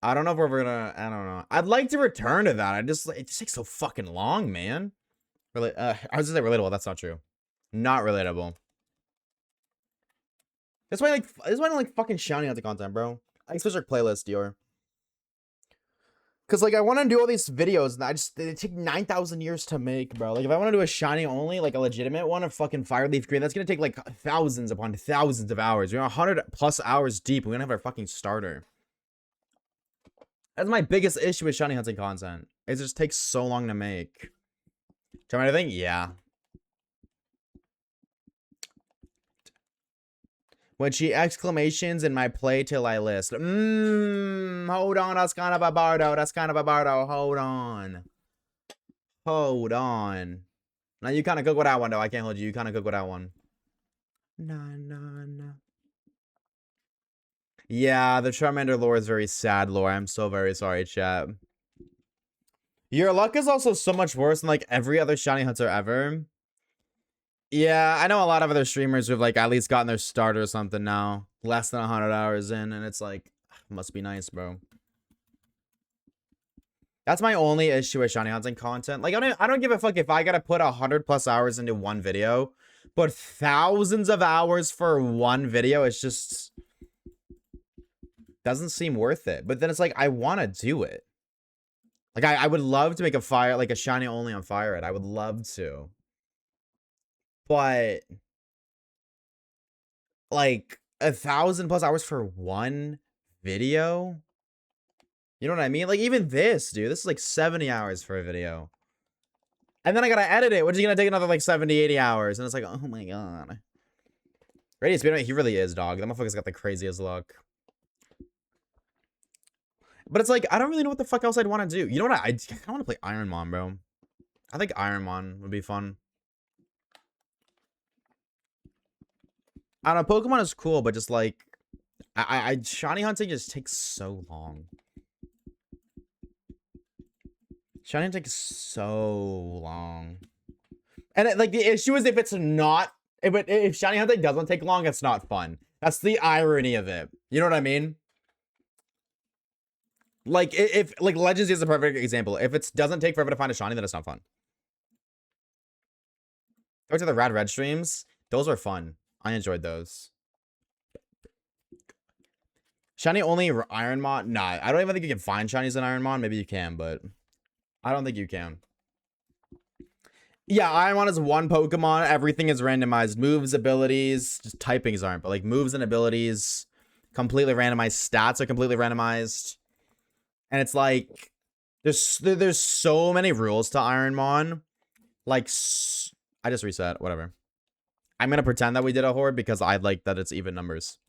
I don't know if we're gonna, I don't know. I'd like to return to that. It just takes so fucking long, man. Really, I was gonna say relatable. That's not true. Not relatable. That's why I don't like fucking shiny out the content, bro. I switch our playlist, Dior. Cause like I want to do all these videos and they take 9,000 years to make, bro. Like if I want to do a shiny only, like a legitimate one of fucking Fireleaf Green, that's gonna take like thousands upon thousands of hours. We're 100+ hours deep. We're gonna have our fucking starter. That's my biggest issue with shiny hunting content. It just takes so long to make. Charmander thing? Yeah. When she exclamations in my play till I list. Hold on, that's kind of a bardo. That's kind of a bardo. Hold on. Hold on. Now you kind of cook with that one, though. I can't hold you. You kind of cook with that one. No. Yeah, the Charmander lore is very sad lore. I'm so very sorry, chat. Your luck is also so much worse than like every other shiny hunter ever. Yeah, I know a lot of other streamers who've like at least gotten their start or something now. Less than 100 hours in, and it's like, must be nice, bro. That's my only issue with shiny hunting content. Like, I don't give a fuck if I gotta put 100+ hours into one video, but thousands of hours for one video, it's just doesn't seem worth it. But then it's like, I want to do it. Like, I would love to make a shiny only on Fire Red. I would love to. But like 1,000+ hours for one video. You know what I mean? Like even this, dude, this is like 70 hours for a video. And then I gotta edit it, which is gonna take another like 70, 80 hours. And it's like, oh my god. Radiant speed rate, he really is, dog. That motherfucker's got the craziest luck. But it's like, I don't really know what the fuck else I'd want to do. You know what? I kind of want to play Ironmon, bro. I think Ironmon would be fun. I don't know, Pokemon is cool, but just like, shiny hunting just takes so long. Shiny hunting takes so long. And like, the issue is if it's not, if shiny hunting doesn't take long, it's not fun. That's the irony of it. You know what I mean? Like, if like Legends is a perfect example. If it doesn't take forever to find a shiny, then it's not fun. Go to the Rad Red streams. Those were fun. I enjoyed those. Shiny only Ironmon? Nah, I don't even think you can find shinies in Ironmon. Maybe you can, but I don't think you can. Yeah, Ironmon is one Pokemon. Everything is randomized. Moves, abilities, just typings aren't, but like moves and abilities, completely randomized. Stats are completely randomized. And it's like, there's so many rules to Ironmon. Like, I just reset, whatever. I'm gonna pretend that we did a horde because I like that it's even numbers.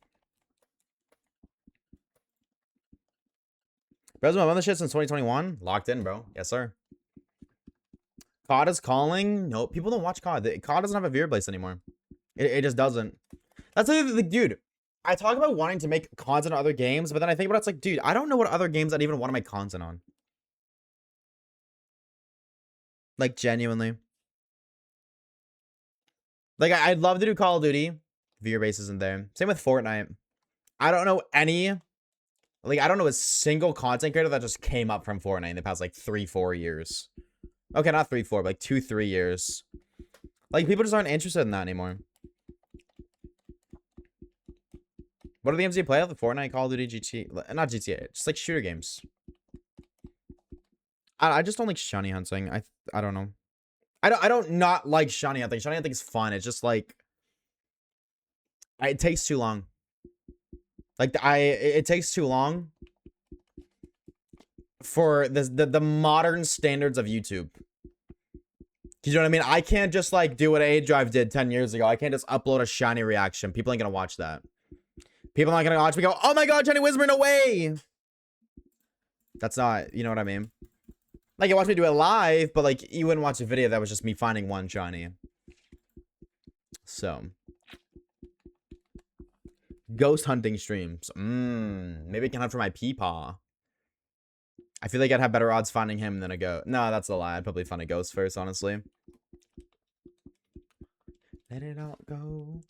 Bro's been on the shit since 2021. Locked in, bro. Yes, sir. COD is calling. Nope, people don't watch COD. COD doesn't have a viewer base anymore. It just doesn't. That's like, dude. I talk about wanting to make content on other games, but then I think about it's like, dude, I don't know what other games I'd even want to make content on. Like, genuinely. Like, I'd love to do Call of Duty. Viewer base isn't there. Same with Fortnite. I don't know any. Like, I don't know a single content creator that just came up from Fortnite in the past, like, 3-4 years. Okay, not 3-4, but like 2-3 years. Like, people just aren't interested in that anymore. What are the games you play? The Fortnite, Call of Duty, GTA. Not GTA, just like shooter games. I just don't like shiny hunting. I don't know. I don't not like shiny hunting. Shiny hunting is fun. It's just like, it takes too long. Like, it takes too long for the modern standards of YouTube. You know what I mean? I can't just like do what A Drive did 10 years ago. I can't just upload a shiny reaction. People ain't gonna watch that. People aren't gonna watch me go, oh my god, shiny Whisper, no way! That's not, you know what I mean? Like, you watch me do it live, but like, you wouldn't watch a video that was just me finding one shiny. So. Ghost hunting streams. Maybe I can hunt for my peepaw. I feel like I'd have better odds finding him than a ghost. No, that's a lie. I'd probably find a ghost first, honestly. Let it all go.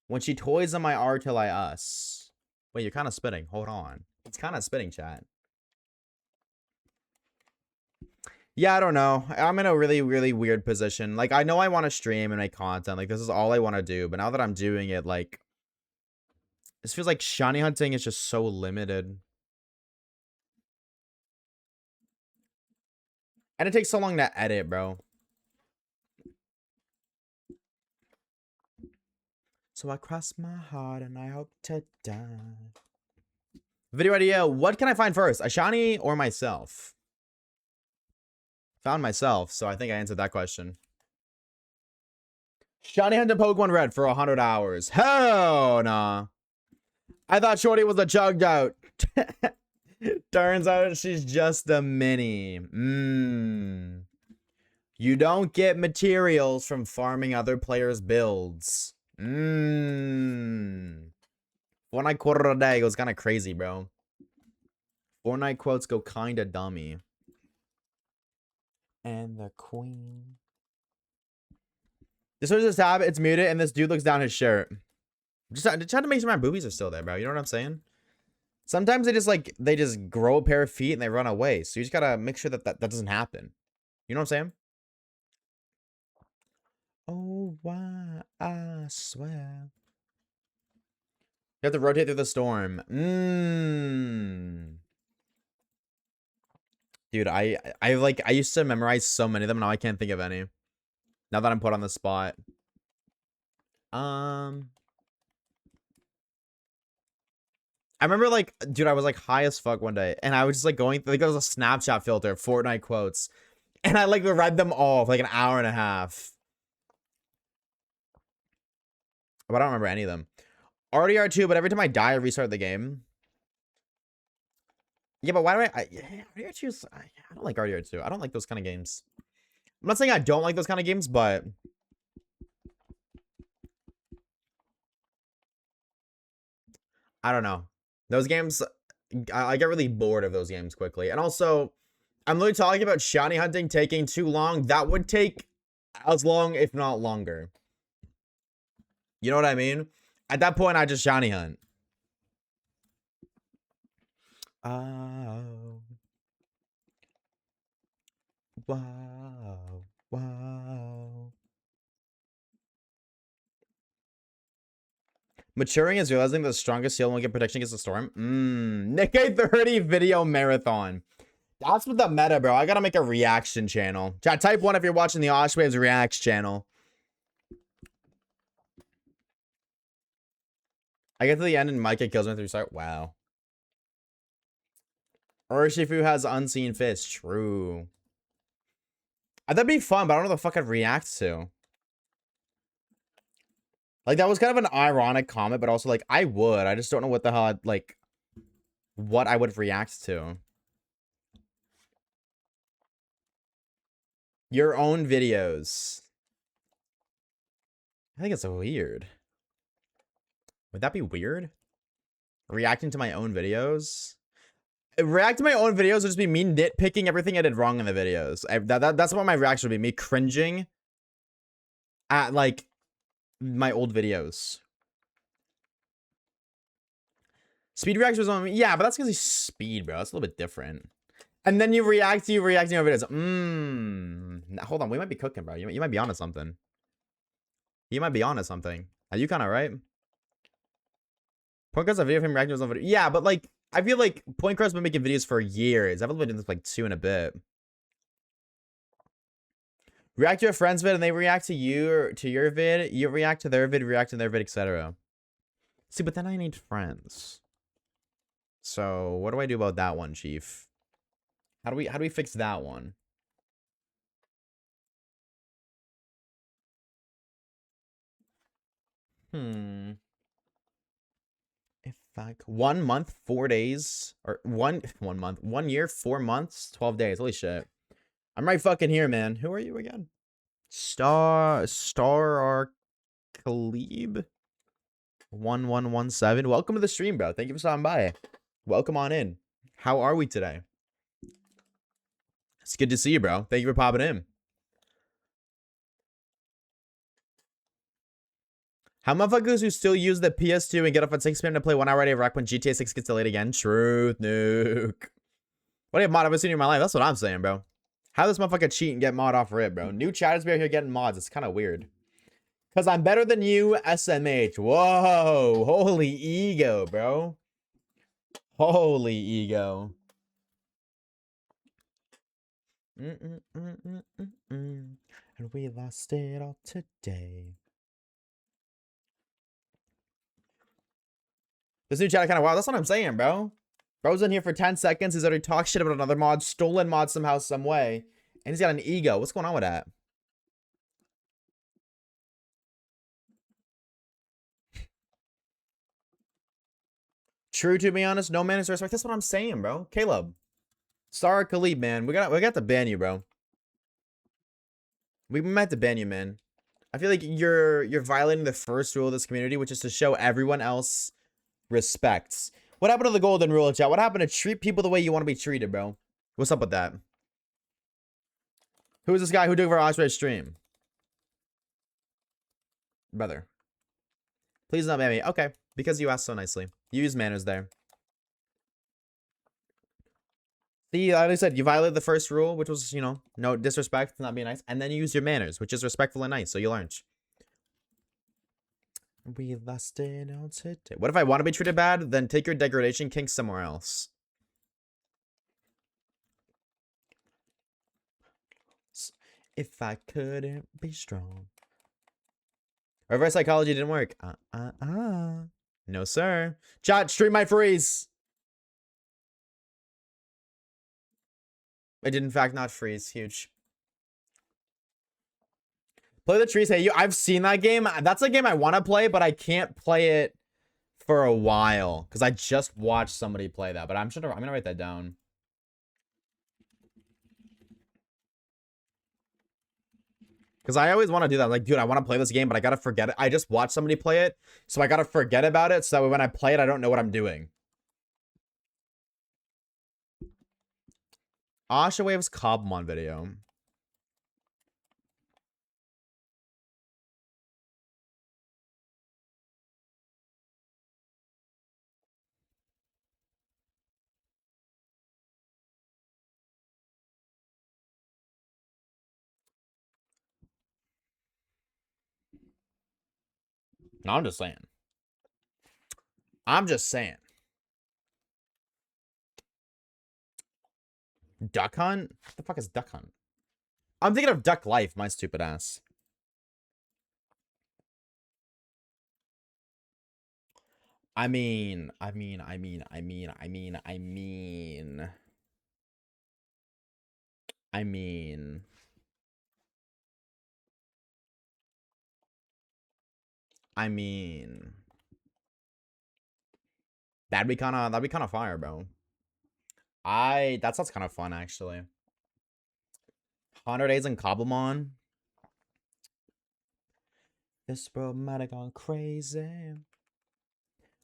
When she toys on my R till I us. Wait, you're kind of spitting. Hold on. It's kind of spitting, chat. Yeah, I don't know. I'm in a really, really weird position. Like, I know I want to stream and make content. Like, this is all I want to do. But now that I'm doing it, like, this feels like shiny hunting is just so limited. And it takes so long to edit, bro. So I cross my heart and I hope to die. Video idea. What can I find first? A shiny or myself? Found myself, so I think I answered that question. Shiny hunted Pokemon Red for 100 hours. Hell nah. I thought Shorty was a chugged out. Turns out she's just a mini. You don't get materials from farming other players' builds. Fortnite quote of the day goes kind of crazy, bro. Fortnite quotes go kind of dummy. And the queen. This was a tab, it's muted, and this dude looks down his shirt. Just trying to make sure my boobies are still there, bro. You know what I'm saying? Sometimes they just grow a pair of feet and they run away. So you just gotta make sure that doesn't happen. You know what I'm saying? Oh, why I swear. You have to rotate through the storm. Dude, I used to memorize so many of them. Now I can't think of any. Now that I'm put on the spot. I remember like, dude, I was like high as fuck one day, and I was just like going through, like, there was a Snapchat filter, Fortnite quotes, and I like read them all for like an hour and a half. But I don't remember any of them. RDR2, but every time I die, I restart the game. Yeah, but why do yeah, RDR2 is, I don't like RDR2. I don't like those kind of games. I'm not saying I don't like those kind of games, but I don't know. Those games, I get really bored of those games quickly. And also, I'm literally talking about shiny hunting taking too long. That would take as long, if not longer. You know what I mean? At that point, I just shiny hunt. Oh. Wow. Wow. Maturing is realizing the strongest heal won't get protection against the storm. Nick A30 video marathon. That's what the meta, bro. I gotta make a reaction channel. Chat, type 1 if you're watching the Oshawaves Reacts channel. I get to the end and Micah kills me through start. Wow. Urshifu has unseen fist. True. That'd be fun, but I don't know what the fuck I'd react to. Like, that was kind of an ironic comment, but also, like, I would. I just don't know what the hell I'd, like, what I would react to. Your own videos. I think it's weird. Would that be weird? Reacting to my own videos? Reacting to my own videos would just be me nitpicking everything I did wrong in the videos. That's what my reaction would be. Me cringing at, like, my old videos. Speed reactions on me. Yeah, but that's because he's speed, bro. That's a little bit different. And then you react to your videos. Hold on. We might be cooking, bro. You might be onto something. You might be onto something. Are you kind of right? Point Crust, a video of him reacting to his own video. Yeah, but like, I feel like Point Crust been making videos for years. I've only been doing this for like 2 and a bit. React to your friend's vid and they react to you or to your vid. You react to their vid, react to their vid, etc. See, but then I need friends. So what do I do about that one, Chief? How do we fix that one? If I 1 month, 4 days, or 1 month, 1 year, 4 months, 12 days. Holy shit! I'm right fucking here, man. Who are you again? Star Khalib 1117. Welcome to the stream, bro. Thank you for stopping by. Welcome on in. How are we today? It's good to see you, bro. Thank you for popping in. How motherfuckers who still use the PS2 and get off at 6 p.m. to play 1 hour a day of Rock when GTA 6 gets delayed again? Truth, nuke. What do you have mod I've seen in my life? That's what I'm saying, bro. How does this motherfucker cheat and get mod off rip, bro? New chatters be out here getting mods. It's kind of weird. Because I'm better than you, SMH. Whoa. Holy ego, bro. Holy ego. And we lost it all today. This new chat kind of wow. That's what I'm saying, bro. Bro's in here for 10 seconds. He's already talked shit about another mod, stolen mod somehow, some way. And he's got an ego. What's going on with that? True, to be honest, no manners or respect. That's what I'm saying, bro. Caleb. Star Khalib, man. We got to ban you, bro. We meant to ban you, man. I feel like you're violating the first rule of this community, which is to show everyone else respect. What happened to the golden rule, chat? What happened to treat people the way you want to be treated, bro? What's up with that? Who is this guy who took over our Osprey stream? Brother. Please don't ban me. Okay. Because you asked so nicely. You use manners there. See, like I said, you violated the first rule, which was, you know, no disrespect, not being nice. And then you use your manners, which is respectful and nice. So you learned. We lost it all today. What if I want to be treated bad? Then take your degradation kink somewhere else. If I couldn't be strong. Reverse psychology didn't work. No, sir. Chat, stream might freeze. It did, in fact, not freeze. Huge. Play the trees. Hey, you. I've seen that game. That's a game I want to play, but I can't play it for a while because I just watched somebody play that. But I'm gonna write that down. Because I always want to do that. Like, dude, I want to play this game, but I gotta forget it. I just watched somebody play it, so I gotta forget about it. So that when I play it, I don't know what I'm doing. Oshawaves Cobblemon video. No, I'm just saying. I'm just saying. Duck Hunt? What the fuck is Duck Hunt? I'm thinking of Duck Life, my stupid ass. I mean. That'd be kind of fire, bro. That sounds kind of fun, actually. 100 days in Cobblemon. This bro might have gone crazy.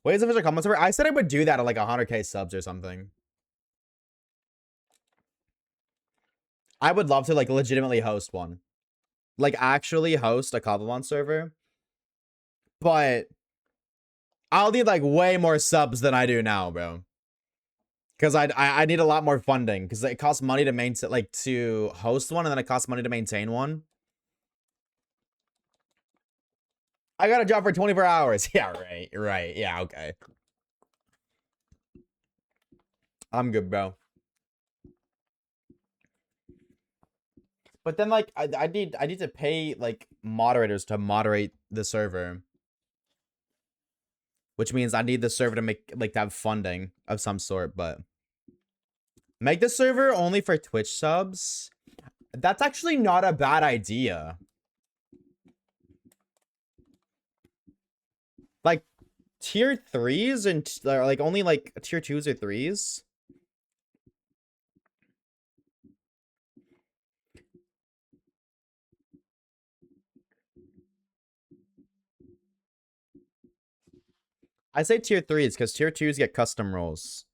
What is the official comment server? I said I would do that at like 100k subs or something. I would love to like legitimately host one. Like actually host a Cobblemon server. But I'll need like way more subs than I do now, bro. Because I need a lot more funding. Because it costs money to maintain, like to host one, and then it costs money to maintain one. I got a job for 24 hours. Yeah, right. Yeah, okay. I'm good, bro. But then like I need to pay like moderators to moderate the server. Which means I need the server to make like to have funding of some sort, but make the server only for Twitch subs. That's actually not a bad idea. Like tier 3s and like only like tier 2s or 3s. I say tier 3s because tier 2s get custom roles.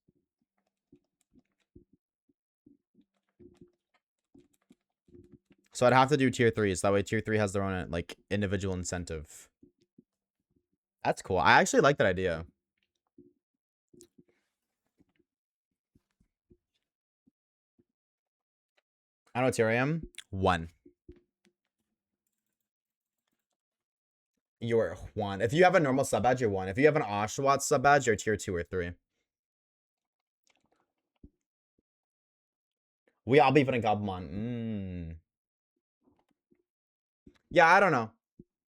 So I'd have to do tier 3s. That way tier 3 has their own like individual incentive. That's cool. I actually like that idea. I know what tier I am. 1. You're 1. If you have a normal sub badge, you're 1. If you have an Oshawaves sub badge, you're tier 2 or 3. We all be putting Cobblemon. Yeah, I don't know.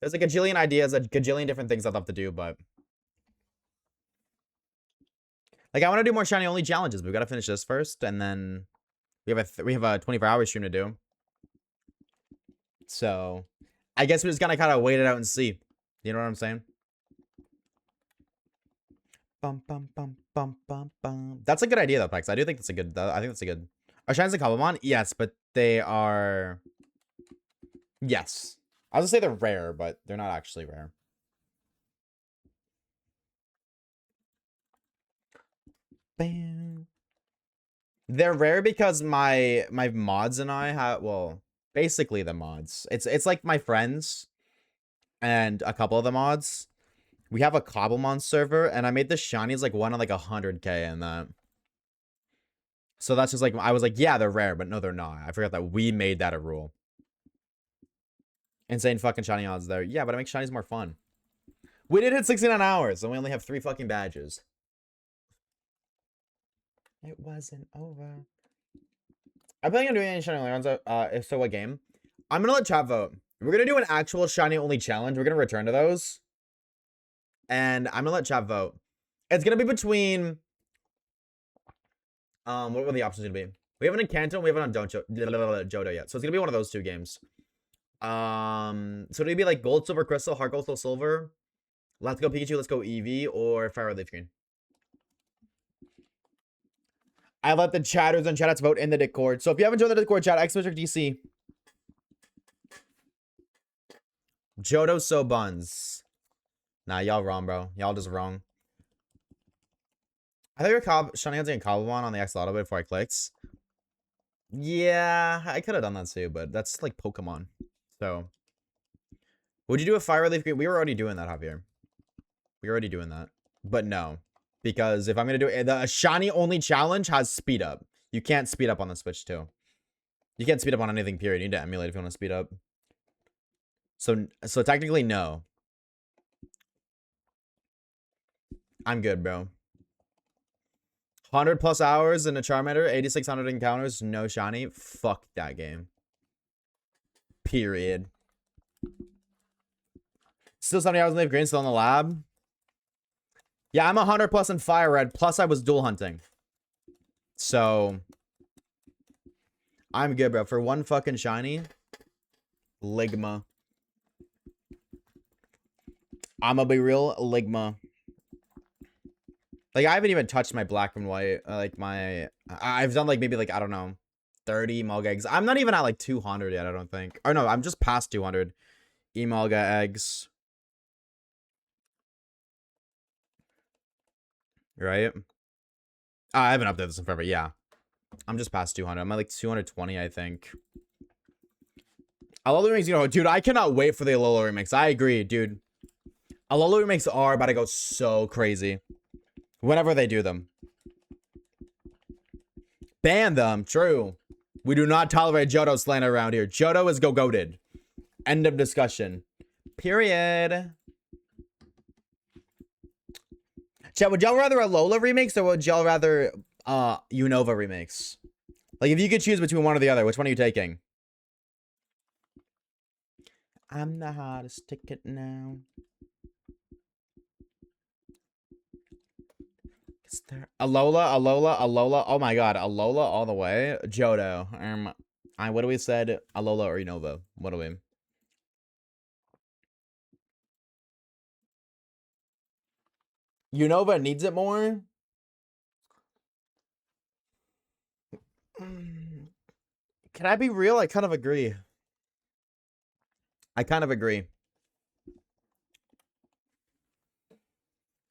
There's a gajillion ideas, a gajillion different things I'd love to do, but like I want to do more shiny only challenges. But we gotta finish this first, and then we have a 24-hour stream to do. So I guess we're just gonna kind of wait it out and see. You know what I'm saying? That's a good idea though, Pex. I do think that's a good. I think that's a good. Are shines and Cobblemon? Yes, but they are. Yes, I was gonna say they're rare, but they're not actually rare. Bam. They're rare because my mods and I have, well, basically the mods. It's like my friends and a couple of the mods. We have a Cobblemon server, and I made the shinies like 1 in like 100k in that. So that's just like, I was like, yeah, they're rare, but no, they're not. I forgot that we made that a rule. Insane fucking shiny odds there. Yeah, but it makes shinies more fun. We did hit 69 hours, and we only have 3 fucking badges. It wasn't over. I'm planning on doing any shiny lands. If so, what game? I'm gonna let chat vote. We're gonna do an actual shiny only challenge. We're gonna return to those. And I'm gonna let chat vote. It's gonna be between what were the options gonna be? We haven't on Kanto and we haven't on Johto yet. So it's gonna be one of those two games. So it'll be like gold, silver, crystal, heart gold, soul silver. Let's go Pikachu, let's go Eevee, or Fire Leaf Green. I let the chatters and chatouts vote in the Discord. So if you haven't joined the Discord chat, exclamation DC. Johto so buns. Nah, y'all wrong, bro. Y'all just wrong. I thought you were shiny hunting a Cobblemon on the Axolotl before I clicked. Yeah, I could have done that too, but that's like Pokemon. So, would you do a Fire Leaf Green? We were already doing that, Javier. We were already doing that. But no, because if I'm going to do it, the shiny only challenge has speed up. You can't speed up on the Switch too. You can't speed up on anything, period. You need to emulate if you want to speed up. So technically, no. I'm good, bro. 100 plus hours in a Charmander, 8,600 encounters, no shiny. Fuck that game. Period. Still 70 hours in Leaf Green, still in the lab. Yeah, I'm 100 plus in Fire Red, plus I was dual hunting. So, I'm good, bro. For one fucking shiny, Ligma. I'ma be real, Ligma. Like, I haven't even touched my black and white. Like, I've done, like, maybe, like, I don't know, 30 Emolga eggs. I'm not even at, like, 200 yet, I don't think. Or, no, I'm just past 200 Emolga eggs. Right? I haven't updated this in forever. Yeah. I'm just past 200. I'm at, like, 220, I think. Alola remakes, you know, dude, I cannot wait for the Alola remakes. I agree, dude. Alola remakes are about to go so crazy. Whenever they do them. Ban them. True. We do not tolerate Johto slander around here. Johto is go-goated. End of discussion. Period. Chat, would y'all rather Alola remakes or would y'all rather Unova remakes? Like, if you could choose between one or the other, which one are you taking? I'm the hottest ticket now. Is there Alola? Oh my god, Alola all the way. Johto. What do we said? Alola or Unova? What do we? Unova needs it more. Can I be real? I kind of agree.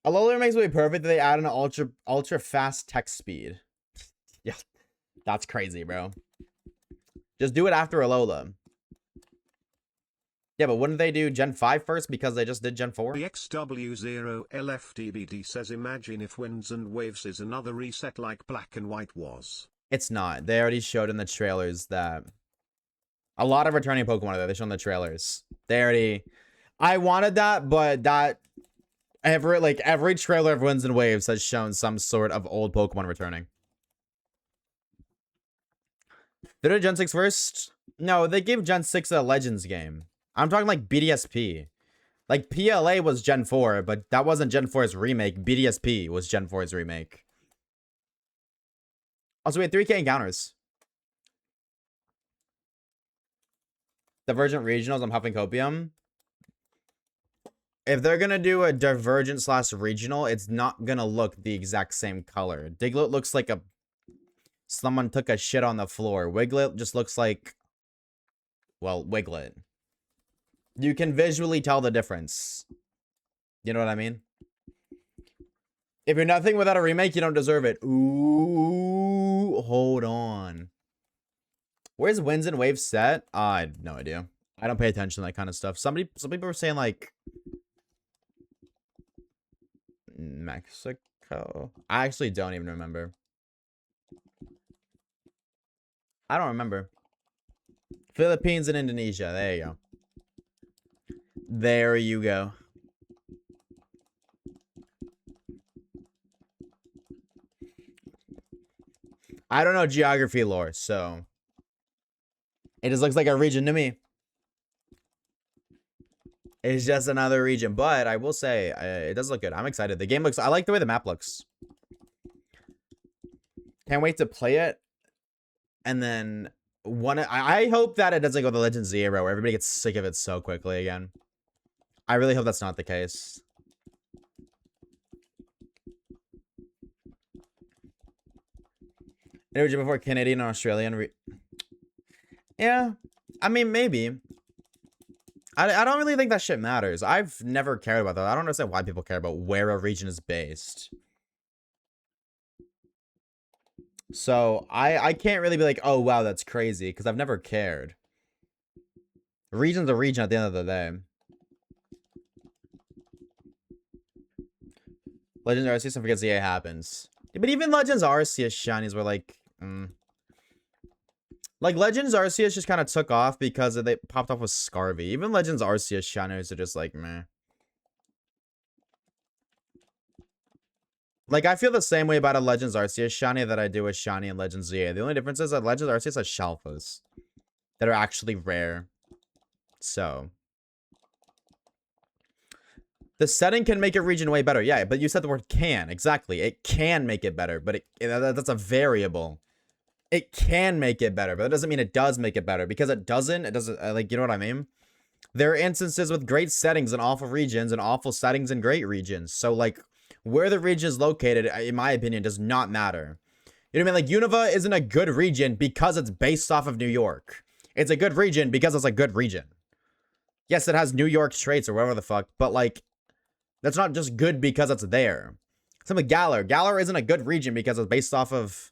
Alola makes it perfect that they add an ultra fast text speed. Yeah, that's crazy, bro. Just do it after Alola. Yeah, but wouldn't they do Gen 5 first because they just did Gen 4? The XW0LFTBD says imagine if Winds and Waves is another reset like Black and White was. It's not. They already showed in the trailers that a lot of returning Pokemon are there. They showed in the trailers. They already... I wanted that, but that... Every trailer of Winds and Waves has shown some sort of old Pokemon returning. They did Gen 6 first? No, they gave Gen 6 a Legends game. I'm talking like BDSP. Like, PLA was Gen 4, but that wasn't Gen 4's remake. BDSP was Gen 4's remake. Also, we had 3K encounters. Divergent Regionals, I'm huffing Copium. If they're gonna do a Divergent / Regional, it's not gonna look the exact same color. Diglett looks like someone took a shit on the floor. Wiglet just looks like... Well, Wiglet. You can visually tell the difference. You know what I mean? If you're nothing without a remake, you don't deserve it. Ooh, hold on. Where's Winds and Waves set? I have no idea. I don't pay attention to that kind of stuff. Some people were saying like Mexico. I actually don't even remember. I don't remember. Philippines and Indonesia. There you go. There you go. I don't know geography lore, so it just looks like a region to me. It's just another region, but I will say it does look good. I'm excited. The game looks. I like the way the map looks. Can't wait to play it. And then I hope that it doesn't go the Legend Z era where everybody gets sick of it so quickly again. I really hope that's not the case. Energy before Canadian and Australian. Yeah, I mean maybe. I don't really think that shit matters. I've never cared about that. I don't understand why people care about where a region is based. So I can't really be like, oh wow, that's crazy, because I've never cared. Region's a region at the end of the day. Legends Arceus and forget ZA happens. But even Legends Arceus shinies were like, like Legends Arceus just kind of took off because they popped off with Scarvy. Even Legends Arceus shinies are just like, meh. Like, I feel the same way about a Legends Arceus shiny that I do with shiny and Legends ZA. The only difference is that Legends Arceus has Shalfas that are actually rare. So the setting can make a region way better. Yeah, but you said the word can. Exactly. It can make it better, but that's a variable. It can make it better, but that doesn't mean it does make it better. Because it doesn't, like, you know what I mean? There are instances with great settings in awful regions and awful settings in great regions. So, like, where the region is located, in my opinion, does not matter. You know what I mean? Like, Unova isn't a good region because it's based off of New York. It's a good region because it's a good region. Yes, it has New York traits or whatever the fuck, but, like, that's not just good because it's there. Same with Galar. Galar isn't a good region because it's based off of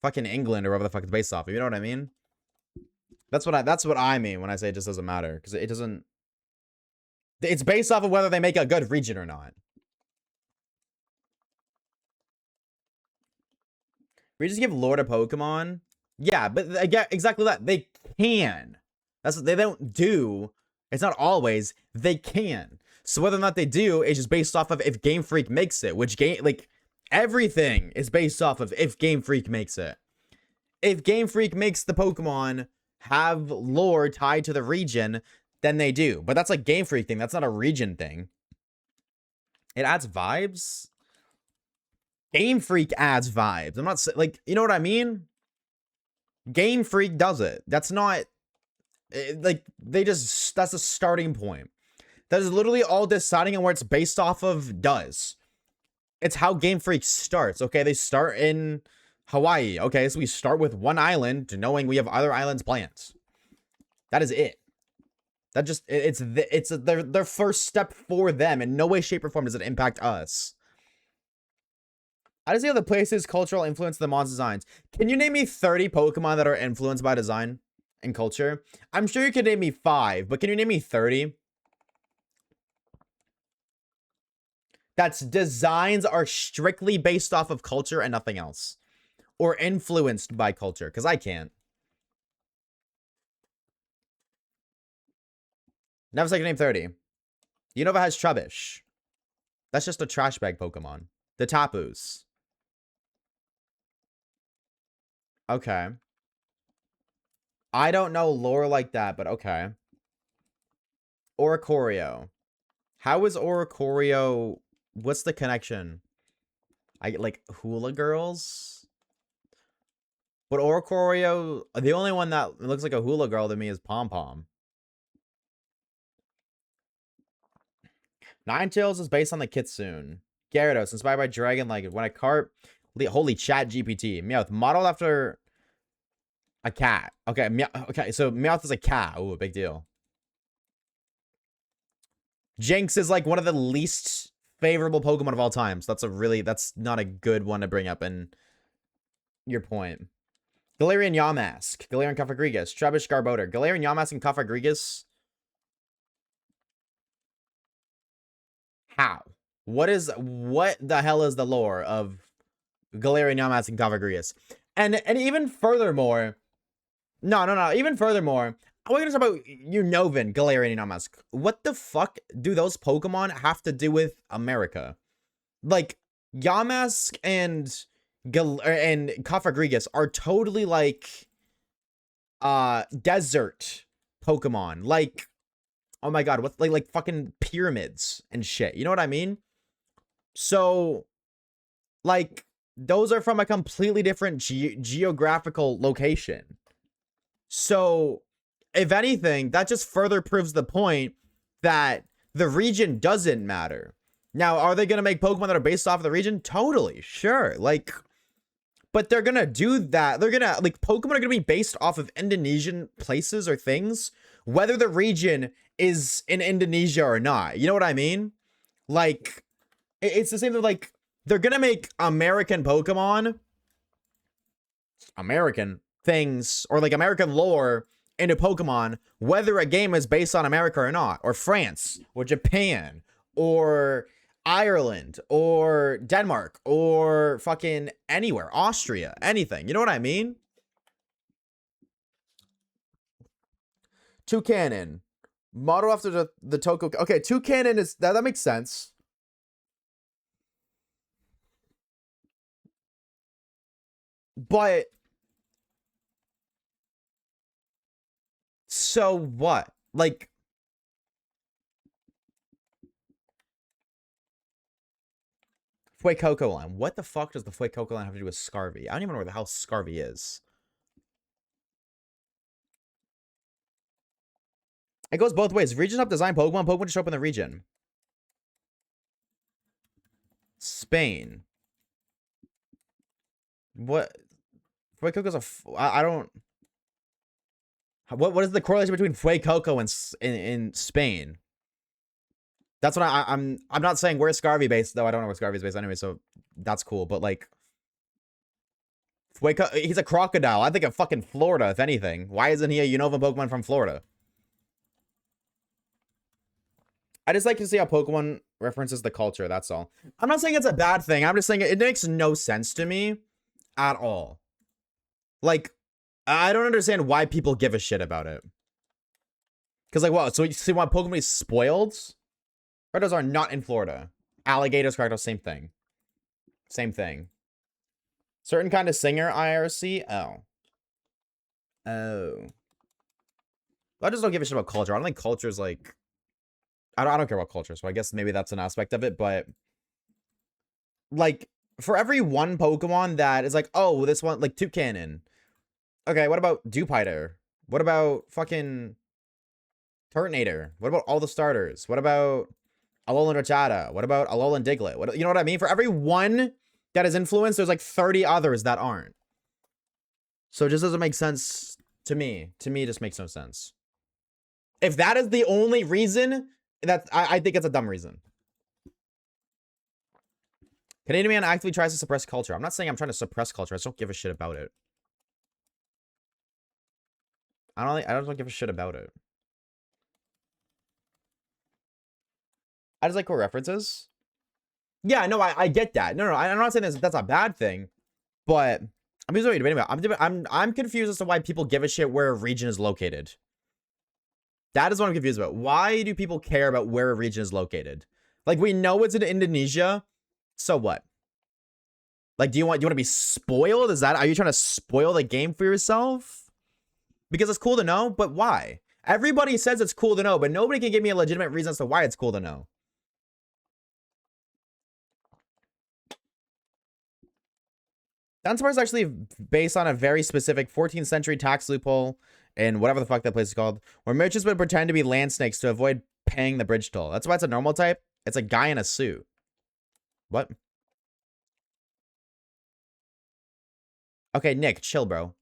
fucking England or wherever the fuck it's based off of. You know what I mean? That's what I mean when I say it just doesn't matter. Because it doesn't... It's based off of whether they make a good region or not. We just give lore to Pokemon? Yeah, but again, exactly that. They can. That's what they don't do. It's not always. They can. So whether or not they do is just based off of if Game Freak makes it. Which game... Like, everything is based off of if Game Freak makes it. If Game Freak makes the Pokemon have lore tied to the region, then they do. But that's a Game Freak thing. That's not a region thing. It adds vibes. Game Freak adds vibes. I'm not like, you know what I mean? Game Freak does it. That's not like they just, that's a starting point. That is literally all deciding on where it's based off of does. It's how Game Freak starts. Okay, they start in Hawaii. Okay, so we start with one island, knowing we have other islands planned. That is it. That just it's their first step for them. In no way, shape, or form does it impact us. How does the other places cultural influence the mon's designs? Can you name me 30 Pokemon that are influenced by design and culture? I'm sure you can name me 5, but can you name me 30? That's designs are strictly based off of culture and nothing else. Or influenced by culture, because I can't. Never say name 30. Unova has Trubbish. That's just a trash bag Pokemon. The Tapus. Okay. I don't know lore like that, but okay. Oricorio. How is Oricorio... What's the connection? I like Hula Girls? But Oricorio... The only one that looks like a Hula Girl to me is Pom Pom. Ninetales is based on the Kitsune. Gyarados, inspired by Dragon Link. When a cart... Holy chat GPT. Meowth, modeled after a cat. Okay, okay, so Meowth is a cat. Ooh, big deal. Jinx is like one of the least favorable Pokemon of all time. So that's not a good one to bring up in your point. Galarian Yamask. Galarian Cofagrigus. Trubbish Garbodor. Galarian Yamask and Cofagrigus. How? What the hell is the lore of Galarian Yamask and Cofagrigus? And even furthermore, no. Even furthermore, we're gonna talk about Unova, Galarian and Yamask. What the fuck do those Pokemon have to do with America? Like, Yamask and Cofagrigus are totally like desert Pokemon. Like oh my god, what's like fucking pyramids and shit. You know what I mean? So, like, those are from a completely different geographical location. So, if anything, that just further proves the point that the region doesn't matter. Now, are they going to make Pokemon that are based off of the region? Totally, sure. Like, but they're going to do that. They're going to, like, Pokemon are going to be based off of Indonesian places or things, whether the region is in Indonesia or not. You know what I mean? Like, it's the same thing, like, they're going to make American Pokemon, American things, or like American lore into Pokemon, whether a game is based on America or not, or France, or Japan, or Ireland, or Denmark, or fucking anywhere, Austria, anything. You know what I mean? Toucanon. Model after the Toko. Okay, Toucanon is, that makes sense. But so what? Like, Fuecoco line. What the fuck does the Fuecoco line have to do with Scarvy? I don't even know where the hell Scarvy is. It goes both ways. Regions help design Pokemon. Pokemon just show up in the region. Spain. What? Fuecoco's I don't. What is the correlation between Fuecoco and in Spain? That's what I'm not saying where's Scarvy based, though. I don't know where Scarvy's based anyway, so that's cool. But like, he's a crocodile. I think of fucking Florida, if anything. Why isn't he a Unova Pokemon from Florida? I just like to see how Pokemon references the culture, that's all. I'm not saying it's a bad thing. I'm just saying it makes no sense to me at all. Like, I don't understand why people give a shit about it. Because, like, what? So you want Pokemon is spoiled? Predators are not in Florida. Alligators, crocodiles, same thing. Same thing. Certain kind of singer, IRC? Oh. Oh. I just don't give a shit about culture. I don't think culture's like... I don't care about culture, so I guess maybe that's an aspect of it, but... Like, for every one Pokemon that is like, oh, this one, like, Toucanon. Okay, what about Dewpider? What about fucking Turtonator? What about all the starters? What about Alolan Rattata? What about Alolan Diglett? What, you know what I mean? For every one that is influenced, there's like 30 others that aren't. So it just doesn't make sense to me. To me, it just makes no sense. If that is the only reason, I think it's a dumb reason. Canadian man actively tries to suppress culture. I'm not saying I'm trying to suppress culture. I just don't give a shit about it. I don't give a shit about it. I just like cool references. Yeah, no, I get that. No, I'm not saying that's a bad thing, but I'm just debating about. I'm confused as to why people give a shit where a region is located. That is what I'm confused about. Why do people care about where a region is located? Like, we know it's in Indonesia, so what? Like, do you want to be spoiled? Are you trying to spoil the game for yourself? Because it's cool to know, but why? Everybody says it's cool to know, but nobody can give me a legitimate reason as to why it's cool to know. Dunsparce is actually based on a very specific 14th century tax loophole in whatever the fuck that place is called, where merchants would pretend to be land snakes to avoid paying the bridge toll. That's why it's a normal type. It's a guy in a suit. What? Okay, Nick, chill, bro.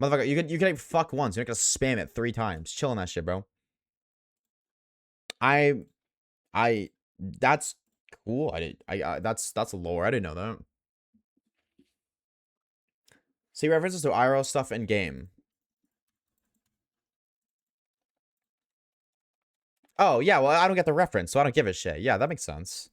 Motherfucker, you can fuck once. You're not gonna spam it 3 times. Chill on that shit, bro. That's cool. That's lore. I didn't know that. See references to IRL stuff in game. Oh, yeah, well, I don't get the reference, so I don't give a shit. Yeah, that makes sense.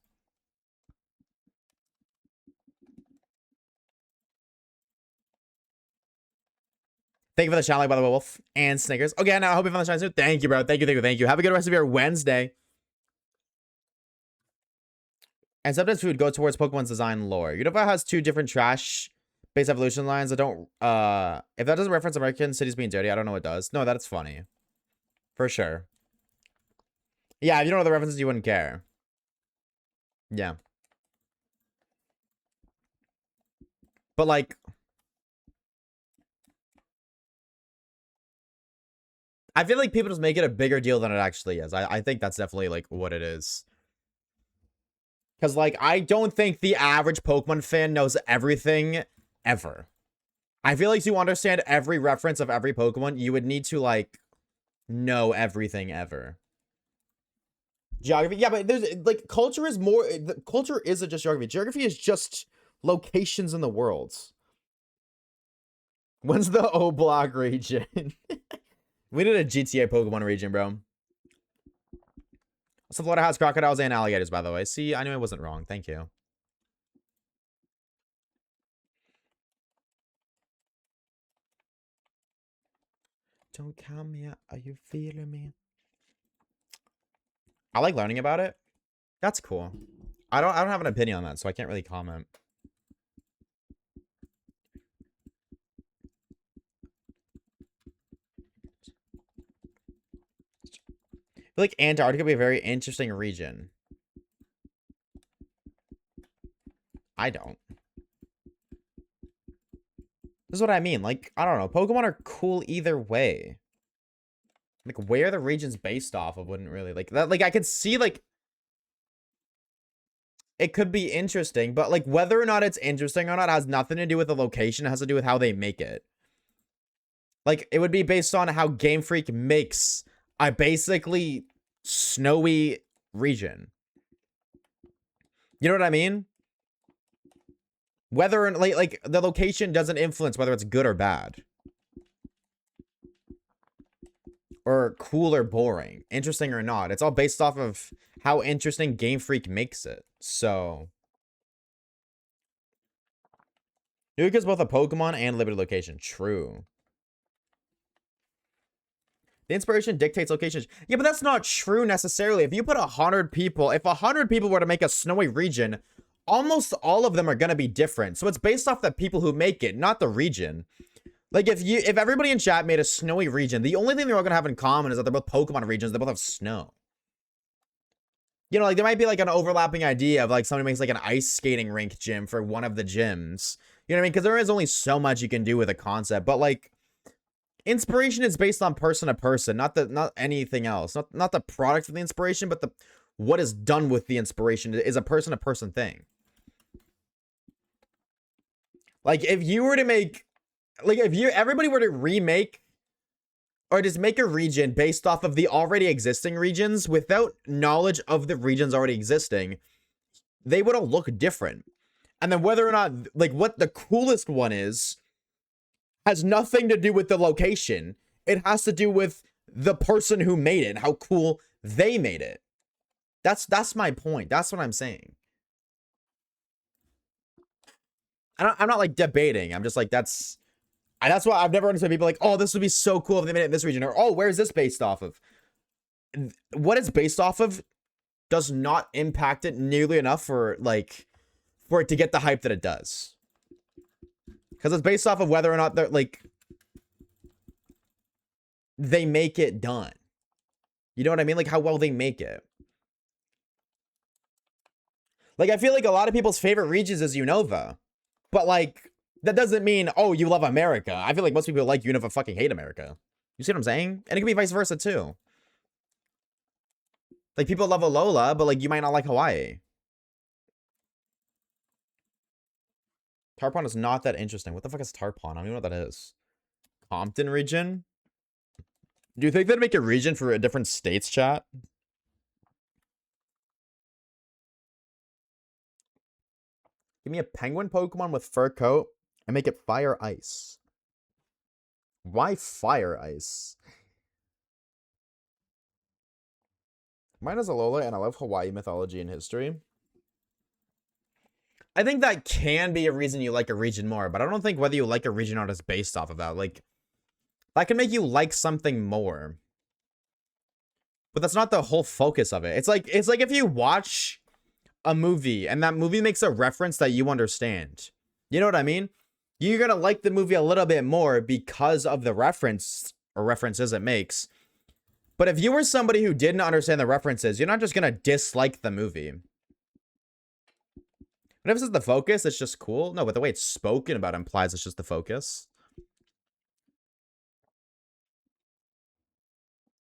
Thank you for the channel, by the way, Wolf and Snickers. Okay, now I hope you found the channel soon. Thank you, bro. Thank you. Have a good rest of your Wednesday. And sometimes food go towards Pokemon's design lore. Unova has 2 different trash-based evolution lines that don't, if that doesn't reference American cities being dirty, I don't know what does. No, that's funny. For sure. Yeah, if you don't know the references, you wouldn't care. Yeah. But like, I feel like people just make it a bigger deal than it actually is. I think that's definitely like what it is. Because like, I don't think the average Pokemon fan knows everything ever. I feel like to understand every reference of every Pokemon, you would need to like know everything ever. Geography, yeah, but there's like culture is more. Culture isn't just geography. Geography is just locations in the world. When's the O Block region? We did a GTA Pokemon region, bro. So Florida has crocodiles and alligators, by the way. See, I knew I wasn't wrong. Thank you. Don't count me out. Are you feeling me? I like learning about it. That's cool. I don't have an opinion on that, so I can't really comment. I feel like Antarctica would be a very interesting region. I don't. This is what I mean. Like, I don't know. Pokemon are cool either way. Like, where the region's based off of wouldn't really like that. Like, I could see like it could be interesting, but like whether or not it's interesting or not has nothing to do with the location. It has to do with how they make it. Like, it would be based on how Game Freak makes a basically snowy region. You know what I mean? Whether or like the location doesn't influence whether it's good or bad. Or cool or boring. Interesting or not. It's all based off of how interesting Game Freak makes it. So Nuka's both a Pokemon and limited location. True. The inspiration dictates locations. Yeah, but that's not true necessarily. If you put 100 people, if 100 people were to make a snowy region, almost all of them are going to be different. So it's based off the people who make it, not the region. Like, if everybody in chat made a snowy region, the only thing they're all going to have in common is that they're both Pokemon regions. They both have snow. You know, like, there might be, like, an overlapping idea of, like, somebody makes, like, an ice skating rink gym for one of the gyms. You know what I mean? Because there is only so much you can do with a concept. But, like, inspiration is based on person to person, not anything else. Not the product of the inspiration, but the what is done with the inspiration is a person to person thing. Like, if you were to make... Like, if everybody were to remake or just make a region based off of the already existing regions without knowledge of the regions already existing, they would all look different. And then whether or not, like, what the coolest one is has nothing to do with the location. It has to do with the person who made it, how cool they made it. That's my point. That's what I'm saying. I'm not, like, debating. I'm just like, that's why I've never understood people like, oh, this would be so cool if they made it in this region. Or, oh, where's this based off of? What it's based off of does not impact it nearly enough for it to get the hype that it does. Because it's based off of whether or not they're, like, they make it done. You know what I mean? Like, how well they make it. Like, I feel like a lot of people's favorite regions is Unova. But, like... that doesn't mean, oh, you love America. I feel like most people like Unova fucking hate America. You see what I'm saying? And it can be vice versa, too. Like, people love Alola, but, like, you might not like Hawaii. Tarpon is not that interesting. What the fuck is Tarpon? I don't even know what that is. Compton region? Do you think they'd make a region for a different states, chat? Give me a penguin Pokemon with fur coat. And make it fire ice. Why fire ice? Mine is Alola, and I love Hawaii mythology and history. I think that can be a reason you like a region more, but I don't think whether you like a region or not is based off of that. Like, that can make you like something more. But that's not the whole focus of it. It's like if you watch a movie, and that movie makes a reference that you understand. You know what I mean? You're going to like the movie a little bit more because of the reference or references it makes. But if you were somebody who didn't understand the references, you're not just gonna dislike the movie. But if this is the focus, it's just cool. No, but the way it's spoken about implies it's just the focus.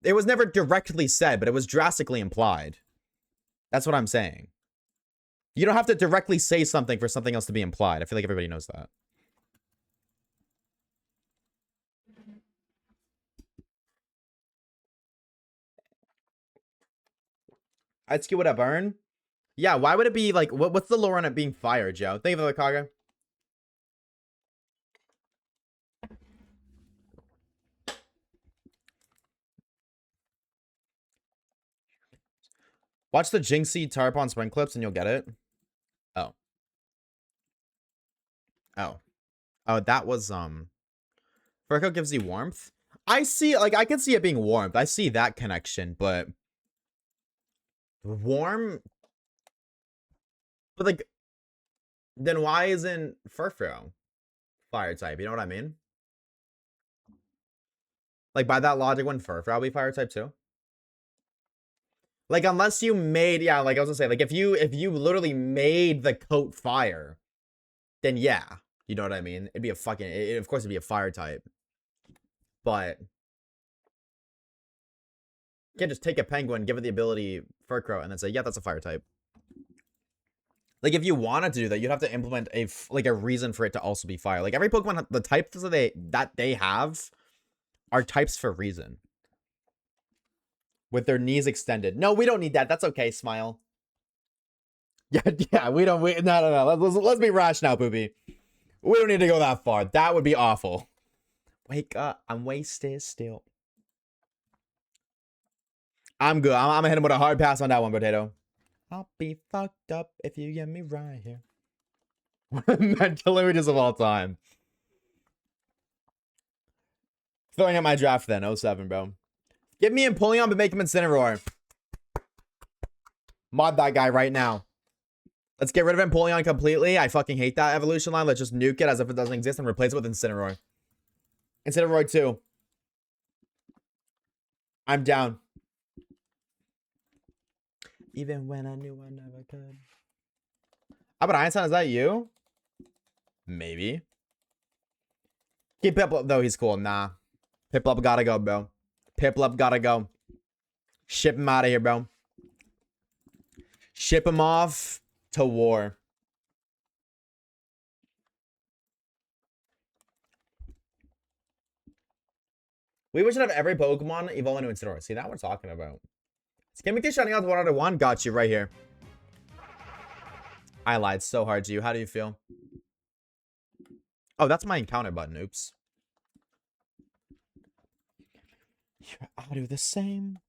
It was never directly said, but it was drastically implied. That's what I'm saying. You don't have to directly say something for something else to be implied. I feel like everybody knows that. I'd ski would I burn? Yeah, why would it be like, what's the lore on it being fire, Joe? Thank you for the Kaga. Watch the Jinxie Tarpon spring clips and you'll get it. Oh. Oh. Oh, that was, Furco gives you warmth? I see, like, I can see it being warmth. I see that connection, but... Warm? But, like... Then why isn't Furfro fire type? You know what I mean? Like, by that logic, wouldn't Furfro be fire type too? Like, unless you made... Yeah, like, I was gonna say, like, if you literally made the coat fire, then yeah. You know what I mean? It'd be a fucking... of course, it'd be a fire type. But... You can't just take a penguin, give it the ability Furcrow, and then say, yeah, that's a fire type. Like, if you wanted to do that, you'd have to implement a reason for it to also be fire. Like, every Pokemon, the types that they have are types for a reason. With their knees extended. No, we don't need that. That's okay, Smile. Yeah, we don't... No. Let's be rash now, Poopy. We don't need to go that far. That would be awful. Wake up. I'm wasted still. I'm good. I'm gonna hit him with a hard pass on that one, Potato. I'll be fucked up if you get me right here. Mental images of all time. Throwing out my draft then. 07, bro. Give me Empoleon, but make him Incineroar. Mod that guy right now. Let's get rid of Empoleon completely. I fucking hate that evolution line. Let's just nuke it as if it doesn't exist and replace it with Incineroar. Incineroar 2. I'm down. Even when I knew I never could. How about Einstein? Is that you? Maybe. Keep Piplup though. He's cool. Nah. Piplup gotta go, bro. Piplup gotta go. Ship him out of here, bro. Ship him off to war. We should have every Pokemon evolve into Incineroar. See, that we're talking about. Can we get shutting out 1 out of 1? Got you right here. I lied so hard to you. How do you feel? Oh, that's my encounter button. Oops. I do the same.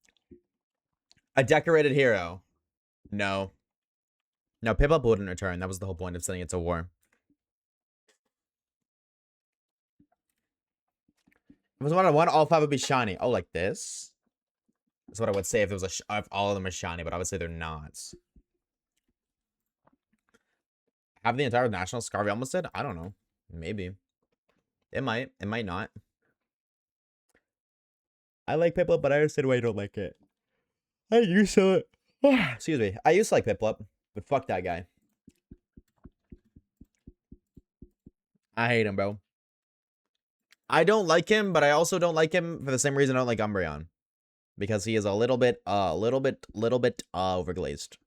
A decorated hero. No. No, Piplup wouldn't return. That was the whole point of sending it to war. If it was 1 out of 1, all 5 would be shiny. Oh, like this? That's what I would say if it was if all of them are shiny, but I would say they're not. Have the entire national Scarvy almost did? I don't know. Maybe. It might. It might not. I like Piplup, but I understand why you don't like it. I used to excuse me. I used to like Piplup, but fuck that guy. I hate him, bro. I don't like him, but I also don't like him for the same reason I don't like Umbreon. Because he is a little bit overglazed.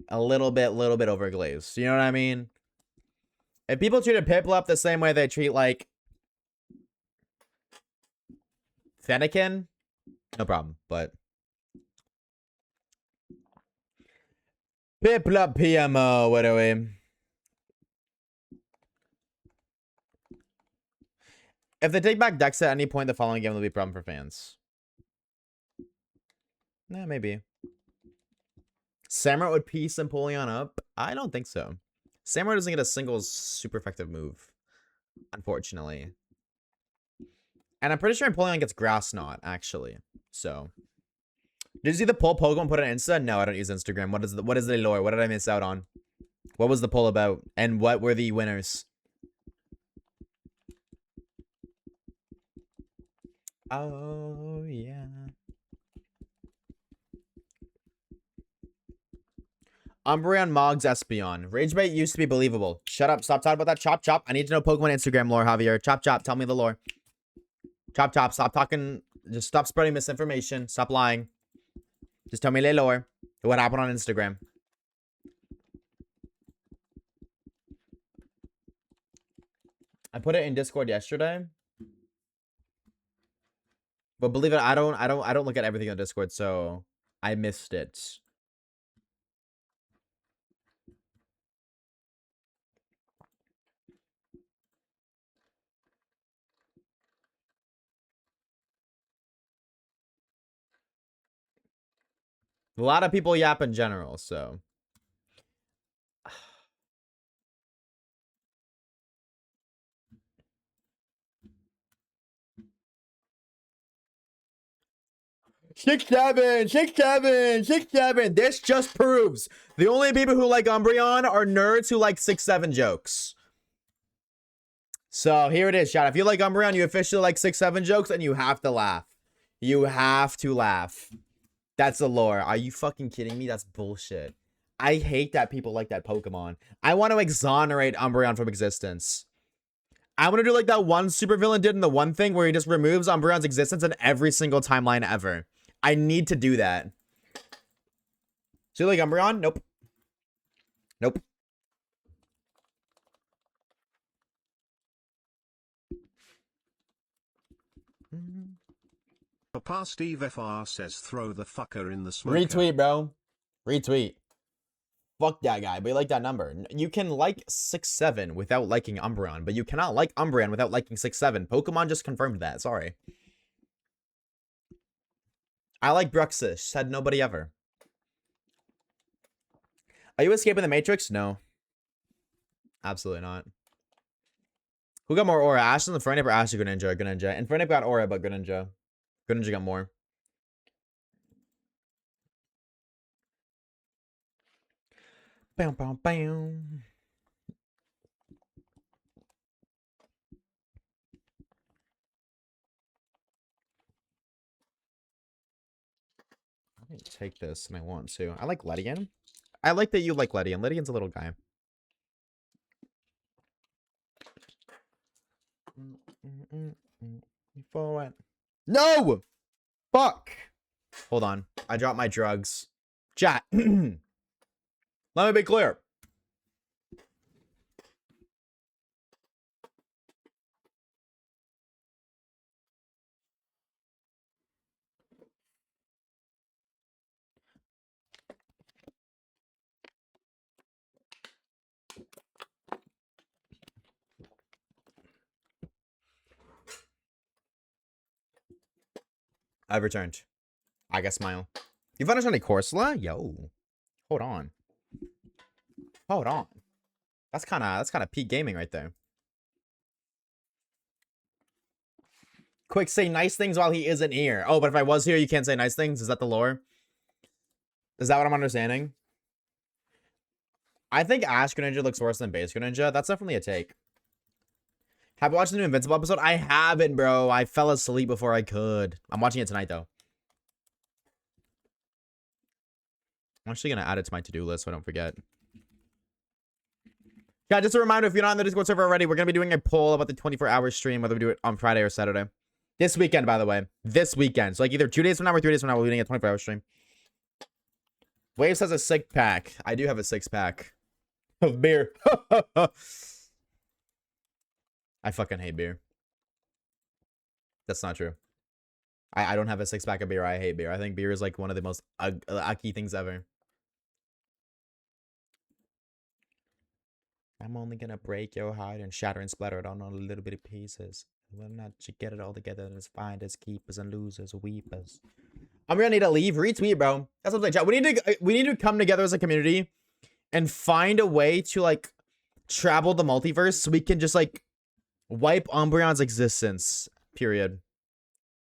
A little bit overglazed. You know what I mean? If people treated Piplup the same way they treat, like, Fennekin, no problem, but... Piplup PMO, what are we? If they take back Dex at any point, the following game will be a problem for fans. Nah, maybe. Samurott would piece Empoleon up? I don't think so. Samurott doesn't get a single super effective move, unfortunately. And I'm pretty sure Empoleon gets Grass Knot, actually. So, did you see the poll Pokemon put on Insta? No, I don't use Instagram. What is the lore? What did I miss out on? What was the poll about? And what were the winners? Oh, yeah. Umbreon, Moggs, Espeon. Ragebait used to be believable. Shut up. Stop talking about that. Chop, chop. I need to know Pokemon Instagram lore, Javier. Chop, chop. Tell me the lore. Chop, chop. Stop talking. Just stop spreading misinformation. Stop lying. Just tell me the lore. What happened on Instagram? I put it in Discord yesterday. But believe it, I don't look at everything on Discord, so I missed it. A lot of people yap in general, so. Six seven. This just proves the only people who like Umbreon are nerds who like 6'7" jokes. So here it is, chat. If you like Umbreon, you officially like 6'7" jokes, and you have to laugh. You have to laugh. That's the lore. Are you fucking kidding me? That's bullshit. I hate that people like that Pokemon. I want to exonerate Umbreon from existence. I want to do like that one supervillain did in the one thing where he just removes Umbreon's existence in every single timeline ever. I need to do that. So you like Umbreon? Nope. Nope. Papa Steve FR says throw the fucker in the smoker. Retweet, bro. Retweet. Fuck that guy, but you like that number. You can like 6'7" without liking Umbreon, but you cannot like Umbreon without liking 6'7". Pokemon just confirmed that. Sorry. I like Bruxish. Said nobody ever. Are you escaping the Matrix? No. Absolutely not. Who got more aura? Ashton, the Fernip, or Ashley Greninja? Greninja. And Fernip got aura, but Greninja. Greninja got more. Bam, bam, bam. I take this and I want to. I like Ledian. I like that you like Ledian. Ledian's a little guy. Forward. No! Fuck! Hold on. I dropped my drugs. Chat. Let me be clear. I've returned. I got smile. You found us on a Corsola? Yo. Hold on. Hold on. That's kind of peak gaming right there. Quick, say nice things while he isn't here. Oh, but if I was here, you can't say nice things? Is that the lore? Is that what I'm understanding? I think Ash Greninja looks worse than Base Greninja. That's definitely a take. Have you watched the new Invincible episode? I haven't, bro. I fell asleep before I could. I'm watching it tonight, though. I'm actually going to add it to my to-do list so I don't forget. Yeah, just a reminder, if you're not on the Discord server already, we're going to be doing a poll about the 24-hour stream, whether we do it on Friday or Saturday. This weekend, by the way. This weekend. So, like, either 2 days from now or 3 days from now, we'll be doing a 24-hour stream. Waves has a 6-pack. I do have a 6-pack of beer. I fucking hate beer. That's not true. I don't have a 6-pack of beer. I hate beer. I think beer is like one of the most ucky things ever. I'm only gonna break your heart and shatter and splatter it on all the little bitty pieces. Well, not to get it all together and as finders, keepers, and losers, weepers. I'm gonna need to leave. Retweet, bro. That's what I'm saying. We need to come together as a community and find a way to like travel the multiverse so we can just like wipe Umbreon's existence. Period.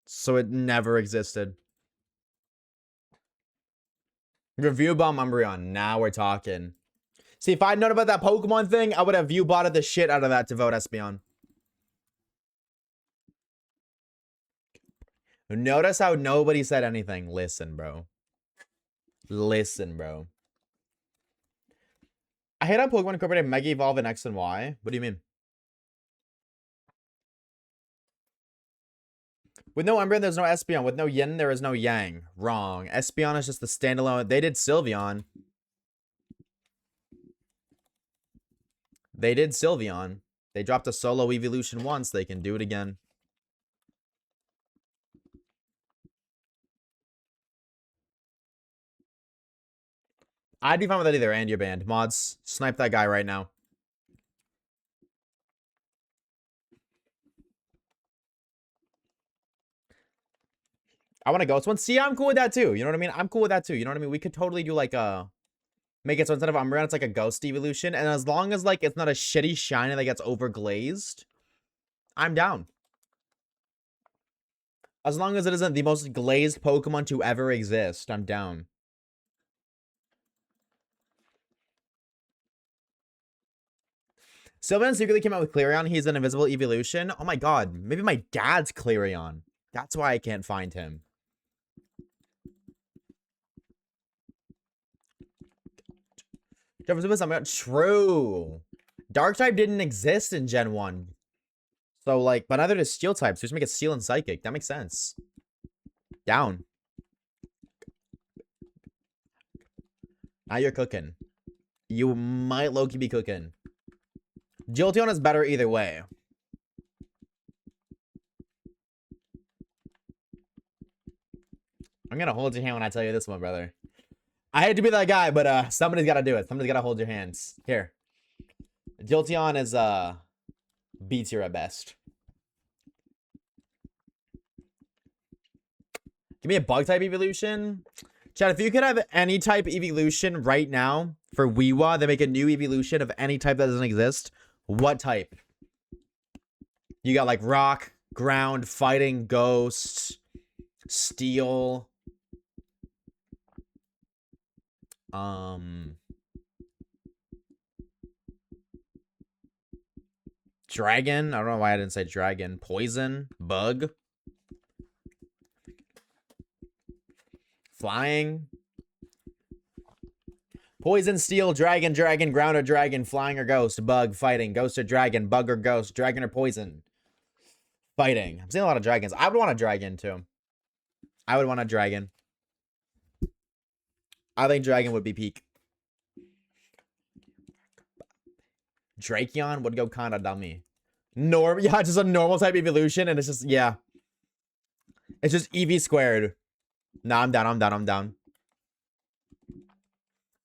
So it never existed. Review bomb Umbreon. Now we're talking. See, if I'd known about that Pokemon thing, I would have view botted the shit out of that to vote Espeon. Notice how nobody said anything. Listen, bro. Listen, bro. I hate how Pokemon incorporated Mega Evolve in X and Y. What do you mean? With no Umbreon, there's no Espeon. With no Yin, there is no Yang. Wrong. Espeon is just the standalone. They did Sylveon. They did Sylveon. They dropped a solo evolution once. They can do it again. I'd be fine with that either. And you're banned. Mods, snipe that guy right now. I want to go. So see, I'm cool with that too. You know what I mean? I'm cool with that too. You know what I mean? We could totally do like a make it so instead of Umbreon, it's like a ghost evolution. And as long as like it's not a shitty shiny that gets overglazed, I'm down. As long as it isn't the most glazed Pokemon to ever exist, I'm down. Sylveon secretly came out with Clarion. He's an invisible evolution. Oh my god. Maybe my dad's Clarion. That's why I can't find him. True. Dark type didn't exist in Gen 1. So, like, but neither does Steel type. So just make it Steel and Psychic. That makes sense. Down. Now you're cooking. You might low-key be cooking. Jolteon is better either way. I'm gonna hold your hand when I tell you this one, brother. I hate to be that guy, but somebody's gotta do it. Somebody's gotta hold your hands. Here. Jolteon is B tier at best. Give me a bug type evolution. Chad, if you could have any type evolution right now for Weewa, they make a new evolution of any type that doesn't exist. What type? You got like rock, ground, fighting, ghost, steel. Dragon. I don't know why I didn't say dragon. Poison, bug, flying. Poison, steel, dragon, dragon, ground or dragon, flying or ghost, bug, fighting, ghost or dragon, bug or ghost, dragon or poison. Fighting. I'm seeing a lot of dragons. I would want a dragon too. I would want a dragon. I think dragon would be peak. Drakeon would go kind of dummy. Yeah, just a normal type evolution, and it's just, yeah. It's just EV squared. Nah, I'm down, I'm down, I'm down.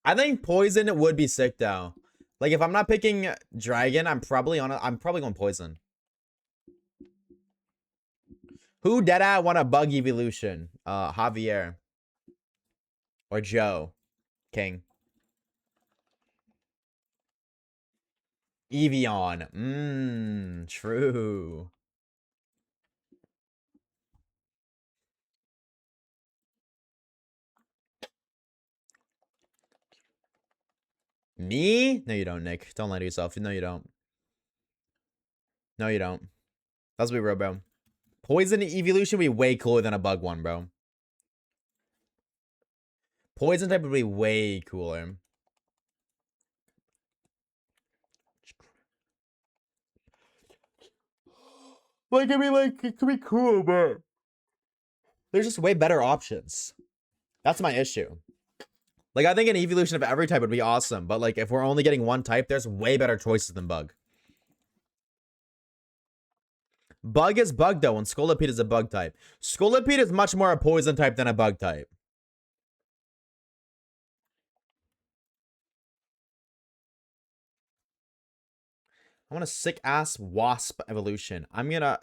I think poison would be sick though. Like if I'm not picking dragon, I'm probably going poison. Who dead want a bug evolution? Javier. Or Joe. King. Evian. True. Me? No, you don't, Nick. Don't lie to yourself. No, you don't. No, you don't. Let's be real, bro. Poison evolution would be way cooler than a bug one, bro. Poison type would be way cooler. Like, I mean, like, it could be cool, but there's just way better options. That's my issue. Like, I think an evolution of every type would be awesome, but, like, if we're only getting one type, there's way better choices than bug. Bug is bug, though, and Scolipede is a bug type. Scolipede is much more a poison type than a bug type. I want a sick-ass wasp evolution. I'm gonna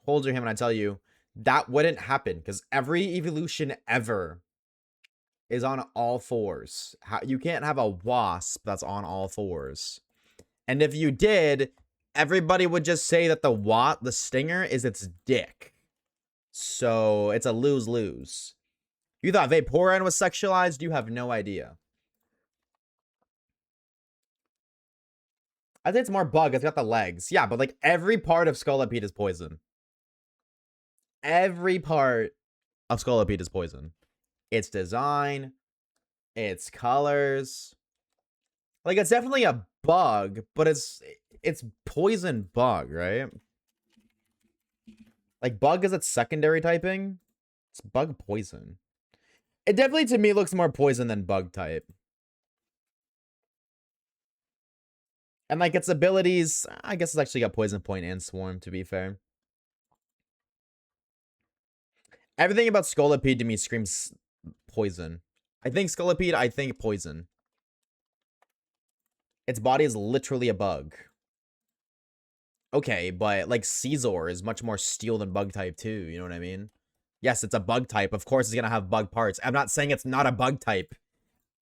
hold your hand when I tell you that wouldn't happen, because every evolution ever is on all fours. You can't have a wasp that's on all fours. And if you did, everybody would just say that the stinger is its dick. So it's a lose-lose. You thought Vaporeon was sexualized? You have no idea. I think it's more bug. It's got the legs. Yeah, but like every part of Scolipede is poison. Every part of Scolipede is poison. Its design, its colors. Like, it's definitely a bug, but it's poison bug, right? Like, bug is its secondary typing. It's bug poison. It definitely, to me, looks more poison than bug type. And, like, its abilities, I guess it's actually got Poison Point and Swarm, to be fair. Everything about Scolipede to me screams poison. I think Scolipede, I think poison. Its body is literally a bug. Okay, but, like, Caesar is much more steel than bug type, too. You know what I mean? Yes, it's a bug type. Of course, it's gonna have bug parts. I'm not saying it's not a bug type.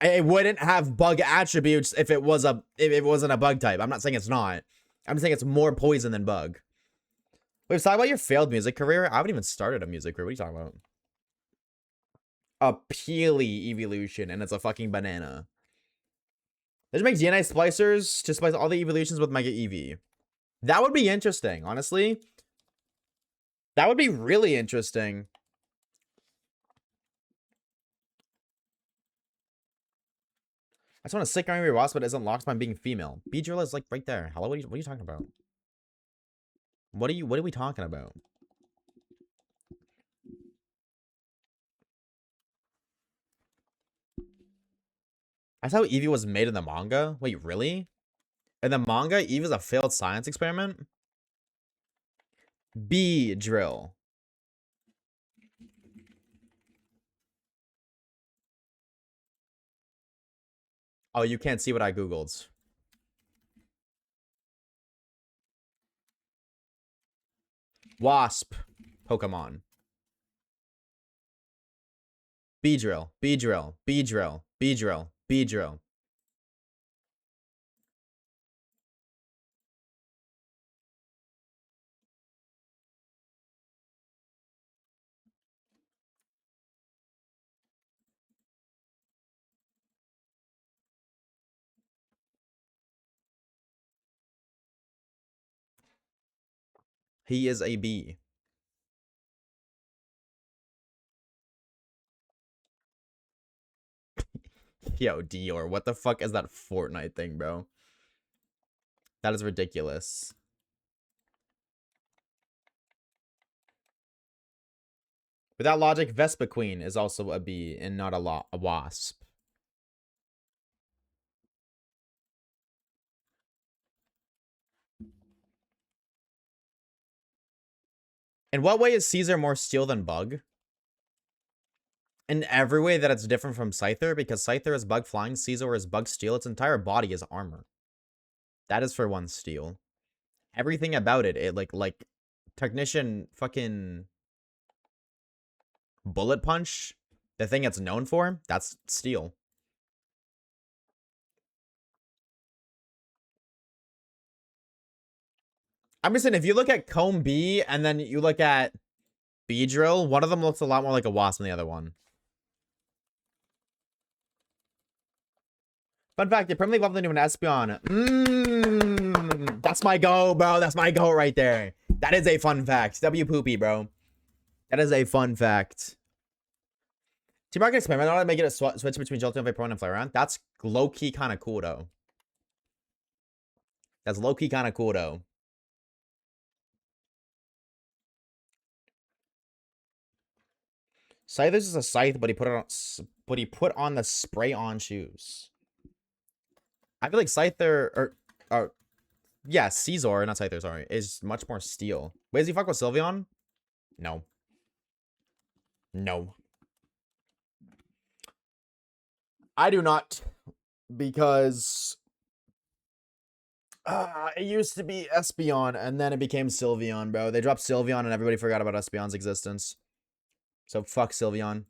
It wouldn't have bug attributes if it wasn't a bug type. I'm not saying it's not. I'm saying it's more poison than bug. Wait, talk about your failed music career. I haven't even started a music career. What are you talking about? A Peely evolution, and it's a fucking banana. They should make DNA splicers to splice all the evolutions with Mega Eevee. That would be interesting, honestly. That would be really interesting. I just want to sick Angry Wasp, but it isn't locked by being female. Beedrill is like right there. Hello, what are you talking about? What are we talking about? That's how Eevee was made in the manga? Wait, really? In the manga, Eve is a failed science experiment? Beedrill. Oh, you can't see what I googled. Wasp Pokemon. Beedrill, Beedrill, Beedrill, Beedrill, Beedrill. He is a bee. Yo, Dior, what the fuck is that Fortnite thing, bro? That is ridiculous. With that logic, Vespa Queen is also a bee and not a wasp. In what way is Caesar more steel than bug? In every way that it's different from Scyther, because Scyther is bug flying, Caesar is bug steel. Its entire body is armor. That is for one steel. Everything about it like Technician fucking Bullet Punch, the thing it's known for, that's steel. I'm just saying, if you look at Comb B and then you look at Beedrill, one of them looks a lot more like a wasp than the other one. Fun fact, it permanently evolved into an Espeon. That's my go, bro. That's my go right there. That is a fun fact. W poopy, bro. That is a fun fact. Team Rocket Experiment, I want to make it a switch between Jolteon, Vaporeon, and Flareon. That's low-key kind of cool, though. That's low-key kind of cool, though. Scyther's is a scythe, but he put on the spray-on shoes. I feel like Scyther or yeah, Caesar, not Scyther, sorry, is much more steel. Wait, does he fuck with Sylveon? No. No. I do not, because it used to be Espeon, and then it became Sylveon, bro. They dropped Sylveon, and everybody forgot about Espeon's existence. So fuck Sylveon.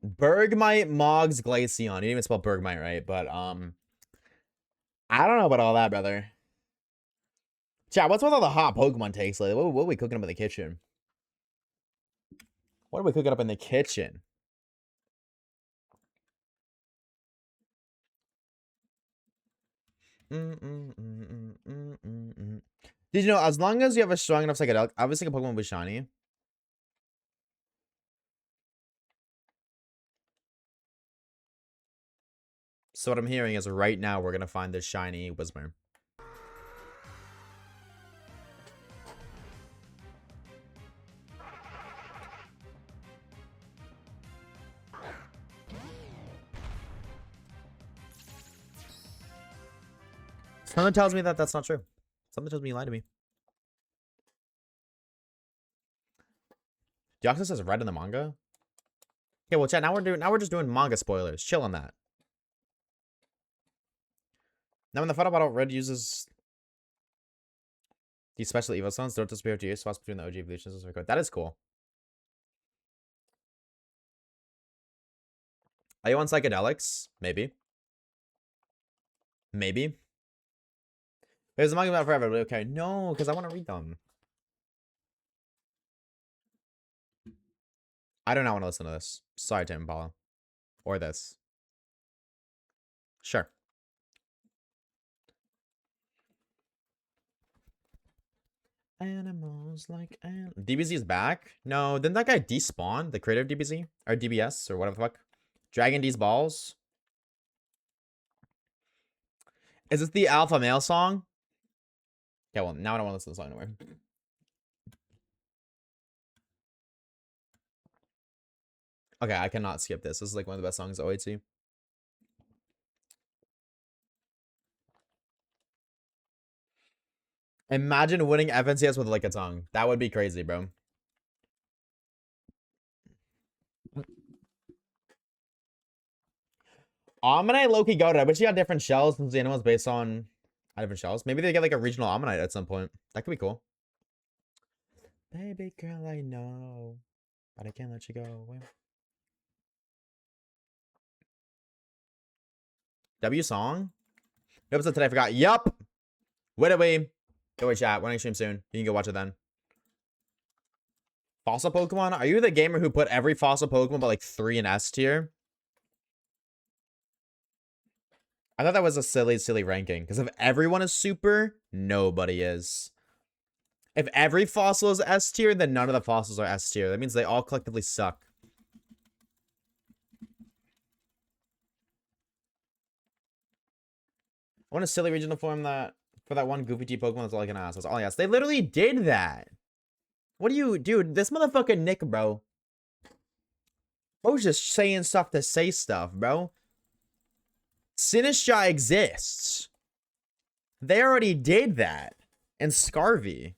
Bergmite, Moggs, Glaceon. You didn't even spell Bergmite right, but I don't know about all that, brother. Chat, what's with all the hot Pokemon takes lately? What are we cooking up in the kitchen? What are we cooking up in the kitchen? Did you know, as long as you have a strong enough psychedelic, obviously a Pokemon will be shiny. So what I'm hearing is right now we're gonna find this shiny Whismur. Something tells me that that's not true. Something tells me you lied to me. Deoxys is red in the manga? Okay, well, chat, now we're just doing manga spoilers. Chill on that. Now in the photo bottle, red uses these special evo stones. Don't disappear to you. Swaps between the OG evolutions. That is cool. Are you on psychedelics? Maybe. Maybe. There's a manga about forever, but okay. No, because I want to read them. I do not want to listen to this. Sorry, Tim Impala. Or this. Sure. Animals like DBZ is back? No, didn't that guy despawn? The creator of DBZ? Or DBS? Or whatever the fuck? Dragging these balls? Is this the alpha male song? Yeah, well, now I don't want to listen to the song anymore. Okay, I cannot skip this. This is like one of the best songs of OHC. Imagine winning FNCS with like a tongue. That would be crazy, bro. Ammonite low-key goated. I wish you got different shells since the animal's based on different shells. Maybe they get like a regional Ammonite at some point. That could be cool. Baby girl, I know, but I can't let you go away. W song? What episode today? I forgot. Yup. Wait away. Go away, chat. We're gonna stream soon. You can go watch it then. Fossil Pokemon? Are you the gamer who put every fossil Pokemon but like 3 in S tier? I thought that was a silly ranking. Because if everyone is super, nobody is. If every fossil is S tier, then none of the fossils are S tier. That means they all collectively suck. I want a silly regional form that for that one goofy T Pokemon. That's all I can ask. That's all I ask. They literally did that. What do you, dude? This motherfucking Nick, bro. Bro's just saying stuff to say stuff, bro. Sinistcha exists. They already did that. And Scarvy.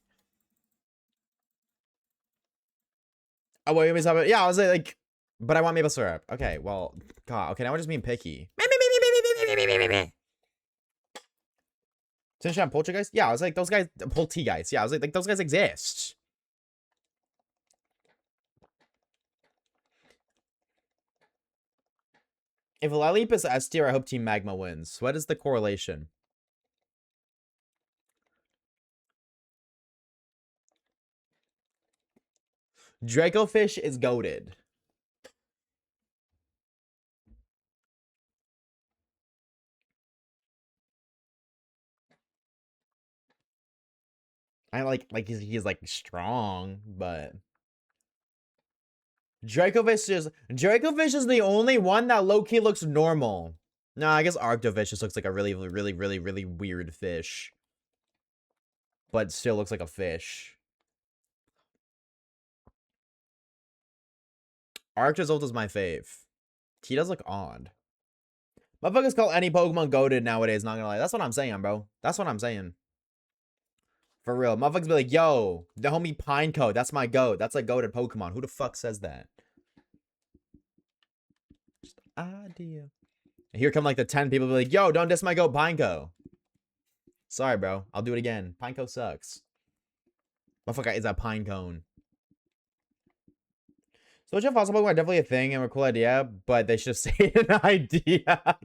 Oh, wait, yeah, I was like, but I want maple syrup. Okay, well, God, okay, now we're just being picky. Sinistcha and Poltergeist? Yeah, I was like, those guys, Poltergeist. Yeah, I was like those guys exist. If Lileep is S tier, I hope Team Magma wins. What is the correlation? Dracofish is goated. I like he's like strong, but Dracovish is the only one that low-key looks normal. No, I guess Arctovish just looks like a really weird fish. But still looks like a fish. Arctozolt is my fave. He does look odd. Motherfuckers call any Pokemon goated nowadays, not gonna lie. That's what I'm saying, bro. That's what I'm saying. For real. Motherfuckers be like, yo, the homie Pineco, that's my goat. That's a goated Pokemon. Who the fuck says that? Just idea. And here come like the 10 people be like, yo, don't diss my goat Pineco. Sorry, bro. I'll do it again. Pineco sucks. Motherfucker is a pine cone. Social fossil Pokemon are definitely a thing and a cool idea, but they should say an idea.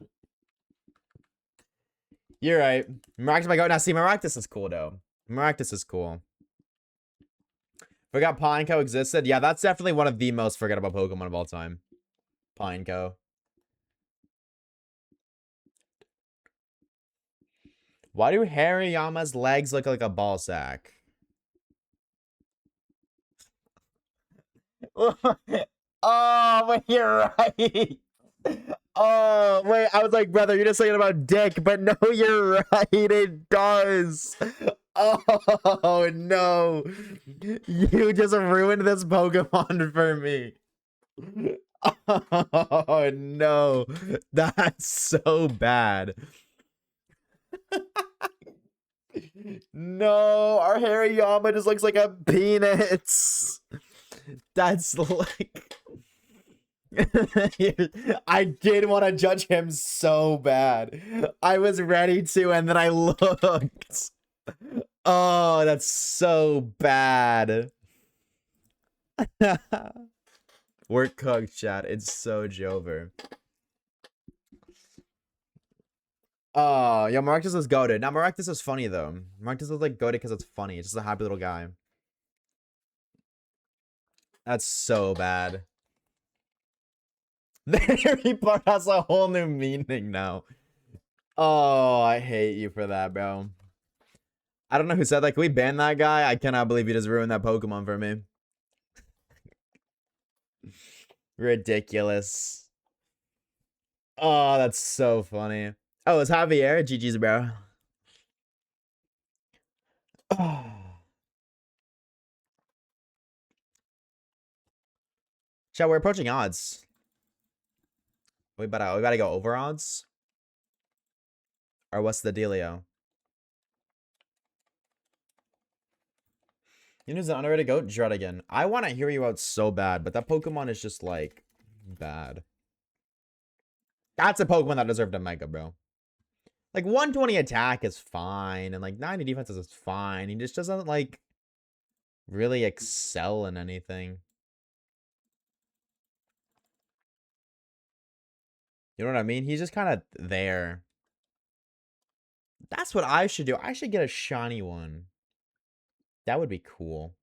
You're right. Maractus my goat. Now, see, Maractus is cool, though. Maractus is cool. Forgot Pineco existed. Yeah, that's definitely one of the most forgettable Pokemon of all time. Pineco. Why do Hariyama's legs look like a ball sack? Oh, wait, you're right. Oh, wait, I was like, brother, you're just saying about dick, but no, you're right, it does. Oh, no. You just ruined this Pokemon for me. Oh, no. That's so bad. No, our Hariyama just looks like a penis. That's like... I did want to judge him so bad. I was ready to, and then I looked. Oh, that's so bad. We're cooked, chat. It's so Jover. Oh, yeah, Marcus is goated. Now, Marcus is funny, though. Marcus is, like, goated because it's funny. It's just a happy little guy. That's so bad. The Harry part has a whole new meaning now. Oh, I hate you for that, bro. I don't know who said that. Can we ban that guy? I cannot believe he just ruined that Pokemon for me. Ridiculous. Oh, that's so funny. Oh, it's Javier. GG's, bro. Oh. Chat, we're approaching odds. We better go over odds? Or what's the dealio? You know who's an underrated goat? Dredigan. I want to hear you out so bad, but that Pokemon is just, like, bad. That's a Pokemon that deserved a Mega, bro. Like, 120 attack is fine, and, like, 90 defenses is fine. He just doesn't, like, really excel in anything. You know what I mean? He's just kind of there. That's what I should do. I should get a shiny one. That would be cool.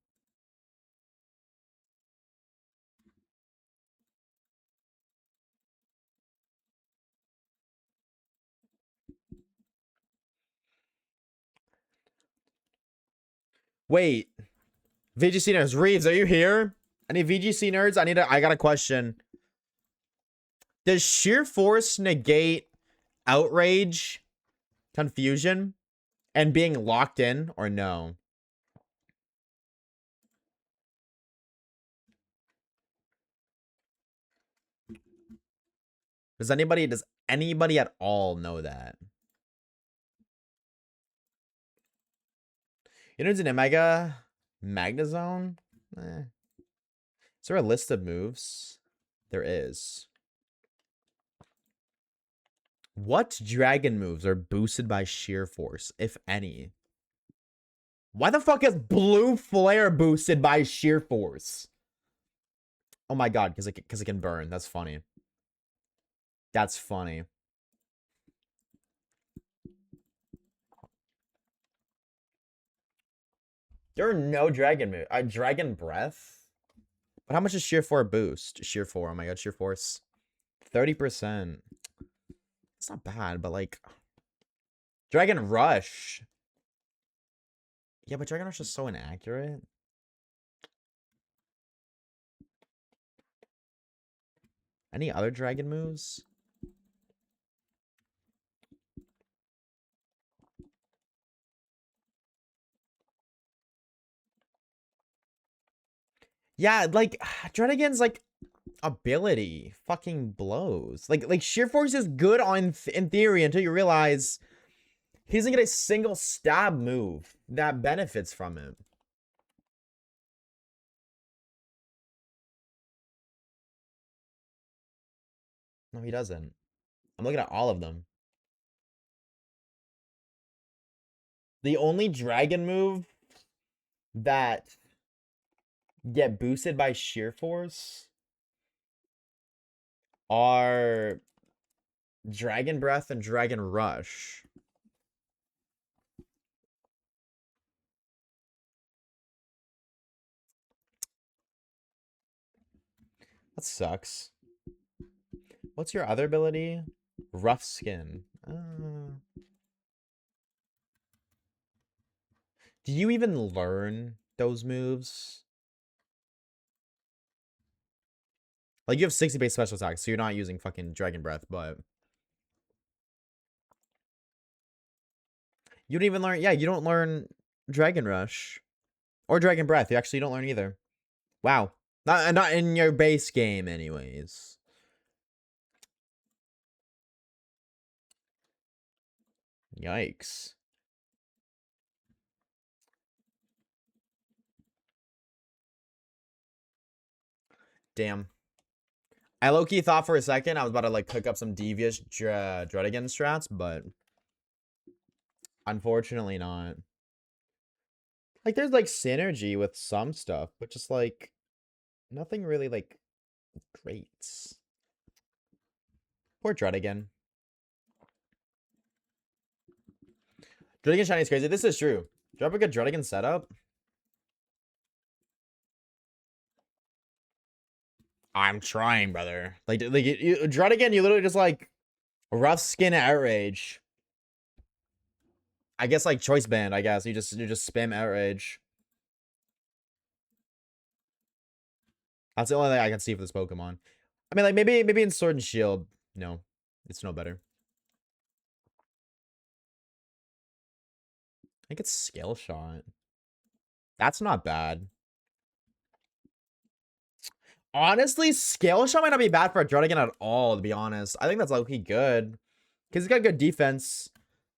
Wait. VGC nerds. Reeves, are you here? Any VGC nerds? I got a question. Does sheer force negate outrage, confusion, and being locked in, or no? Does anybody at all know that? You know what's an Omega Magnezone? Is there a list of moves? There is. What dragon moves are boosted by sheer force, if any? Why the fuck is blue flare boosted by sheer force? Oh my god, because it can burn. That's funny. That's funny. There are no dragon move. Dragon breath. But how much is sheer force boost? Sheer force. Oh my god, sheer force. 30%. It's not bad, but like Dragon Rush. Yeah, but Dragon Rush is so inaccurate. Any other dragon moves? Yeah, like Dredigan's like ability fucking blows. Like sheer force is good in theory until you realize he doesn't get a single stab move that benefits from it. No, he doesn't. I'm looking at all of them. The only dragon move that get boosted by sheer force are Dragon Breath and Dragon Rush. That sucks. What's your other ability? Rough Skin. Do you even learn those moves? Like, you have 60 base special attacks, so you're not using fucking Dragon Breath, but... You don't even learn... Yeah, you don't learn Dragon Rush. Or Dragon Breath. You actually don't learn either. Wow. Not in your base game, anyways. Yikes. Damn. I low-key thought for a second I was about to, like, cook up some devious Dredigan strats, but... Unfortunately not. Like, there's, like, synergy with some stuff, but just, like... Nothing really, like, great. Poor Dredigan. Dredigan shiny is crazy. This is true. Drop a good Dredigan setup. I'm trying, brother. Like Dredigan, you literally just like rough skin outrage. I guess like choice band. I guess you just spam outrage. That's the only thing I can see for this Pokemon. I mean, like maybe in Sword and Shield. No, it's no better. I think it's Scale Shot. That's not bad. Honestly, Scale Shot might not be bad for a Dredigan at all, to be honest. I think that's low-key good. Because he's got good defense.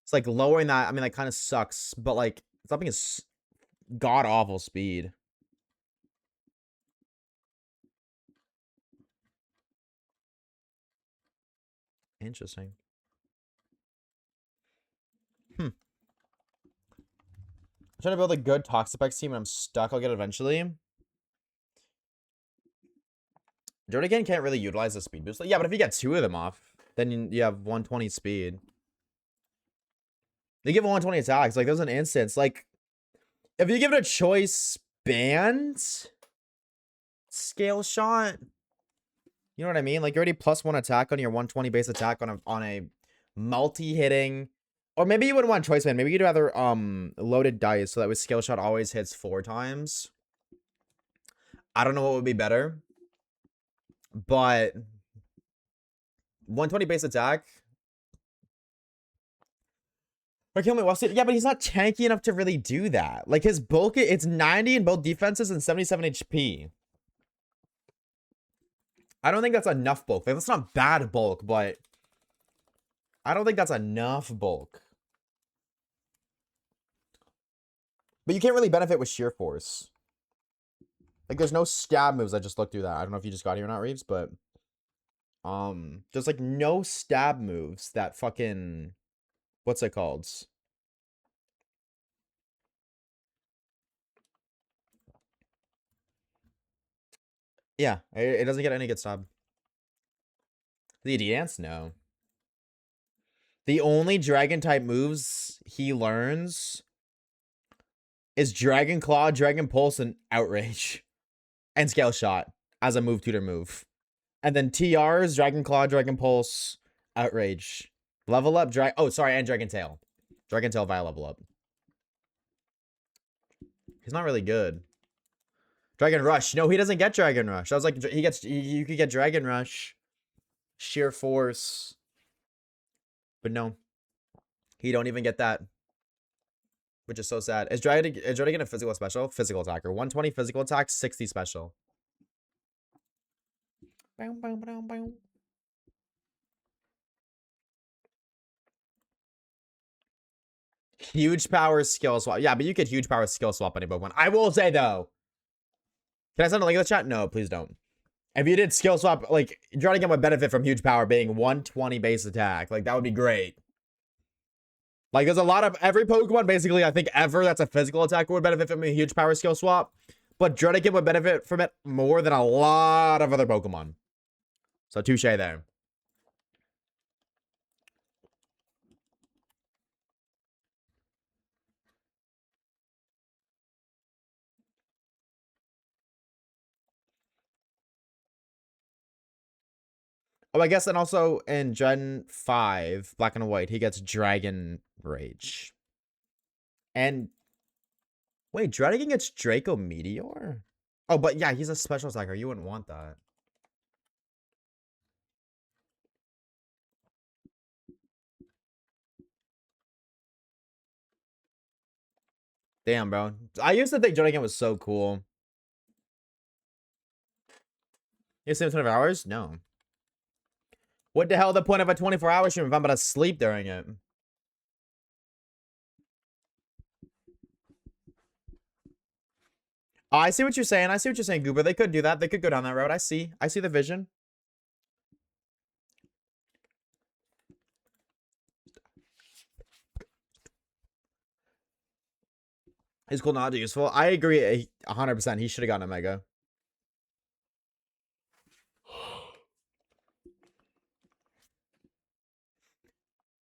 It's like lowering that, I mean, like kind of sucks. But like, something is god-awful speed. Interesting. I'm trying to build a good Toxapex team and I'm stuck. I'll get it eventually. Dredigan can't really utilize the speed boost. Like, yeah, but if you get 2 of them off, then you have 120 speed. They give 120 attacks. Like, there's an instance. Like, if you give it a choice band Scale Shot, you know what I mean? Like, you're already +1 attack on your 120 base attack on a multi-hitting. Or maybe you wouldn't want choice band. Maybe you'd rather loaded dice so that with Scale Shot always hits 4 times. I don't know what would be better. But 120 base attack. Or kill me, yeah, but he's not tanky enough to really do that. Like his bulk, it's 90 in both defenses and 77 HP. I don't think that's enough bulk. Like, that's not bad bulk, but I don't think that's enough bulk. But you can't really benefit with sheer force. Like, there's no stab moves. I just looked through that. I don't know if you just got here or not, Reeves, but there's like no stab moves that fucking, what's it called? Yeah, it doesn't get any good stab. The dance? No. The only dragon type moves he learns is Dragon Claw, Dragon Pulse, and Outrage. And Scale Shot as a move tutor move. And then TRs, Dragon Claw, Dragon Pulse, Outrage. Level up, and Dragon Tail. Dragon Tail via level up. He's not really good. Dragon Rush. No, he doesn't get Dragon Rush. I was like, you could get Dragon Rush. Sheer Force. But no. He don't even get that. Which is so sad. Is Dredigan a physical special? Physical attacker. 120 physical attack, 60 special. Huge power skill swap. Yeah, but you could huge power skill swap any Pokemon. I will say though. Can I send a link in the chat? No, please don't. If you did skill swap, like, Dredigan would benefit from huge power being 120 base attack. Like, that would be great. Like, there's a lot of every Pokemon, basically, I think ever that's a physical attacker would benefit from a huge power skill swap. But Dredigan would benefit from it more than a lot of other Pokemon. So, touche there. Oh, I guess, and also in Gen 5, Black and White, he gets Dragon Rage. And Wait, Dreadigan gets Draco Meteor? Oh, but yeah, he's a special attacker. You wouldn't want that. Damn, bro. I used to think Dreadigan was so cool. You see him 24 hours? No. What the hell the point of a 24-hour stream if I'm about to sleep during it? Oh, I see what you're saying. I see what you're saying, Goober. They could do that. They could go down that road. I see the vision. His cool not useful. I agree 100%. He should have gotten a mega.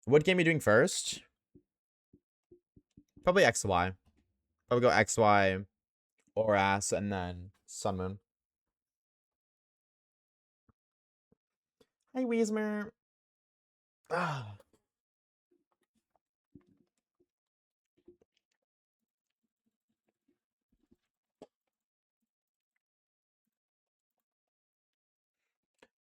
What game are you doing first? Probably XY. Probably go XY or ass and then Sun Moon. Hey, Weezmer. Ah.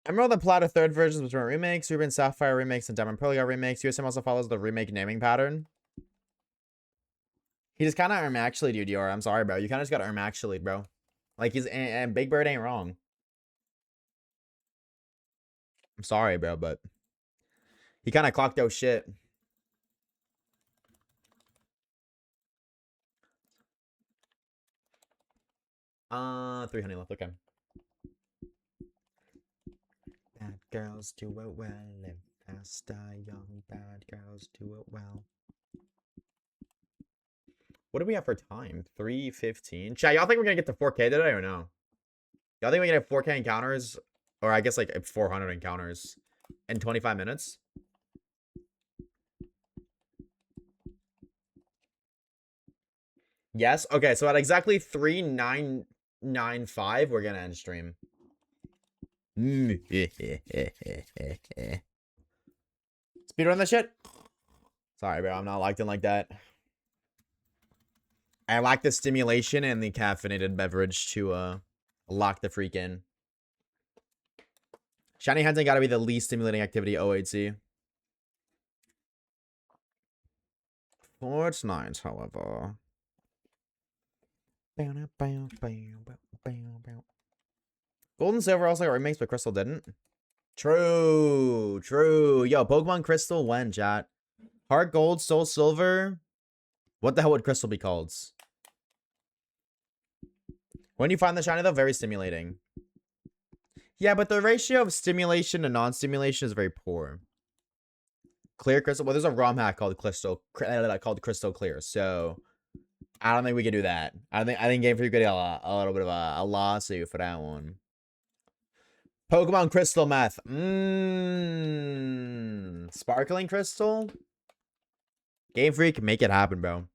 Emerald and Platter third versions between remakes, Ruby and Sapphire remakes, and Diamond Pearl got remakes. USM also follows the remake naming pattern. He just kind of actually, dude, Dior. I'm sorry, bro. You kind of just got to actually, bro. Like, he's, and Big Bird ain't wrong. I'm sorry, bro, but he kind of clocked out shit. Three honey left, okay. Bad girls do it well, live fast, die young. Bad girls do it well. What do we have for time? 3:15. Chat, y'all think we're gonna get to 4K today or no? Y'all think we can have 4K encounters? Or I guess like 400 encounters in 25 minutes? Yes? Okay, so at exactly 3995, we're gonna end stream. Speedrun that shit? Sorry, bro. I'm not acting like that. I lack the stimulation and the caffeinated beverage to lock the freak in. Shiny hunting gotta be the least stimulating activity OHC. Fortnite, however. Gold and Silver also got remakes, but Crystal didn't. True, true. Yo, Pokemon Crystal when, chat? Heart Gold, Soul Silver. What the hell would Crystal be called? When you find the shiny, though, very stimulating. Yeah, but the ratio of stimulation to non-stimulation is very poor. Clear Crystal. Well, there's a ROM hack called Crystal Clear. So I don't think we can do that. I think Game Freak could get a little bit of a lawsuit for that one. Pokemon Crystal Meth. Sparkling Crystal. Game Freak, make it happen, bro.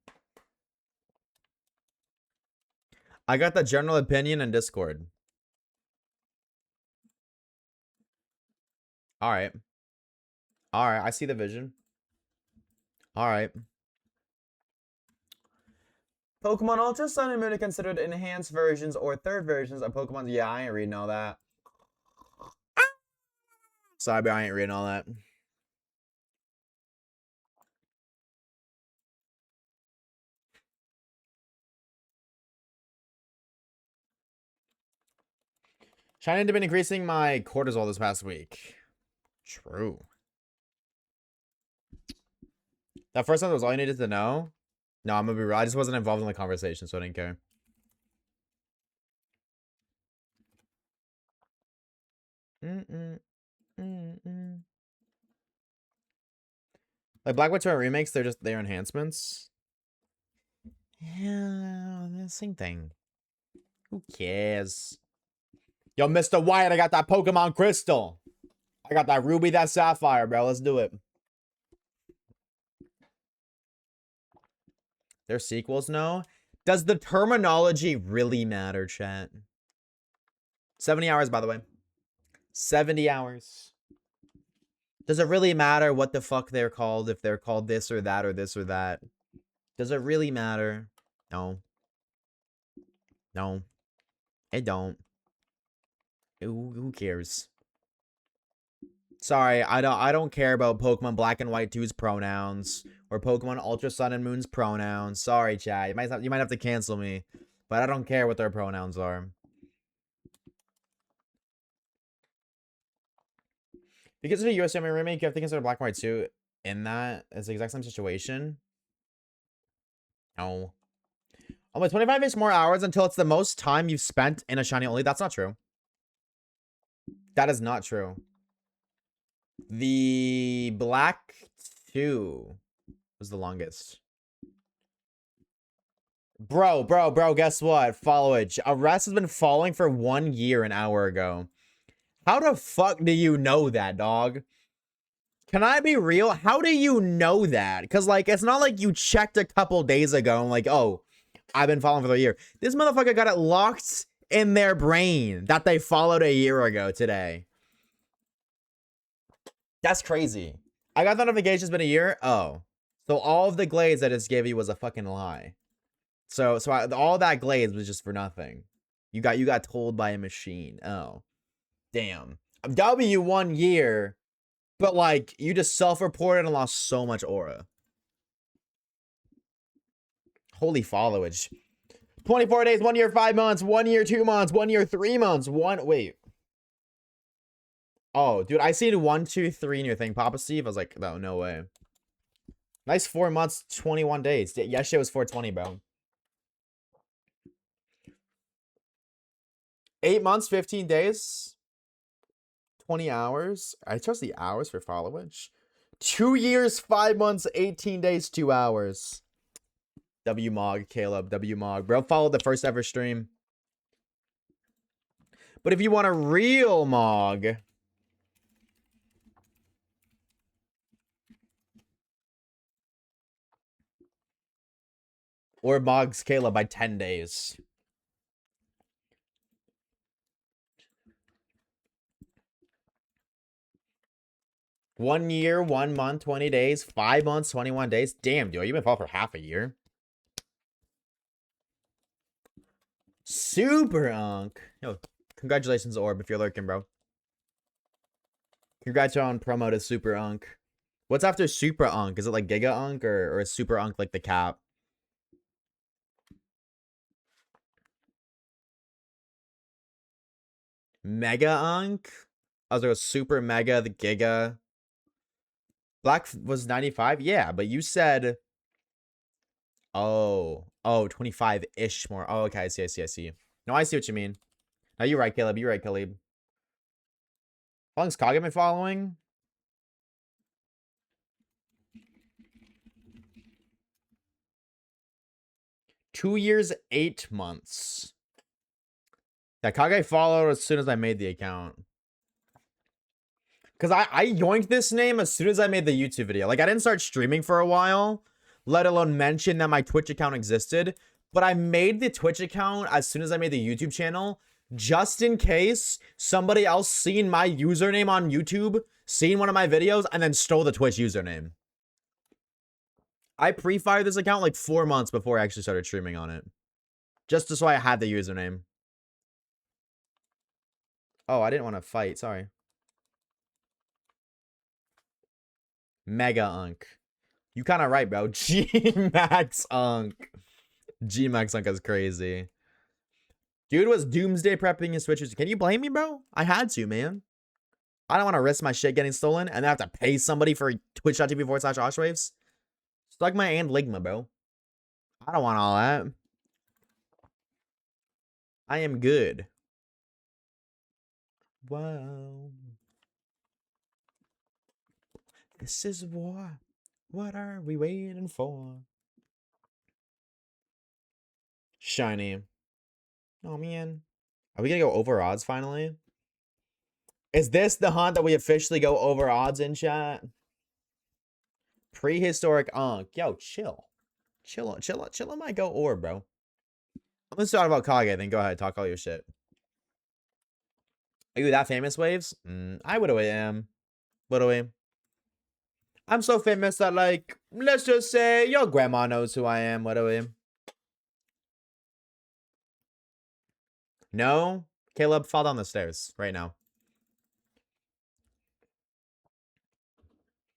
I got the general opinion in Discord. All right. All right, I see the vision. All right. Pokemon Ultra Sun and Moon are considered enhanced versions or third versions of Pokemon. Yeah, I ain't reading all that. Sorry, but I ain't reading all that. Shiny have been increasing my cortisol this past week. True. That first time was all you needed to know? No, I'm gonna be real. I just wasn't involved in the conversation, so I didn't care. Like Black Witch remakes, they're enhancements. Yeah, the same thing. Who cares? Yo, Mr. Wyatt, I got that Pokemon Crystal. I got that Ruby, that Sapphire, bro. Let's do it. They're sequels? No. Does the terminology really matter, chat? 70 hours, by the way. 70 hours. Does it really matter what the fuck they're called? If they're called this or that or this or that? Does it really matter? No. No, it don't. Who cares? Sorry, I don't care about Pokemon Black and White 2's pronouns or Pokemon Ultra Sun and Moon's pronouns. Sorry, chat. You might have to cancel me, but I don't care what their pronouns are. Because of the US Army remake, you have to consider Black and White 2 in that. It's the exact same situation. No. Only 25 is more hours until it's the most time you've spent in a shiny only. That's not true. That is not true. The Black 2 was the longest. Bro, guess what? Followage. Arrest has been falling for 1 year an hour ago. How the fuck do you know that, dog? Can I be real? How do you know that? Because, like, it's not like you checked a couple days ago and, like, oh, I've been following for a year. This motherfucker got it locked in their brain that they followed a year ago today. That's crazy. I got notification it's been a year. Oh. So all of the glaze I just gave you was a fucking lie. So all that glaze was just for nothing. You got told by a machine. Oh. Damn. W 1 year, but like you just self-reported and lost so much aura. Holy followage. 24 days, 1 year, 5 months, 1 year, 2 months, 1 year, 3 months, wait. Oh, dude, I seen 1, 2, 3 in your thing, Papa Steve. I was like, no way. Nice 4 months, 21 days. Yesterday was 420, bro. 8 months, 15 days, 20 hours. I chose the hours for followage. 2 years, 5 months, 18 days, 2 hours. W Mog, Caleb, W Mog. Bro, followed the first ever stream. But if you want a real Mog, or Mog's Caleb by 10 days. One year, 1 month, 20 days, 5 months, 21 days. Damn, dude, you've been following for half a year. Super Unk. Yo, congratulations, Orb, if you're lurking, bro. Congrats on promo to Super Unk. What's after Super Unk? Is it like Giga Unk or is Super Unk like the cap? Mega Unk? I was like, Super Mega, the Giga. Black was 95? Yeah, but you said... Oh, 25-ish more. Oh, okay, I see. No, I see what you mean. No, you're right, Caleb. How long's Kage been following? Two years, 8 months. Yeah, Kage followed as soon as I made the account. Because I yoinked this name as soon as I made the YouTube video. Like, I didn't start streaming for a while, let alone mention that my Twitch account existed. But I made the Twitch account as soon as I made the YouTube channel, just in case somebody else seen my username on YouTube, seen one of my videos, and then stole the Twitch username. I pre-fired this account like 4 months before I actually started streaming on it. Just so I had the username. Oh, I didn't want to fight. Sorry. Mega Unk. You kind of right, bro. G-Max Unk. G-Max Unk is crazy. Dude was doomsday prepping his switches. Can you blame me, bro? I had to, man. I don't want to risk my shit getting stolen and then have to pay somebody for twitch.tv/Oshawaves. Stuck my and Ligma, bro. I don't want all that. I am good. Wow. This is war. What are we waiting for? Shiny. Oh, man. Are we gonna go over odds finally? Is this the hunt that we officially go over odds in, chat? Prehistoric Unk. Yo, chill. Chill on my go orb, bro. Let's talk about Kage, then go ahead, talk all your shit. Are you that famous, Waves? I would am. Literally. I'm so famous that, like, let's just say your grandma knows who I am, literally. No? Caleb, fall down the stairs right now.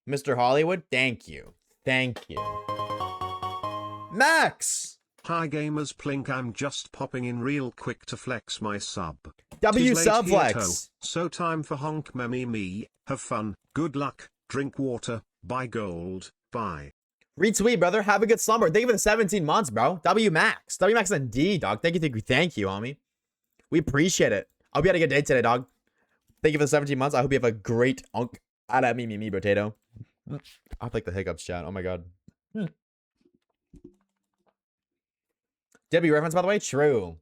Mr. Hollywood, thank you. Thank you. Max! Hi gamers Plink, I'm just popping in real quick to flex my sub. W Tis late here, Subflex. so time for honk me, have fun, good luck, drink water, buy gold, bye. Retweet, brother. Have a good slumber. Thank you for the 17 months, bro. W Max. W Max and D, dog. Thank you, homie. We appreciate it. I hope you had a good day today, dog. Thank you for the 17 months. I hope you have a great unk. Ala me, potato. I'll take the hiccups, chat. Oh my god. W reference, by the way? True.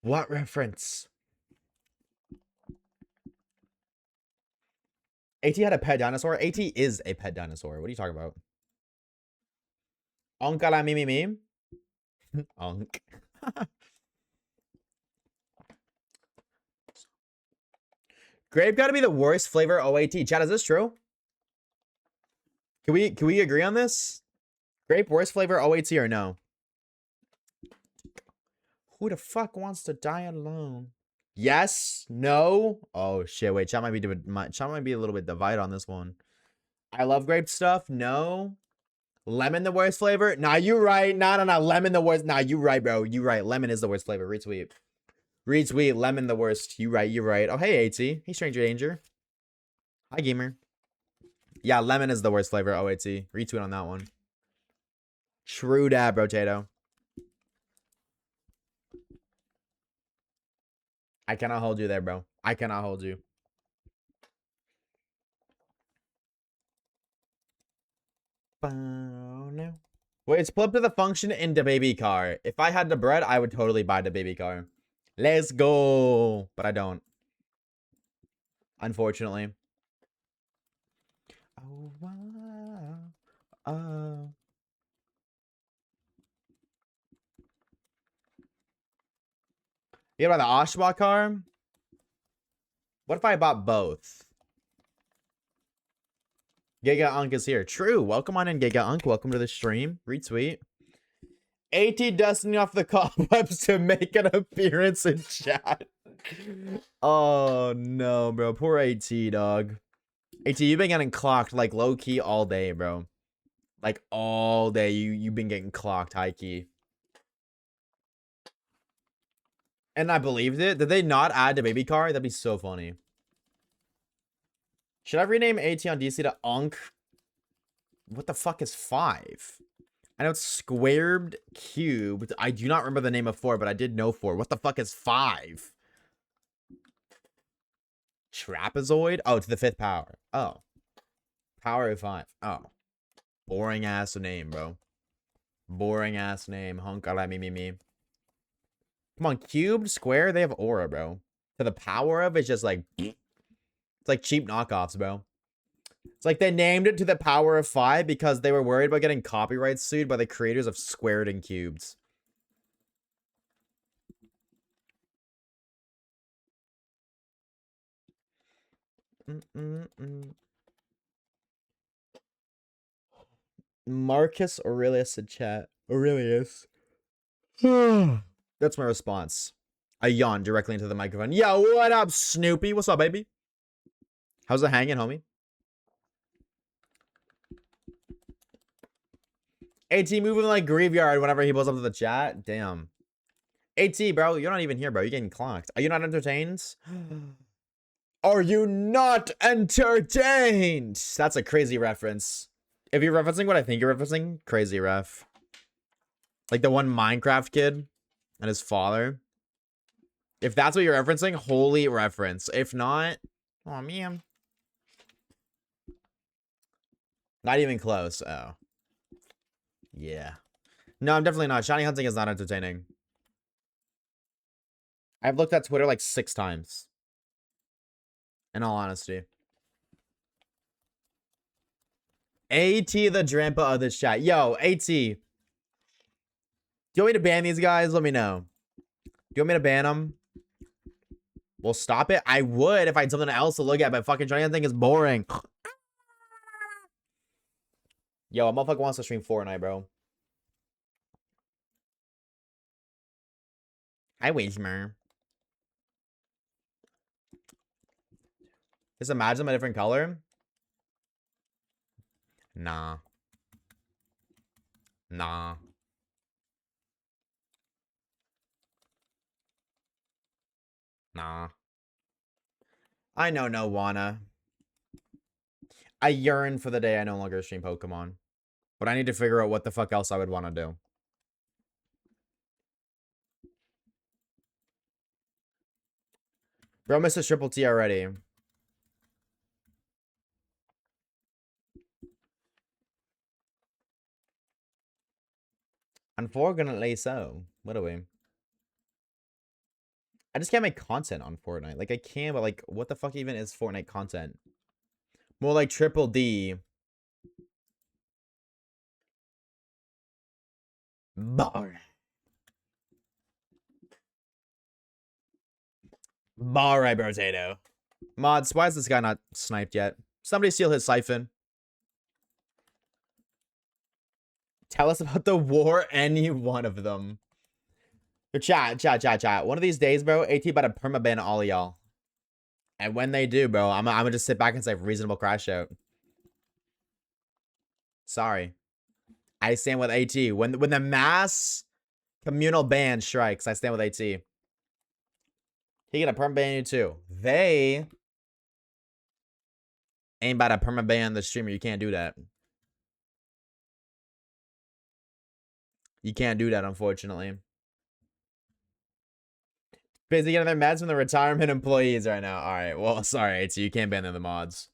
What reference? AT had a pet dinosaur? AT is a pet dinosaur. What are you talking about? Onka la me. Onk. Grape gotta be the worst flavor OAT. Chat, is this true? Can we agree on this? Grape worst flavor OAT or no? Who the fuck wants to die alone? Yes? No? Oh shit, wait, chat might be a little bit divided on this one. I love grape stuff. No. Lemon the worst flavor? Nah, you right. Nah. Lemon the worst. Nah, you right, bro. You right. Lemon is the worst flavor. Retweet. Lemon the worst. You right. Oh, hey, AT. Hey, Stranger Danger. Hi, gamer. Yeah, lemon is the worst flavor. OAT. Retweet on that one. True dab, Rotato. I cannot hold you there, bro. I cannot hold you. No. Wait, it's split up to the function in the baby car. If I had the bread, I would totally buy the baby car. Let's go. But I don't. Unfortunately. Oh, wow. Oh. You buy the Oshawa car? What if I bought both? Giga Unk is here. True. Welcome on in, Giga Unk. Welcome to the stream. Retweet. AT dusting off the cobwebs to make an appearance in chat. Oh, no, bro. Poor AT, dog. AT, you've been getting clocked, like, low-key all day, bro. Like, all day. You've been getting clocked, high-key. And I believed it. Did they not add the baby car? That'd be so funny. Should I rename AT on DC to Unk? What the fuck is 5? I know it's squared cubed. I do not remember the name of 4, but I did know 4. What the fuck is 5? Trapezoid? Oh, to the 5th power. Oh. Power of 5. Oh. Boring ass name, bro. Boring ass name. Hunk. Me. Come on, cubed, square, they have aura, bro. To the power of, it's just like... It's like cheap knockoffs, bro. It's like they named it to the power of 5 because they were worried about getting copyright sued by the creators of squared and cubes. Marcus Aurelius in chat. Aurelius. That's my response. I yawn directly into the microphone. Yo, what up, Snoopy? What's up, baby? How's it hanging, homie? AT moving like graveyard whenever he pulls up to the chat. Damn. AT, bro, you're not even here, bro. You're getting clocked. Are you not entertained? Are you not entertained? That's a crazy reference. If you're referencing what I think you're referencing, crazy ref. Like the one Minecraft kid and his father. If that's what you're referencing, holy reference. If not, oh man. Not even close. Oh. Yeah. No, I'm definitely not. Shiny hunting is not entertaining. I've looked at Twitter like 6 times. In all honesty. AT the Drampa of this chat. Yo, AT. Do you want me to ban these guys? Let me know. Do you want me to ban them? We'll stop it. I would if I had something else to look at, but fucking shiny hunting is boring. Yo, a motherfucker wants to stream Fortnite, bro. I whisper. Just imagine them a different color. Nah. Nah. Nah. I know no wanna. I yearn for the day I no longer stream Pokemon. But I need to figure out what the fuck else I would want to do. Bro, missed a triple T already. Unfortunately so. What are we? I just can't make content on Fortnite. Like, I can, but, like, what the fuck even is Fortnite content? More like triple D. Bar. Bar right, potato. Mods, why is this guy not sniped yet? Somebody steal his siphon. Tell us about the war, any one of them. Chat. One of these days, bro, AT about to permaban all of y'all. And when they do, bro, I'm gonna just sit back and say reasonable crash out. Sorry. I stand with AT. When the mass communal ban strikes, I stand with AT. He gonna permaban you too. They ain't about to permaban the streamer. You can't do that. You can't do that, unfortunately. Busy getting their meds from the retirement employees right now. All right. Well, sorry, AT. You can't ban the mods.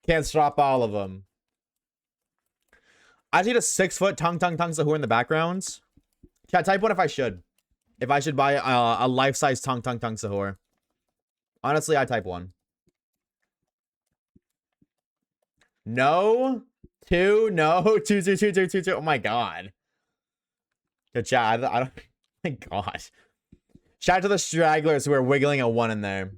Can't stop all of them. I need a 6-foot tongue Sahur in the background. Chat, type one if I should. If I should buy a life-size tongue Sahur. Honestly, I type one. No. Two. No. Two. Oh my god. Yo, chat, I don't. Oh my god. Shout out to the stragglers who are wiggling a one in there.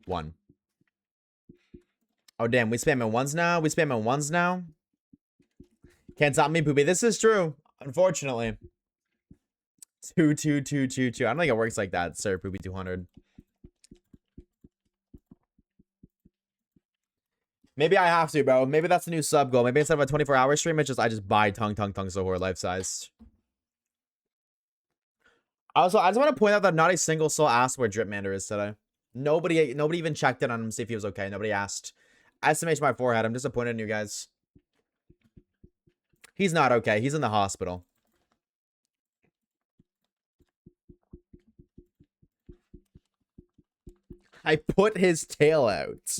One. Oh, damn. We spamming ones now? Can't stop me, Poopy. This is true. Unfortunately. Two. I don't think it works like that, sir, Poopy 200. Maybe I have to, bro. Maybe that's the new sub goal. Maybe instead of a 24-hour stream, I just buy tongue Sahur life size. Also, I just want to point out that not a single soul asked where Dripmander is today. Nobody even checked in on him to see if he was okay. Nobody asked. Estimation my forehead. I'm disappointed in you guys. He's not okay. He's in the hospital. I put his tail out.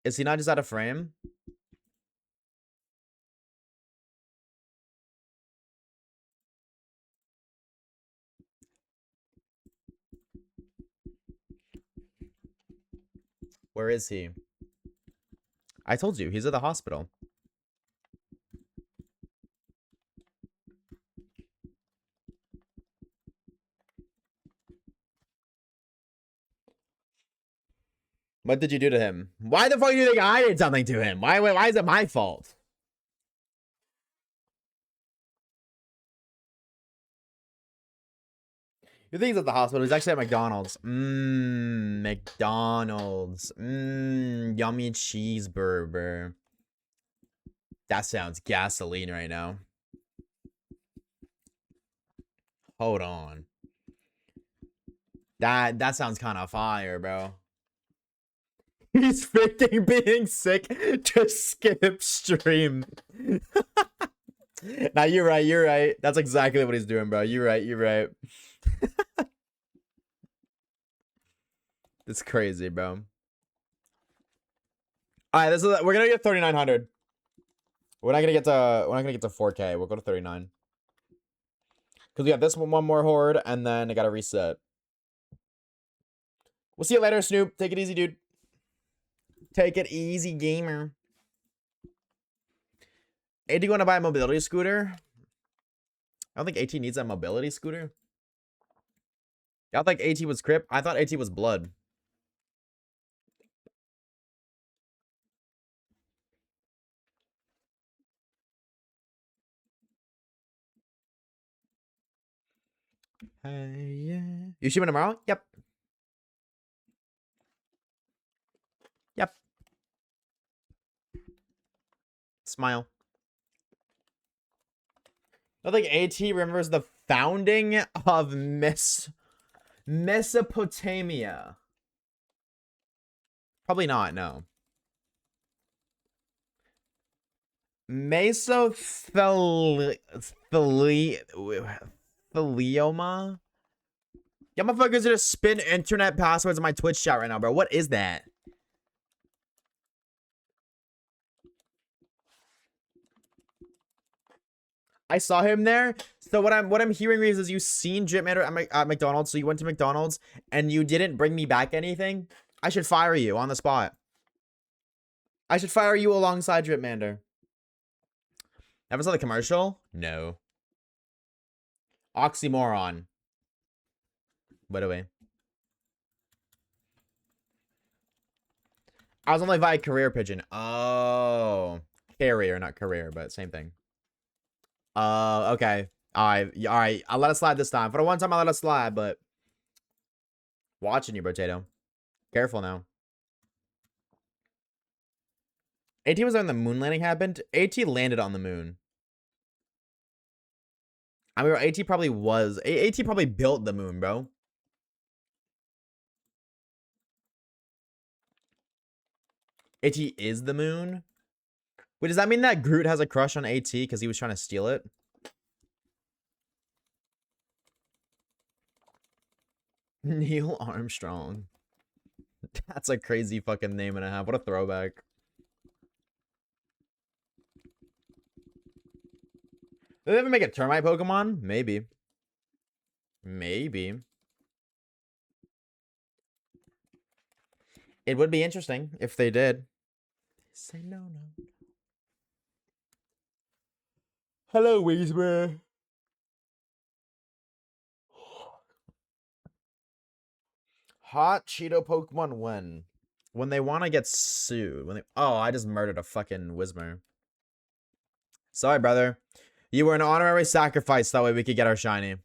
Is he not just out of frame? Where is he? I told you, he's at the hospital. What did you do to him? Why the fuck do you think I did something to him? Why is it my fault? You think he's at the hospital? He's actually at McDonald's. McDonald's. Yummy cheeseburger. That sounds gasoline right now. Hold on. That sounds kind of fire, bro. He's freaking being sick to skip stream. Nah, you're right. That's exactly what he's doing, bro. You're right. It's crazy, bro. All right, we're gonna get 3,900. We're not gonna get to 4K. We'll go to 39. Because we have this one more horde, and then I gotta reset. We'll see you later, Snoop. Take it easy, dude. Take it easy, gamer. AT going to buy a mobility scooter? I don't think AT needs a mobility scooter. Y'all think AT was Crip? I thought AT was Blood. Hey, yeah. You streaming tomorrow? Yep. Yep. Smile. I think AT remembers the founding of Mesopotamia. Probably not, no. Mesothelioma? Y'all motherfuckers are just spin internet passwords in my Twitch chat right now, bro. What is that? I saw him there. So what I'm hearing is you seen Drip Matter at McDonald's. So you went to McDonald's and you didn't bring me back anything. I should fire you on the spot. I should fire you alongside Drip Mander. Ever saw the commercial? No. Oxymoron. By the way. I was only via career pigeon. Oh. Carrier, not career, but same thing. Okay. Alright. I'll let it slide this time. For the one time, I'll let it slide, but watching you, Potato. Careful now. AT was when the moon landing happened. AT landed on the moon. I mean, AT probably was. AT probably built the moon, bro. AT is the moon? Wait, does that mean that Groot has a crush on AT because he was trying to steal it? Neil Armstrong. That's a crazy fucking name and a half. What a throwback. Did they ever make a termite Pokemon? Maybe. Maybe. It would be interesting if they did. Say no. Hello, Weezmer. Hot Cheeto Pokemon when? When they want to get sued. Oh, I just murdered a fucking Whismer. Sorry, brother. You were an honorary sacrifice, that way we could get our shiny.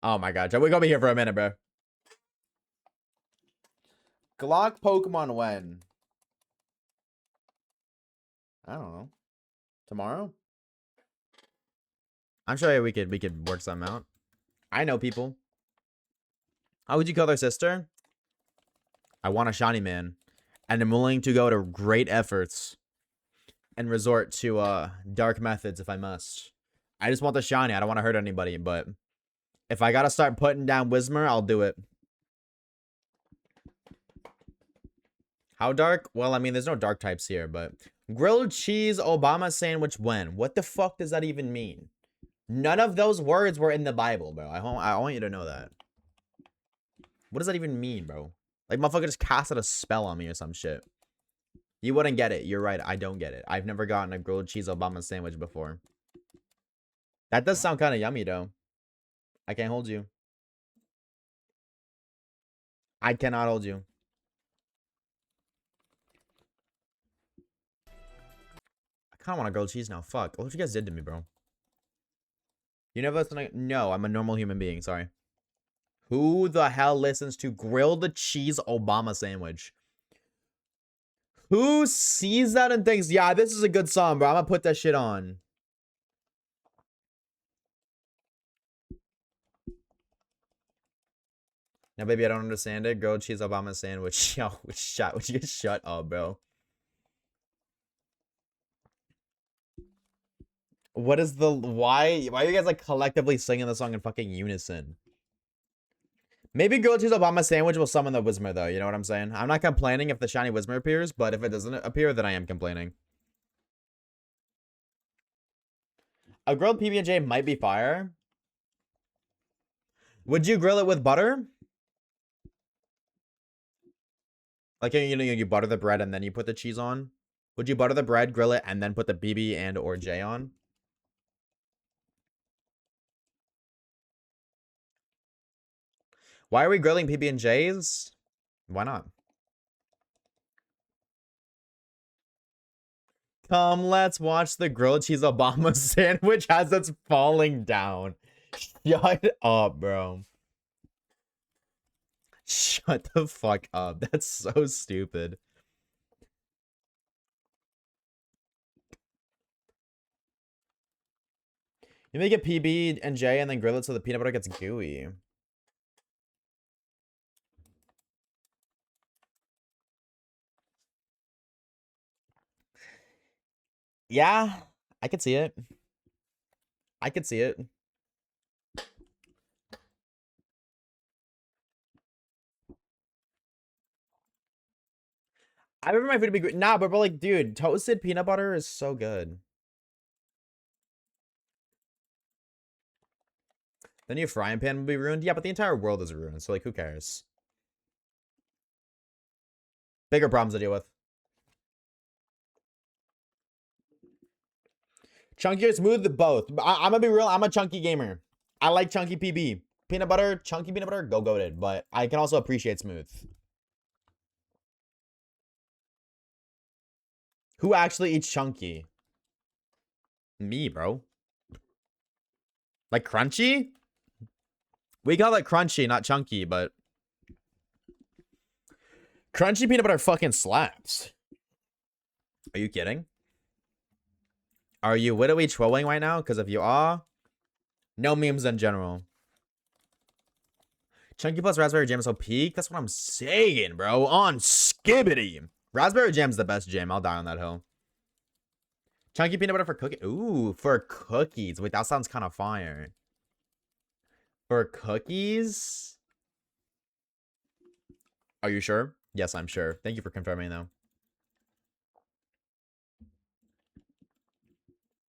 Oh my god, we're gonna be here for a minute, bro. Glock Pokemon when? I don't know. Tomorrow? I'm sure we could work something out. I know people. How would you call their sister? I want a shiny man. And I'm willing to go to great efforts and resort to dark methods if I must. I just want the shiny. I don't want to hurt anybody, but if I gotta start putting down Whismer, I'll do it. How dark? Well, I mean, there's no dark types here, but grilled cheese Obama sandwich when? What the fuck does that even mean? None of those words were in the Bible, bro. I want you to know that. What does that even mean, bro? Like, motherfucker just casted a spell on me or some shit. You wouldn't get it. You're right. I don't get it. I've never gotten a grilled cheese Obama sandwich before. That does sound kind of yummy, though. I can't hold you. I cannot hold you. I kind of want a grilled cheese now. Fuck. What you guys did to me, bro? You never listen to... No, I'm a normal human being. Sorry. Who the hell listens to grilled cheese Obama sandwich? Who sees that and thinks, yeah, this is a good song, bro. I'm gonna put that shit on. Now, baby, I don't understand it. Grilled cheese Obama sandwich. Yo, would you shut up, bro? What is the... Why are you guys, like, collectively singing the song in fucking unison? Maybe grilled cheese Obama sandwich will summon the Whismer, though. You know what I'm saying? I'm not complaining if the shiny Whismer appears, but if it doesn't appear, then I am complaining. A grilled PB&J might be fire. Would you grill it with butter? Like, you know, you butter the bread and then you put the cheese on? Would you butter the bread, grill it, and then put the BB and or J on? Why are we grilling PB and J's? Why not? Come, let's watch the grilled cheese Obama sandwich as it's falling down. Shut up, bro. Shut the fuck up. That's so stupid. You make it PB and J and then grill it so the peanut butter gets gooey. Yeah, I could see it. I could see it. I remember my food to be great. Nah, but like, dude, toasted peanut butter is so good. The new frying pan will be ruined. Yeah, but the entire world is ruined. So like, who cares? Bigger problems to deal with. Chunky or smooth? Both. I'm gonna be real. I'm a chunky gamer. I like chunky PB. Peanut butter, chunky peanut butter, go-goated. But I can also appreciate smooth. Who actually eats chunky? Me, bro. Like crunchy? We call it crunchy, not chunky, but crunchy peanut butter fucking slaps. Are you kidding? Are you widowy trolling right now? Because if you are, no memes in general. Chunky plus raspberry jam is so peak. That's what I'm saying, bro. On skibbity. Raspberry jam's the best jam. I'll die on that hill. Chunky peanut butter for cookies. Ooh, for cookies. Wait, that sounds kind of fire. For cookies? Are you sure? Yes, I'm sure. Thank you for confirming, though.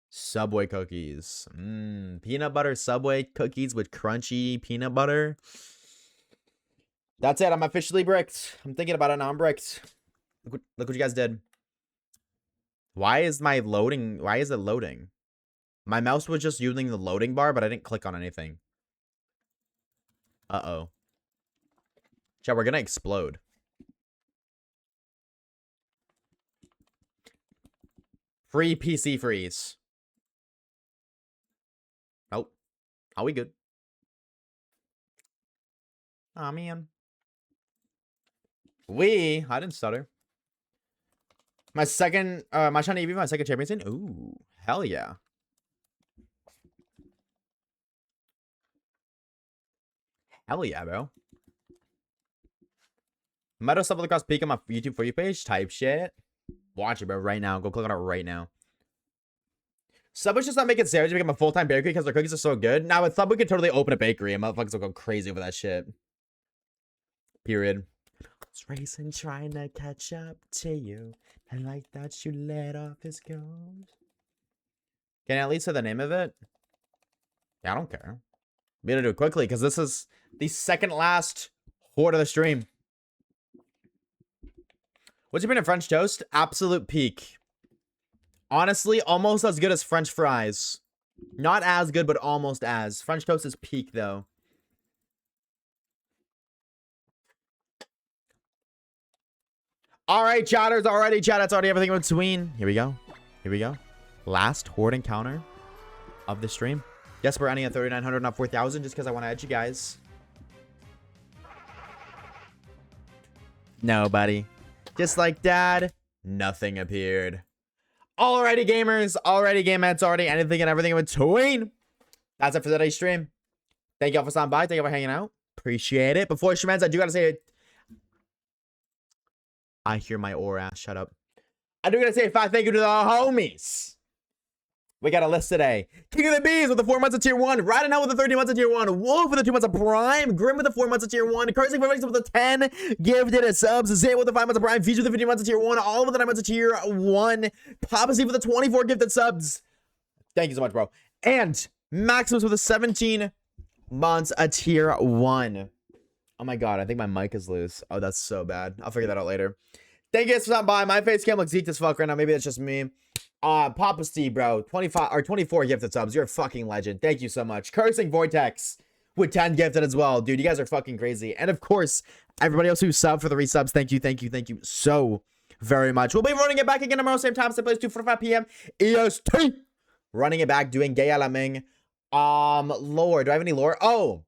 Subway cookies. Peanut butter Subway cookies with crunchy peanut butter. That's it. I'm officially bricked. I'm thinking about it now. I'm bricked. Look what you guys did. Why is my loading? Why is it loading? My mouse was just using the loading bar, but I didn't click on anything. Uh-oh. Chat, we're gonna explode. Free PC freeze. Oh. Are we good? Aw, man. I didn't stutter. My second, my shiny EV, my second champion. Ooh, hell yeah. Hell yeah, bro. Might have stumbled across peak on my YouTube For You page type shit. Watch it, bro, right now. Go click on it right now. Subway's just not making Sarah to become a full-time bakery because their cookies are so good. Now with Subway could totally open a bakery and motherfuckers will go crazy over that shit. Period. I was racing trying to catch up to you. And like that you let off his ghost. Can I at least say the name of it? Yeah, I don't care. We gotta do it quickly because this is the second last horde of the stream. What's your opinion of French toast? Absolute peak. Honestly, almost as good as French fries. Not as good, but almost as. French toast is peak, though. All right, chatters. Already, chat. That's already everything in between. Here we go. Here we go. Last horde encounter of the stream. Yes, we're ending at 3,900, not 4,000, just because I want to edge you guys. Nobody. Just like dad, nothing appeared. Alrighty, gamers. Alrighty, gamettes. Already anything and everything in between. That's it for today's stream. Thank y'all for stopping by. Thank y'all for hanging out. Appreciate it. Before stream ends, I do gotta say it. I hear my aura. Shut up. I do gotta say a fat thank you to the homies. We got a list today. King of the Bees with the 4 months of tier 1. Riding out with the 30 months of tier 1. Wolf with the 2 months of Prime. Grim with the 4 months of tier 1. Cursing for with the 10 gifted subs. Zay with the 5 months of Prime. Feature with the 15 months of tier 1. All with the 9 months of tier 1. Papacy with the 24 gifted subs. Thank you so much, bro. And Maximus with the 17 months of tier 1. Oh my god, I think my mic is loose. Oh, that's so bad. I'll figure that out later. Thank you guys for stopping by. My face cam looks geeked as fuck right now. Maybe that's just me. Papa Steve, bro. 25 or 24 gifted subs. You're a fucking legend. Thank you so much. Cursing Vortex with 10 gifted as well. Dude, you guys are fucking crazy. And of course, everybody else who subbed for the resubs, thank you so very much. We'll be running it back again tomorrow, same time, same place, 2:45 p.m. EST. Running it back, doing Gay Alaming. Lore. Do I have any lore? Oh,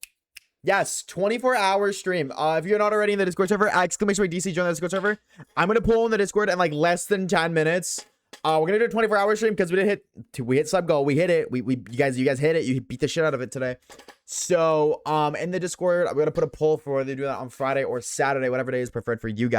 yes, 24-hour stream. If you're not already in the Discord server, exclamation DC, join the Discord server. I'm gonna pull in the Discord in like less than 10 minutes. We're gonna do a 24-hour stream because we hit sub goal. We hit it. You guys hit it. You beat the shit out of it today. So in the Discord, I'm gonna put a poll for whether to do that on Friday or Saturday, whatever day is preferred for you guys.